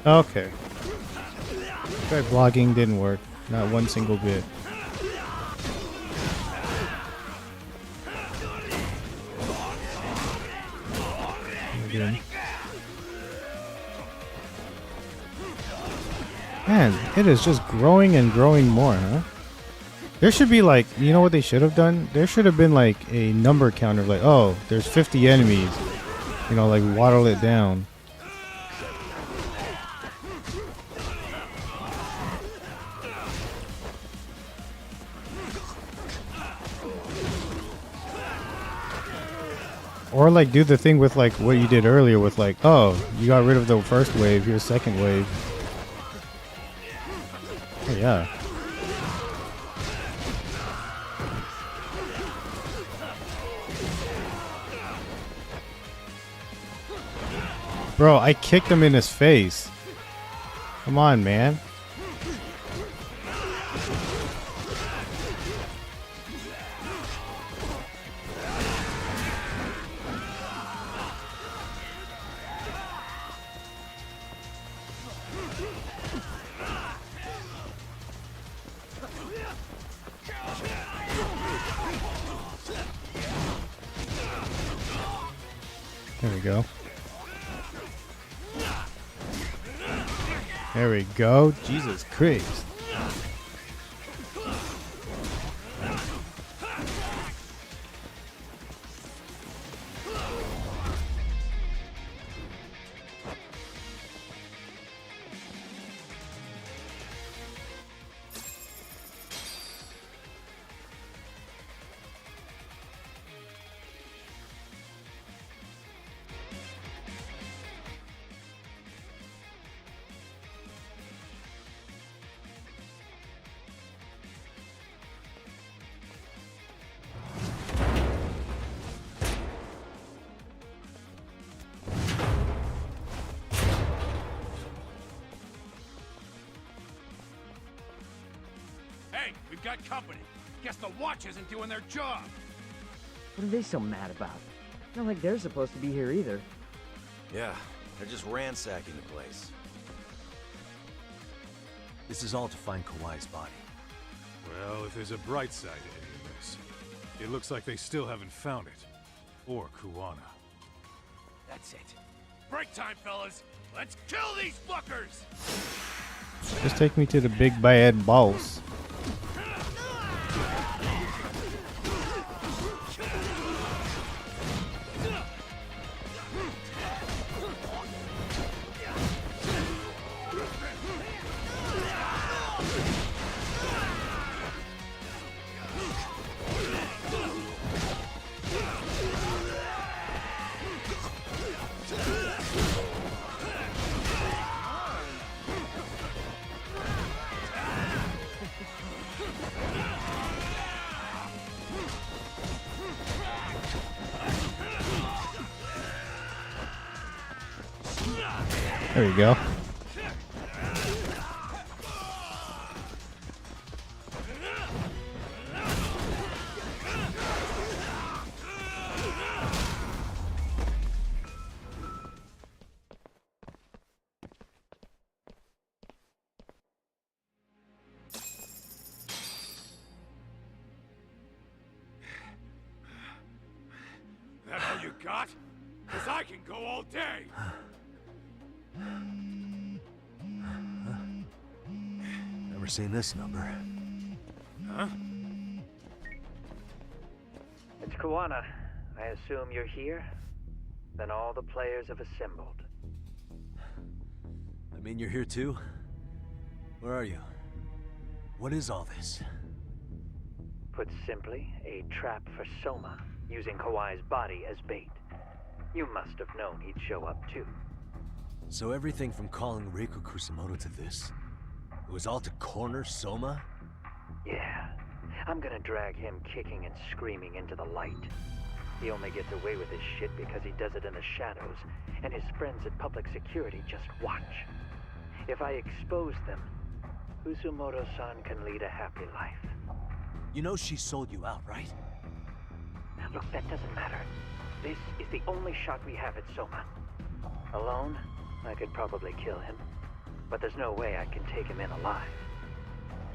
Okay. Tried blocking, didn't work. Not one single bit. Again. Man, it is just growing and growing more, huh? There should be like, you know what they should have done? There should have been like a number counter, like, oh, there's 50 enemies. You know, like waddle it down. Or like do the thing with like what you did earlier with like, oh, you got rid of the first wave, here's second wave. Oh yeah. Bro, I kicked him in his face. Come on, man. There we go. There we go. Jesus Christ. Hey, we've got company. Guess the watch isn't doing their job. What are they so mad about? Not like they're supposed to be here either. Yeah, they're just ransacking the place. This is all to find Kawai's body. Well, if there's a bright side to any of this, it looks like they still haven't found it. Or Kuwana. That's it. Break time, fellas. Let's kill these fuckers! Just take me to the big bad boss. There you go. That all you got? 'Cause I can go all day! Never seen this number. Huh? It's Kuwana. I assume you're here? Then all the players have assembled. I mean, you're here too? Where are you? What is all this? Put simply, a trap for Soma, using Kawai's body as bait. You must have known he'd show up too. So everything from calling Reiko Kusumoto to this, it was all to corner Soma? Yeah. I'm gonna drag him kicking and screaming into the light. He only gets away with his shit because he does it in the shadows, and his friends at public security just watch. If I expose them, Kusumoto-san can lead a happy life. You know she sold you out, right? Look, that doesn't matter. This is the only shot we have at Soma. Alone, I could probably kill him. But there's no way I can take him in alive.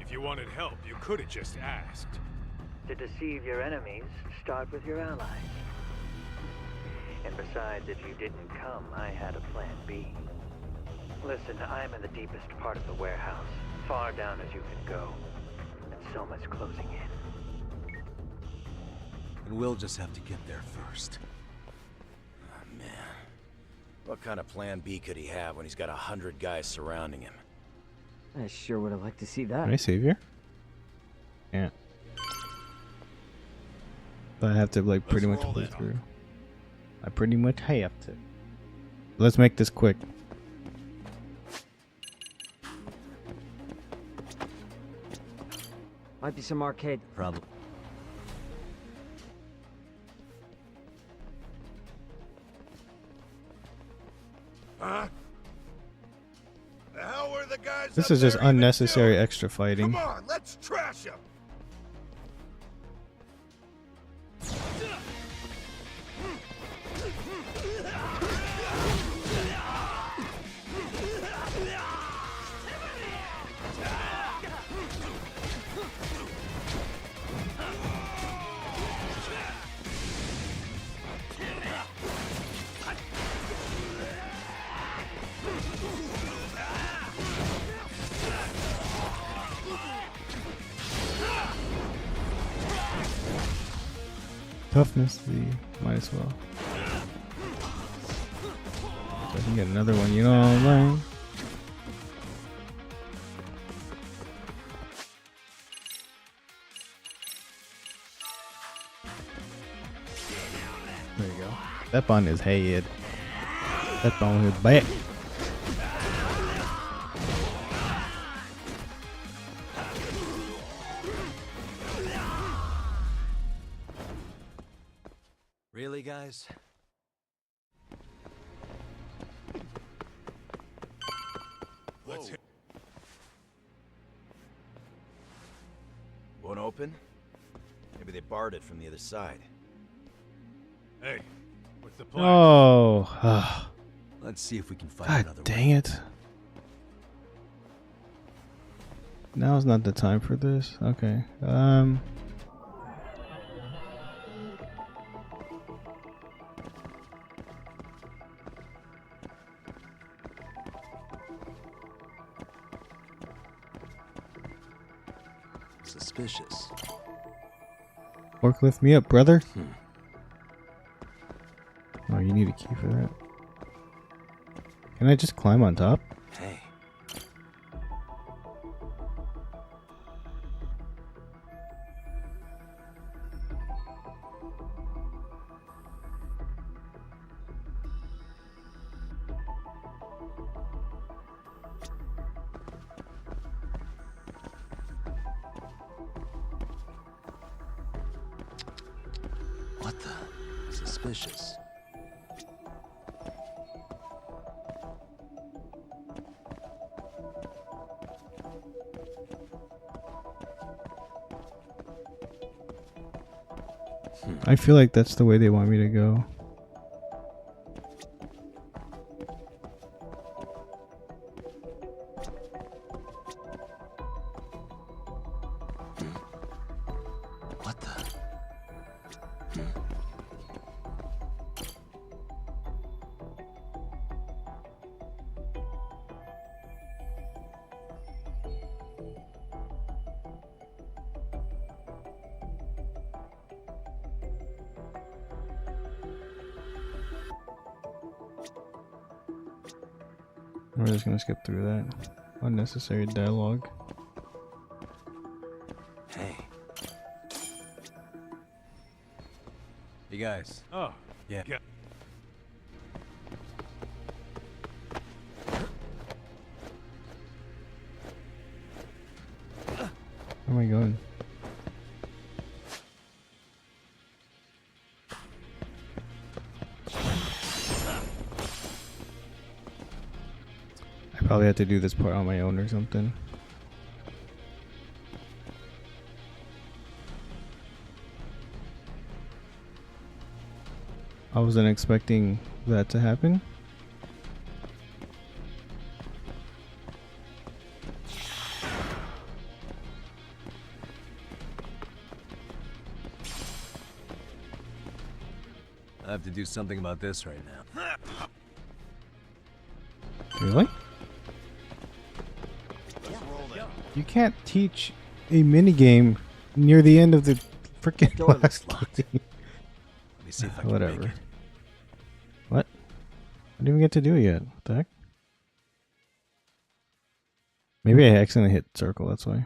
If you wanted help, you could have just asked. To deceive your enemies, start with your allies. And besides, if you didn't come, I had a plan B. Listen, I'm in the deepest part of the warehouse, far down as you can go. And Soma's closing in. And we'll just have to get there first. Oh, man. What kind of plan B could he have when he's got 100 guys surrounding him? I sure would have liked to see that. Can I save here? Yeah. But I have to like pretty much play through. I pretty much have to. Let's make this quick. Might be some arcade. Probably. Huh? The hell were the guys This up is just there even unnecessary doing? extra fighting. Come on, let's trash him. Toughness, might as well. So I can get another one, you know what I'm saying? There you go. Step on his head. Step on his back. Really, guys? Let's hit. Won't open? Maybe they barred it from the other side. Hey, what's the plan? Oh. Let's see if we can find God another dang it. Now's not the time for this. Okay. Suspicious. Forklift me up, brother. Oh, you need a key for that. Can I just climb on top? Hey. What the? Suspicious. I feel like that's the way they want me to go. What the? We're just gonna skip through that. Unnecessary dialogue. Hey. You guys. Oh, Yeah. Where am I going? I probably have to do this part on my own or something. I wasn't expecting that to happen. I have to do something about this right now. Really? You can't teach a minigame near the end of the freaking Door last looks locked. game. Let me see if I can Whatever. make it. What? I didn't even get to do it yet. What the heck? Maybe I accidentally hit circle, that's why.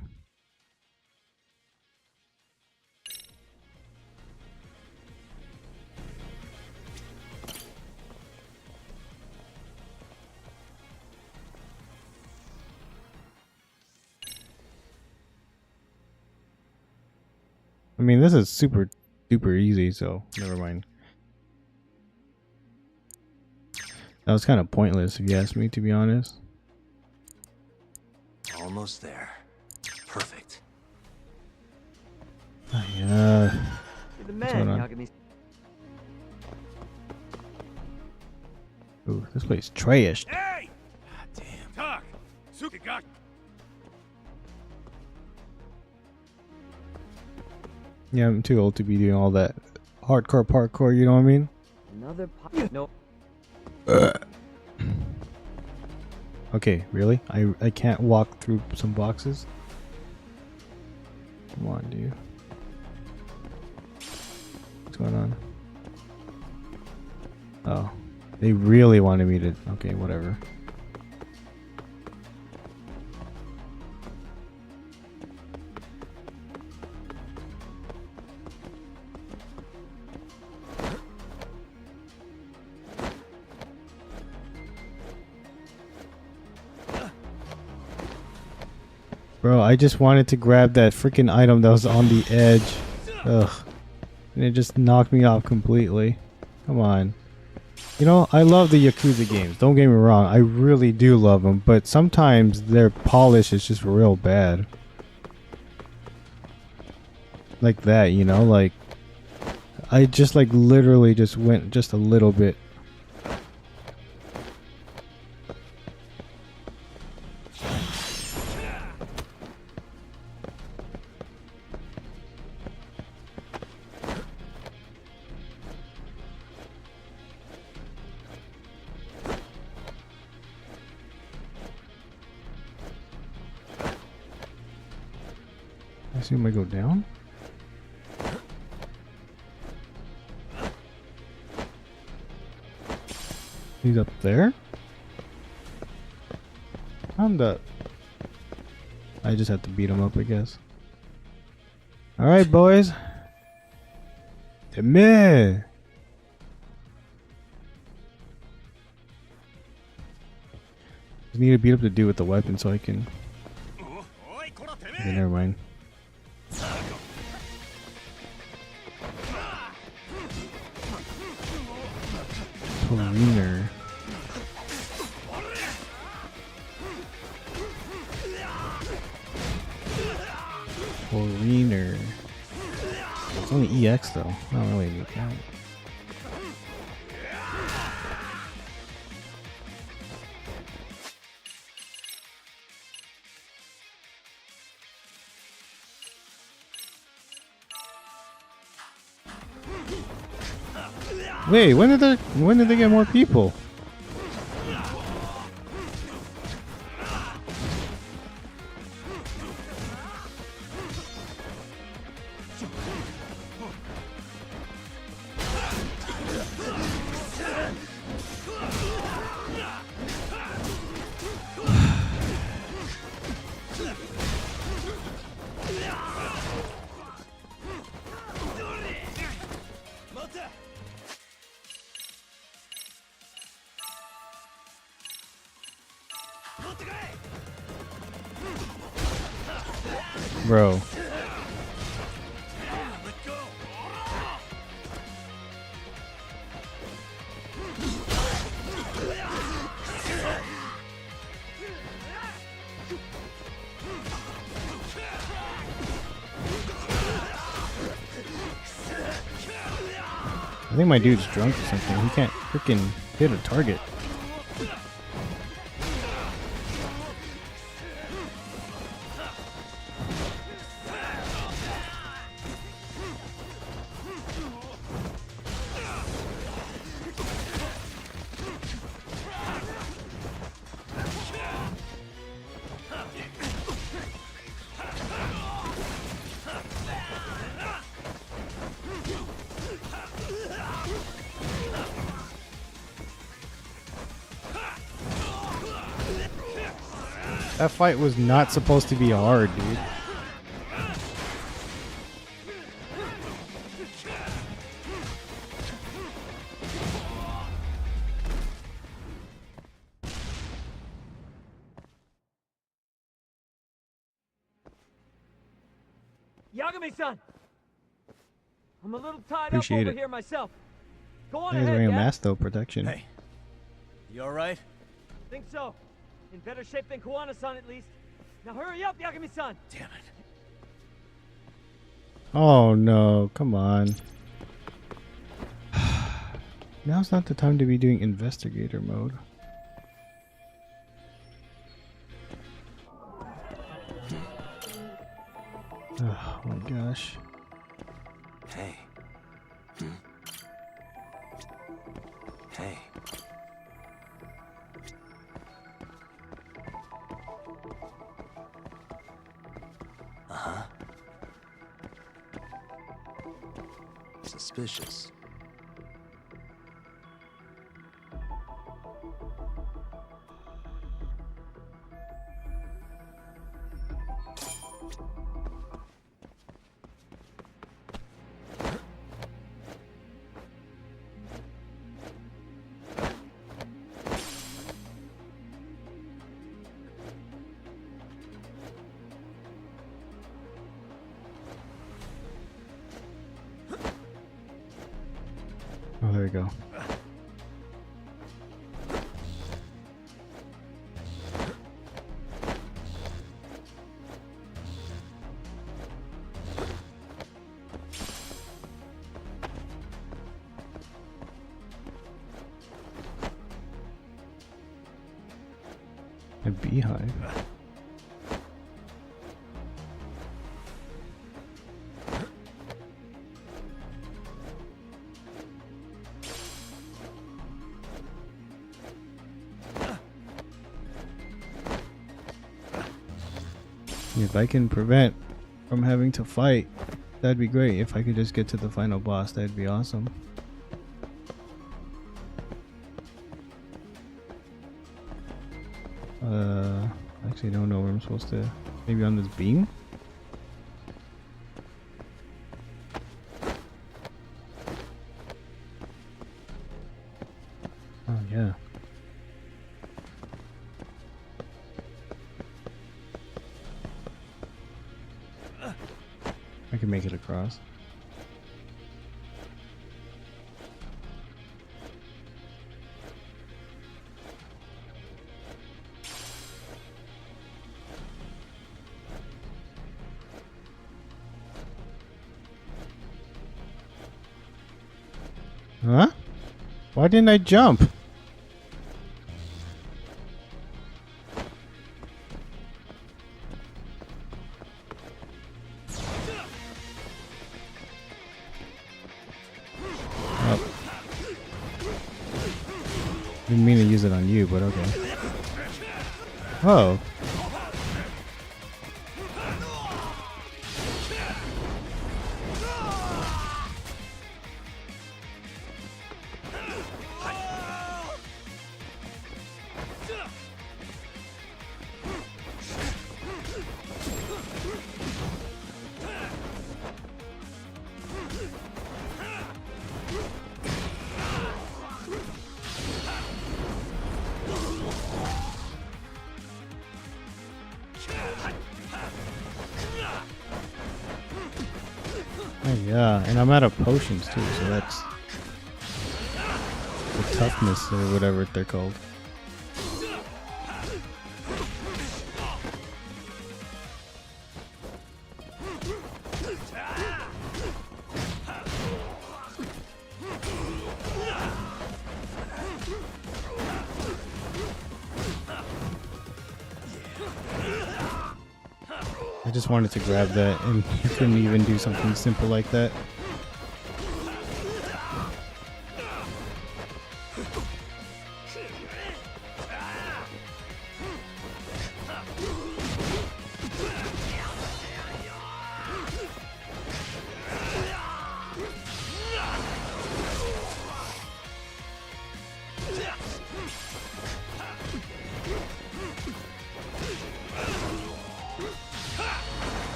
I mean, this is super duper easy, so never mind. That was kind of pointless if you ask me, to be honest. Almost there. Perfect. Yeah. You're the What's going man, on? Yagami. Ooh, this place trash. Hey! Damn. Talk! Suki got. Yeah, I'm too old to be doing all that hardcore parkour, you know what I mean? Another no. Okay, really? I can't walk through some boxes? Come on, dude. What's going on? Oh. They really wanted me to... Okay, whatever. Bro, I just wanted to grab that freaking item that was on the edge. Ugh. And it just knocked me off completely. Come on. You know, I love the Yakuza games. Don't get me wrong. I really do love them. But sometimes their polish is just real bad. Like that, you know? Like, I just like literally just went just a little bit. I assume I go down? He's up there? I'm the... I just have to beat him up, I guess. Alright, boys. Meh. Just need to beat up the dude with the weapon so I can... Okay, never mind. Poriner. Poriner. It's only EX though. I don't really need that. Wait, when did they get more people? Bro. I think my dude's drunk or something. He can't freaking hit a target. That fight was not supposed to be hard, dude. Yagami-san! I'm a little tied Appreciate up over it. here myself. Go on He's ahead, wearing a yeah? mask though, protection. Hey, you alright? Think so. In better shape than Kuwana-san at least. Now hurry up, Yagami-san! Damn it. Oh no, come on. Now's not the time to be doing investigator mode. Oh my gosh. Hey. Hey. suspicious. Oh, there we go. A beehive. If I can prevent from having to fight, that'd be great. If I could just get to the final boss, that'd be awesome. Actually, I don't know where I'm supposed to. Maybe on this beam? Oh, yeah. I can make it across. Huh? Why didn't I jump? Didn't mean to use it on you, but okay. Oh. Oh, yeah, and I'm out of potions too, so that's the toughness or whatever they're called. I just wanted to grab that, and you couldn't even do something simple like that.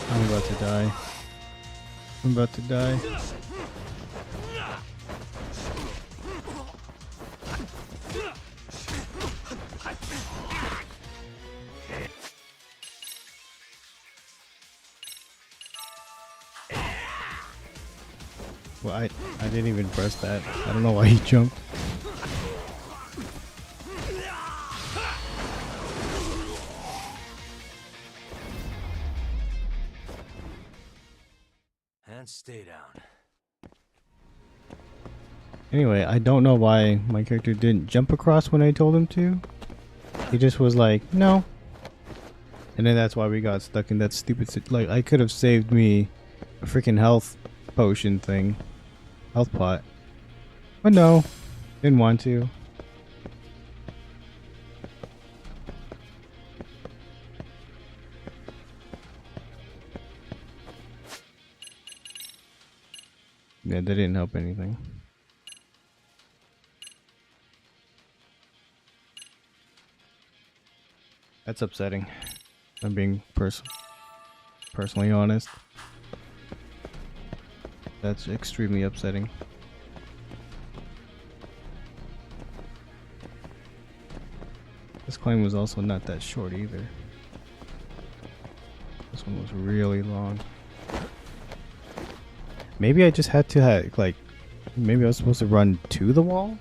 I'm about to die. I'm about to die. Well, I didn't even press that. I don't know why he jumped. And stay down. Anyway, I don't know why my character didn't jump across when I told him to. He just was like, no. And then that's why we got stuck in that stupid... Like, I could have saved me a freaking health potion thing. Health pot. But no. Didn't want to. Yeah, that didn't help anything. That's upsetting. I'm being personally honest. That's extremely upsetting. This claim was also not that short either. This one was really long. Maybe I just had to have, like, maybe I was supposed to run to the wall?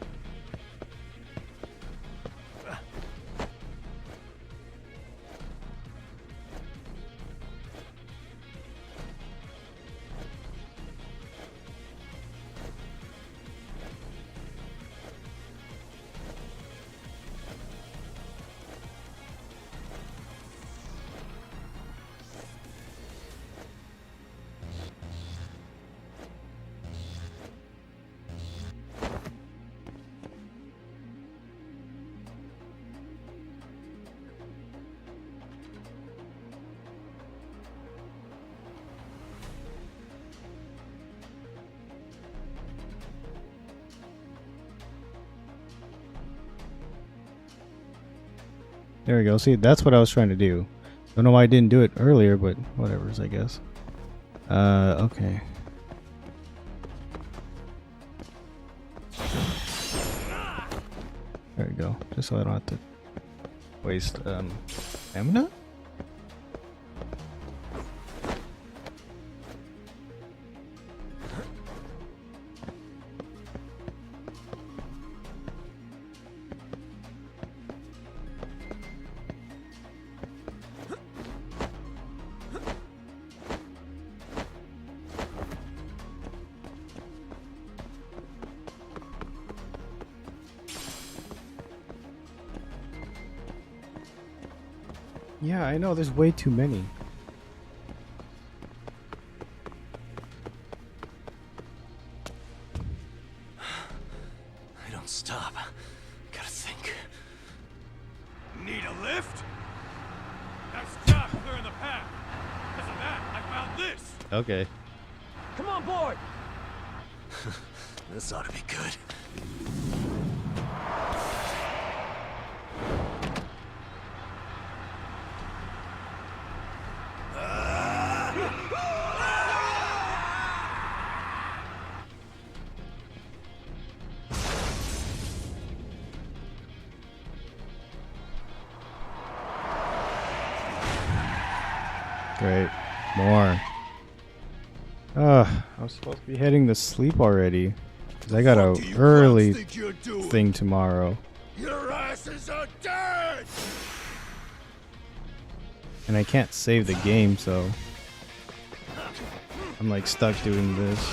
There we go. See, that's what I was trying to do. Don't know why I didn't do it earlier, but whatever's, I guess. Okay. There we go. Just so I don't have to waste, stamina? Yeah, I know, there's way too many. I don't stop. Gotta think. Need a lift? Nice job clearing the path. Because of that, I found this. Okay. Come on board. This ought to be good. Great. More. I was supposed to be heading to sleep already. Because I got a early thing tomorrow. Your asses are dead! And I can't save the game, so I'm like stuck doing this.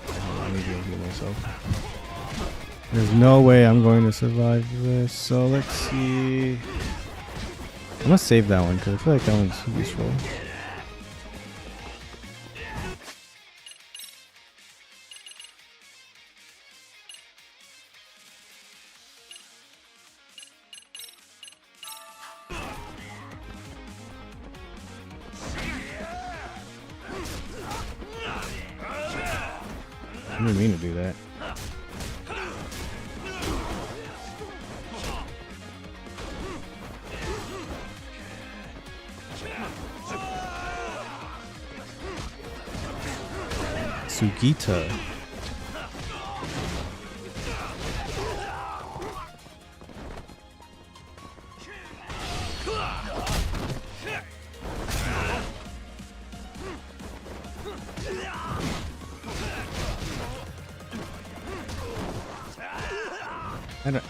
Let me go heal myself. There's no way I'm going to survive this, so let's see. I'm gonna save that one because I feel like that one's useful. I didn't mean to do that. Sugita.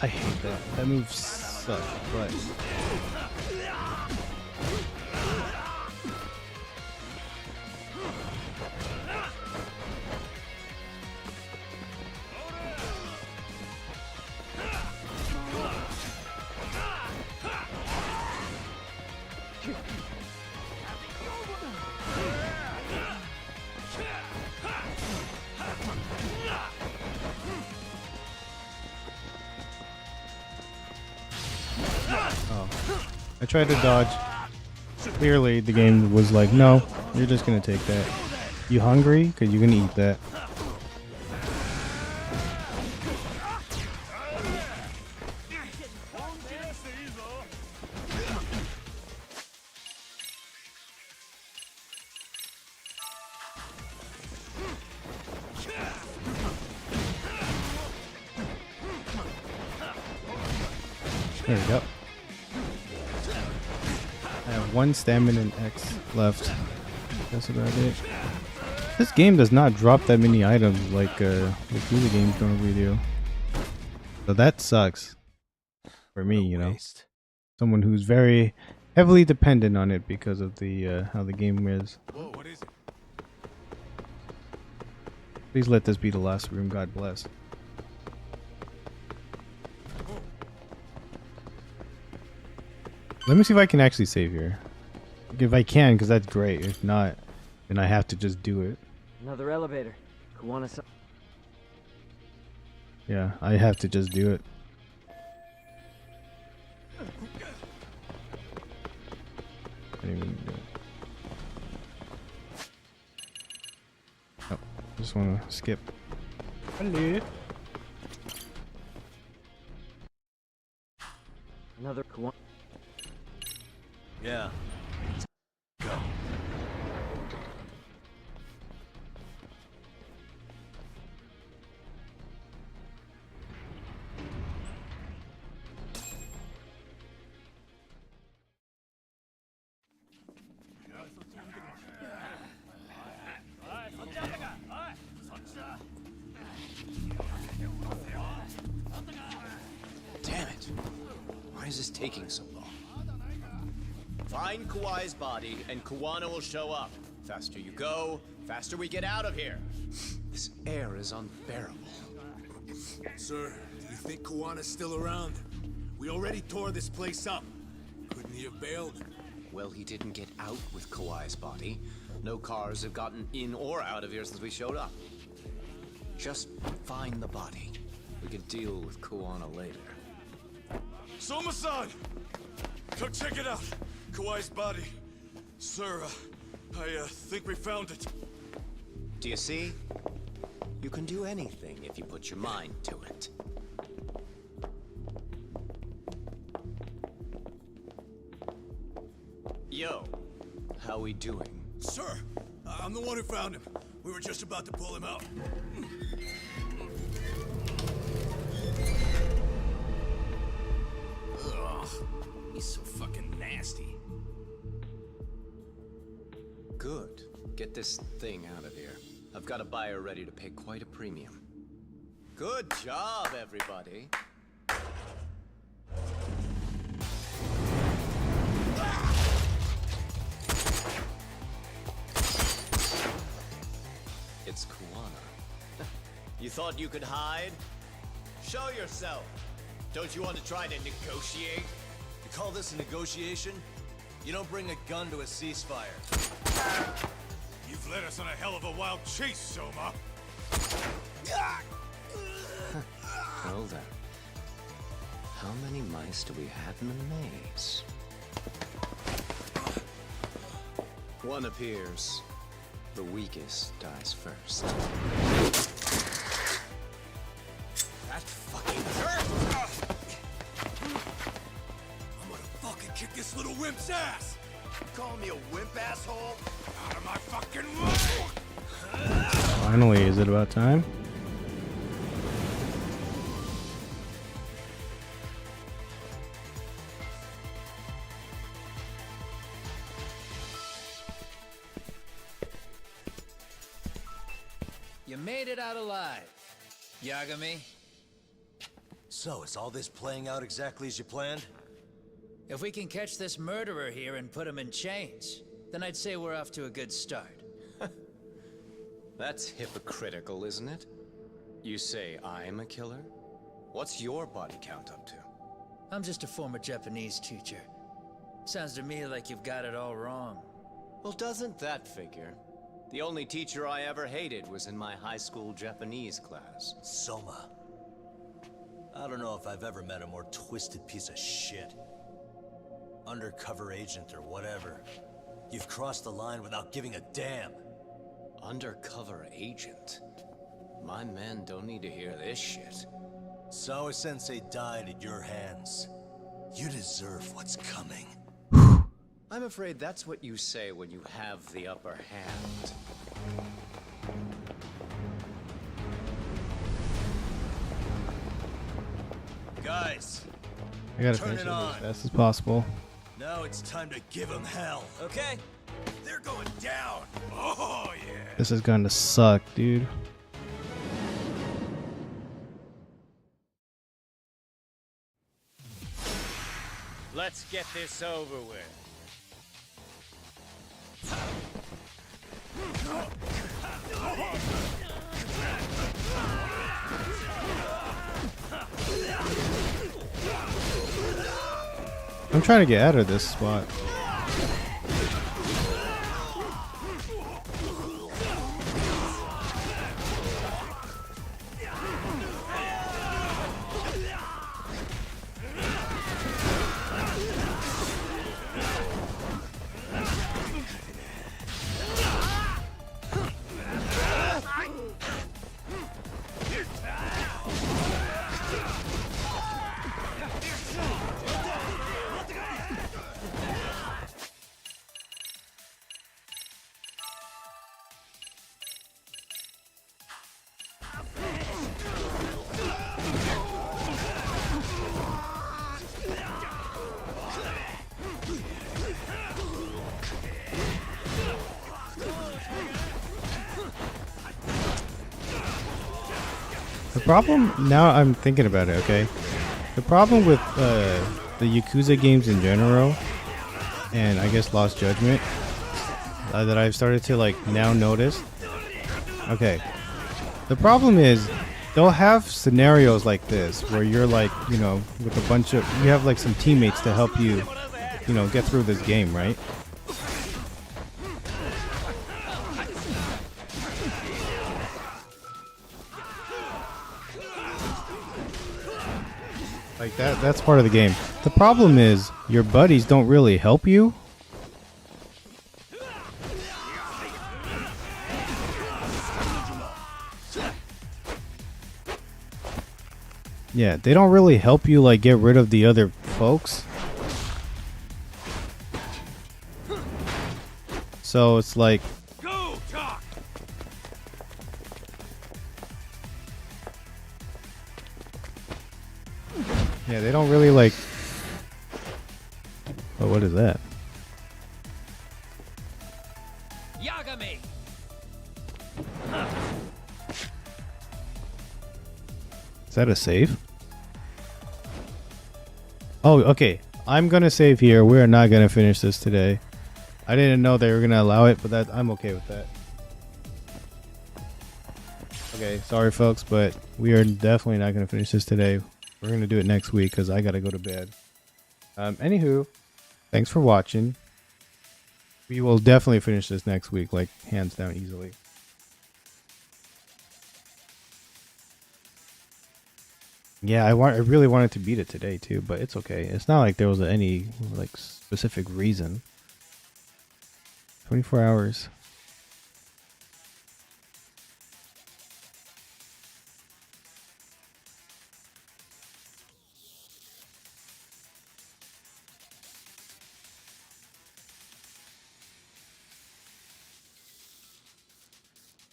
I hate that. That move sucks, but I tried to dodge. Clearly, the game was like, no, you're just gonna take that. You hungry? Because you're gonna eat that. There we go. I have 1 stamina and X left. That's about it. This game does not drop that many items like the other games normally do. So that sucks. For me, you know. Someone who's very heavily dependent on it because of the how the game is. Whoa, what is it? Please let this be the last room, God bless. Let me see if I can actually save here. If I can, because that's great. If not, then I have to just do it. Another elevator. Kuwana. Yeah, I have to just do it. I didn't even do it. Oh, just want to skip. Hello. Another Kuwana. Yeah. Go. Damn it. Why is this taking so long? Find Kawai's body, and Kuwana will show up. Faster you go, faster we get out of here. This air is unbearable. Sir, do you think Kawana's still around? We already tore this place up. Couldn't he have bailed? Well, he didn't get out with Kawai's body. No cars have gotten in or out of here since we showed up. Just find the body. We can deal with Kuwana later. Soma-san! Go check it out! Kawai's body. Sir, I think we found it. Do you see? You can do anything if you put your mind to it. Yo, how we doing? Sir, I'm the one who found him. We were just about to pull him out. Ugh, he's so fucking nasty. Good. Get this thing out of here. I've got a buyer ready to pay quite a premium. Good job, everybody. It's Kuwana. You thought you could hide? Show yourself. Don't you want to try to negotiate? You call this a negotiation? You don't bring a gun to a ceasefire. You've led us on a hell of a wild chase, Soma. Well then. How many mice do we have in the maze? One appears. The weakest dies first. That fucking hurt! I'm gonna fucking kick this little wimp's ass! You calling me a wimp, asshole? Out of my fucking way! Finally, is it about time? You made it out alive, Yagami. So, is all this playing out exactly as you planned? If we can catch this murderer here and put him in chains, then I'd say we're off to a good start. That's hypocritical, isn't it? You say I'm a killer? What's your body count up to? I'm just a former Japanese teacher. Sounds to me like you've got it all wrong. Well, doesn't that figure? The only teacher I ever hated was in my high school Japanese class. Soma. I don't know if I've ever met a more twisted piece of shit. undercover agent or whatever. You've crossed the line without giving a damn. Undercover agent? My men don't need to hear this shit. Sawa-sensei died at your hands. You deserve what's coming. I'm afraid that's what you say when you have the upper hand. Guys, I gotta turn finish it it on. as fast as possible. Now it's time to give them hell. Okay. They're going down. Oh, yeah. This is gonna suck, dude. Let's get this over with. I'm trying to get out of this spot. The problem, now I'm thinking about it, okay? The problem with the Yakuza games in general, and I guess Lost Judgment, that I've started to like now notice. Okay. The problem is, they'll have scenarios like this, where you're like, you know, with a bunch of, you have like some teammates to help you, you know, get through this game, right? Like that's part of the game. The problem is your buddies don't really help you. Yeah, they don't really help you like get rid of the other folks. So it's like Go, talk. yeah, they don't really like. Oh, what is that? Yagami! Is that a save? Oh, okay. I'm gonna save here. We're not gonna finish this today. I didn't know they were gonna allow it, but that I'm okay with that. Okay, sorry folks, but we are definitely not gonna finish this today. We're gonna do it next week because I gotta go to bed. Anywho, thanks for watching. We will definitely finish this next week, like hands down, easily. Yeah, I really wanted to beat it today too, but it's okay. It's not like there was any like specific reason. 24 hours.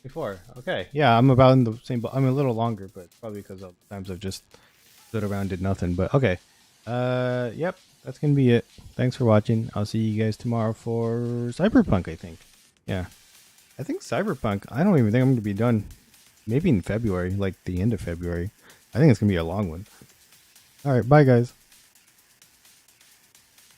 Before, okay, yeah, I'm about in the same. I'm a little longer, but probably because of times I've just stood around did nothing. But okay, yep, that's gonna be it. Thanks for watching. I'll see you guys tomorrow for Cyberpunk. I think, yeah, I think Cyberpunk. I don't even think I'm gonna be done. Maybe in February, like the end of February. I think it's gonna be a long one. All right, bye guys.